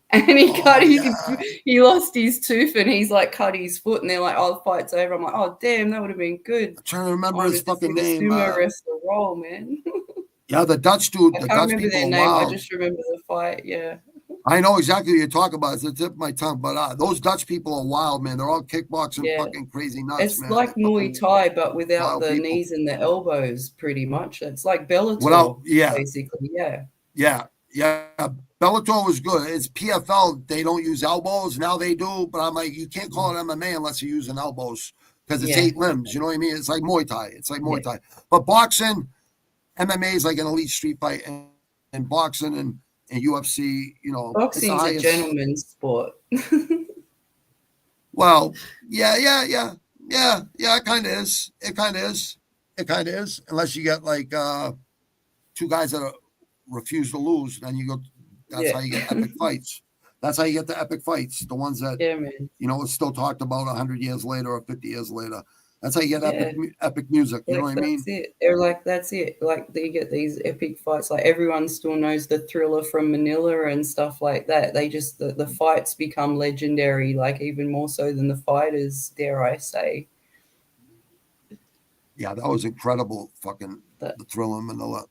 [SPEAKER 2] and he lost his tooth and he's like cut his foot and they're like, oh, the fight's over. I'm like, oh damn, that would have been good.
[SPEAKER 1] I'm trying to remember his fucking name.
[SPEAKER 2] Sumo wrestler role, man.
[SPEAKER 1] Yeah, the Dutch dude.
[SPEAKER 2] I can't remember their name. Wow. I just remember the fight. Yeah.
[SPEAKER 1] I know exactly what you're talking about. It's the tip of my tongue. But those Dutch people are wild, man. They're all kickboxing,
[SPEAKER 2] Yeah.
[SPEAKER 1] fucking crazy nuts,
[SPEAKER 2] It's
[SPEAKER 1] man.
[SPEAKER 2] like
[SPEAKER 1] They're
[SPEAKER 2] Muay
[SPEAKER 1] fucking
[SPEAKER 2] Thai, but without
[SPEAKER 1] wild
[SPEAKER 2] the
[SPEAKER 1] people.
[SPEAKER 2] knees and the elbows, pretty much. It's like
[SPEAKER 1] Without,
[SPEAKER 2] Bellator,
[SPEAKER 1] yeah,
[SPEAKER 2] basically. Yeah.
[SPEAKER 1] yeah. Bellator was good. It's PFL. They don't use elbows. Now they do. But I'm like, you can't call it MMA unless you're using elbows because it's
[SPEAKER 2] Yeah.
[SPEAKER 1] 8 limbs. You know what I mean? It's like Muay Thai. It's like Muay
[SPEAKER 2] Yeah.
[SPEAKER 1] Thai. But boxing, MMA is like an elite street fight, and boxing and UFC, you know, it's the
[SPEAKER 2] Boxing's a
[SPEAKER 1] highest.
[SPEAKER 2] gentleman's sport.
[SPEAKER 1] Well, yeah. It kind of is. It kind of is. Unless you get like two guys that refuse to lose, then you go. That's
[SPEAKER 2] Yeah.
[SPEAKER 1] how you get epic fights. That's how you get the epic fights. The ones that
[SPEAKER 2] Yeah, man.
[SPEAKER 1] you know it's still talked about 100 years later or 50 years later. That's how you get
[SPEAKER 2] Yeah.
[SPEAKER 1] epic music. You know
[SPEAKER 2] Like
[SPEAKER 1] what I mean?
[SPEAKER 2] that's it. They're like that's it. Like you get these epic fights. Like everyone still knows the Thriller from Manila and stuff like that. They just the fights become legendary, like even more so than the fighters, dare I say.
[SPEAKER 1] Yeah, that was incredible. Fucking
[SPEAKER 2] That
[SPEAKER 1] the Thriller Manila.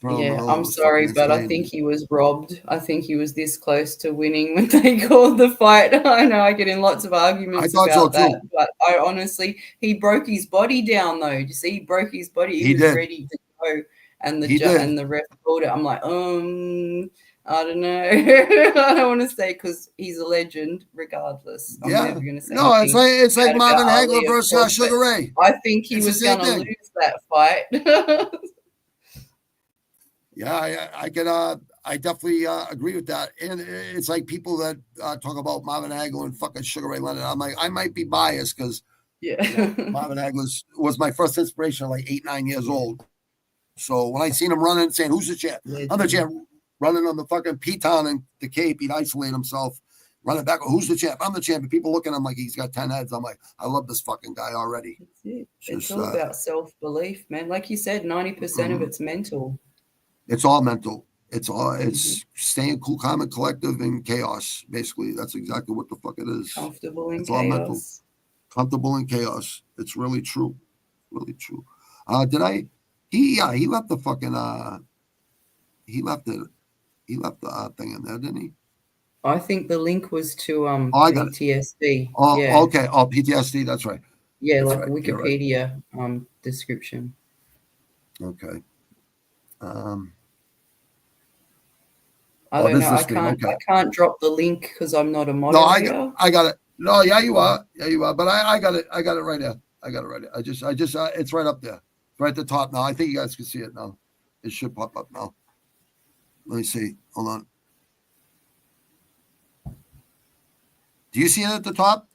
[SPEAKER 2] Yeah,
[SPEAKER 1] Manila
[SPEAKER 2] I'm
[SPEAKER 1] was fucking
[SPEAKER 2] sorry, but I
[SPEAKER 1] insane.
[SPEAKER 2] think he was robbed. I think he was this close to winning when they called the fight. I know I get in lots of
[SPEAKER 1] I
[SPEAKER 2] arguments
[SPEAKER 1] thought so
[SPEAKER 2] about that,
[SPEAKER 1] too.
[SPEAKER 2] but I honestly, he broke his body down though. You see, he broke his body. He
[SPEAKER 1] He
[SPEAKER 2] was
[SPEAKER 1] did.
[SPEAKER 2] ready to go, and
[SPEAKER 1] He did.
[SPEAKER 2] the ref called it. I'm like, I don't know. I don't want to say because he's a legend. Regardless, I'm
[SPEAKER 1] Yeah.
[SPEAKER 2] never going to say
[SPEAKER 1] No,
[SPEAKER 2] anything
[SPEAKER 1] it's like
[SPEAKER 2] bad about
[SPEAKER 1] Marvin
[SPEAKER 2] Ali,
[SPEAKER 1] Hagler
[SPEAKER 2] of
[SPEAKER 1] versus
[SPEAKER 2] course, but
[SPEAKER 1] Sugar Ray.
[SPEAKER 2] I think he
[SPEAKER 1] It's the
[SPEAKER 2] was
[SPEAKER 1] same
[SPEAKER 2] going to
[SPEAKER 1] thing.
[SPEAKER 2] lose that fight.
[SPEAKER 1] Yeah, I can. I definitely agree with that. And it's like people that talk about Marvin Hagler and fucking Sugar Ray Leonard. I'm like, I might be biased because
[SPEAKER 2] Yeah.
[SPEAKER 1] you know, Marvin Hagler was my first inspiration at like 8, 9 years old. So when I seen him running, saying, "Who's the champ?" I'm the champ. Running on the fucking P-Town and the Cape, he'd isolate himself, running back. Who's the champ? I'm the champ. And people looking at him like he's got 10 heads. I'm like, I love this fucking guy already.
[SPEAKER 2] That's it. It's
[SPEAKER 1] Just,
[SPEAKER 2] all about self-belief, man. Like you said, 90% of it's mental.
[SPEAKER 1] It's all mental. It's staying cool, calm, and collective in chaos. Basically, that's exactly what the fuck it is.
[SPEAKER 2] Comfortable in
[SPEAKER 1] It's all mental,
[SPEAKER 2] chaos.
[SPEAKER 1] comfortable in chaos. It's really true. Really true. Did I? He left the fucking he left the thing in there, didn't he?
[SPEAKER 2] I think the link was to
[SPEAKER 1] Oh, I got it.
[SPEAKER 2] PTSD.
[SPEAKER 1] Oh,
[SPEAKER 2] Yeah.
[SPEAKER 1] okay. Oh, PTSD. That's right.
[SPEAKER 2] Yeah,
[SPEAKER 1] That's
[SPEAKER 2] like
[SPEAKER 1] right.
[SPEAKER 2] a
[SPEAKER 1] You're right.
[SPEAKER 2] Wikipedia description.
[SPEAKER 1] Okay.
[SPEAKER 2] I don't
[SPEAKER 1] this
[SPEAKER 2] know.
[SPEAKER 1] is this thing. Okay.
[SPEAKER 2] I can't drop the link because I'm not a
[SPEAKER 1] No,
[SPEAKER 2] moderator.
[SPEAKER 1] I got it. No, yeah, you are. Yeah, you are. But I got it. I got it right there. I got it right there. I just it's right up there. Right at the top now. I think you guys can see it now. It should pop up now. Let me see. Hold on. Do you see it at the top?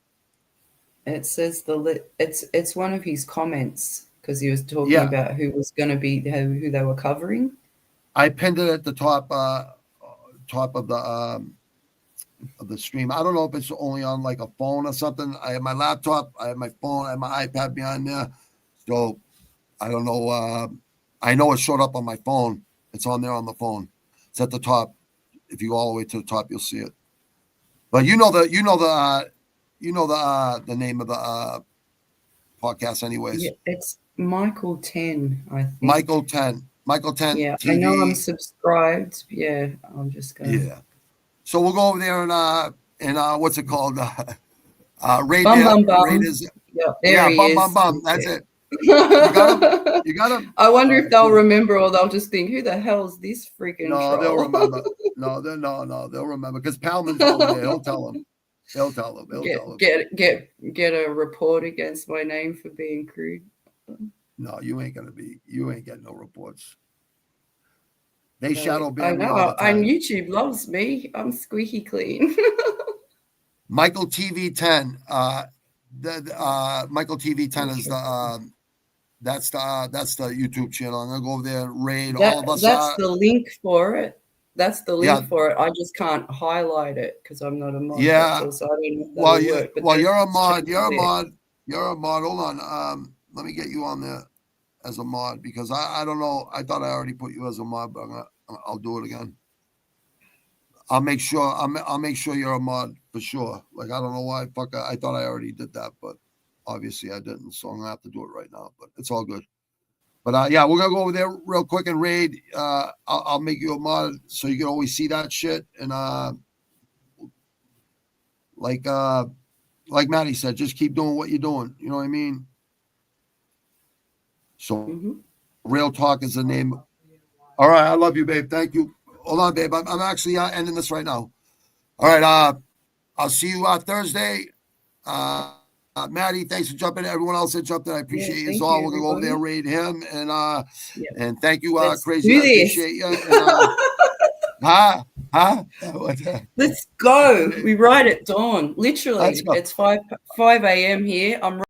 [SPEAKER 2] It says it's one of his comments because he was talking
[SPEAKER 1] Yeah.
[SPEAKER 2] about who was going to be who they were covering.
[SPEAKER 1] I pinned it at the top of the stream. I don't know if it's only on like a phone or something. I have my laptop, I have my phone, I have my iPad behind there. So I don't know. I know it showed up on my phone. It's on there on the phone. It's at the top. If you go all the way to the top, you'll see it. But you know the name of the podcast anyways.
[SPEAKER 2] Yeah, it's Michael 10, I think.
[SPEAKER 1] Michael 10.
[SPEAKER 2] Yeah,
[SPEAKER 1] TV.
[SPEAKER 2] I know I'm subscribed. Yeah, I'm just going.
[SPEAKER 1] Yeah. So we'll go over there and what's it called? Rate
[SPEAKER 2] Bum.
[SPEAKER 1] is
[SPEAKER 2] Yeah, there he is.
[SPEAKER 1] Bum. That's it. You got him.
[SPEAKER 2] I wonder if they'll remember or they'll just think, who the hell's this freaking
[SPEAKER 1] No,
[SPEAKER 2] troll?
[SPEAKER 1] they'll remember. No, they'll remember because Palman's over there. He'll tell them. He'll tell them.
[SPEAKER 2] Get a report against my name for being crude.
[SPEAKER 1] No, you ain't getting no reports. They shadow
[SPEAKER 2] I
[SPEAKER 1] ban me all the
[SPEAKER 2] know.
[SPEAKER 1] time.
[SPEAKER 2] And YouTube loves me. I'm squeaky clean.
[SPEAKER 1] Michael TV 10. Michael TV 10 is the that's the YouTube channel. I'm gonna go over there and raid all of us.
[SPEAKER 2] That's the link for it. That's the link for it. I just can't highlight it because I'm not a mod.
[SPEAKER 1] Yeah.
[SPEAKER 2] So I don't know if that'll work. But
[SPEAKER 1] you're a mod. You're a mod. Hold on. Let me get you on there as a mod because I don't know. I thought I already put you as a mod, but I'll do it again. I'll make sure. I'll make sure you're a mod for sure. Like I don't know why. I thought I already did that, but obviously I didn't. So I'm gonna have to do it right now. But it's all good. But yeah, we're gonna go over there real quick and raid. I'll make you a mod so you can always see that shit. And like Maddie said, just keep doing what you're doing. You know what I mean? So real talk is the name. All right, I love you, babe. Thank you. Hold on, babe. I'm actually ending this right now. All right, I'll see you Thursday. Maddie, thanks for jumping in. Everyone else that jumped in, I appreciate you as
[SPEAKER 2] thank
[SPEAKER 1] well.
[SPEAKER 2] you,
[SPEAKER 1] We're gonna go over there,
[SPEAKER 2] everybody.
[SPEAKER 1] raid him, and thank you,
[SPEAKER 2] Let's
[SPEAKER 1] Crazy.
[SPEAKER 2] do
[SPEAKER 1] I
[SPEAKER 2] this.
[SPEAKER 1] appreciate you. And, What the-
[SPEAKER 2] Let's go. We ride at dawn.
[SPEAKER 1] Let's
[SPEAKER 2] Literally,
[SPEAKER 1] go.
[SPEAKER 2] it's 5 a.m. here. I'm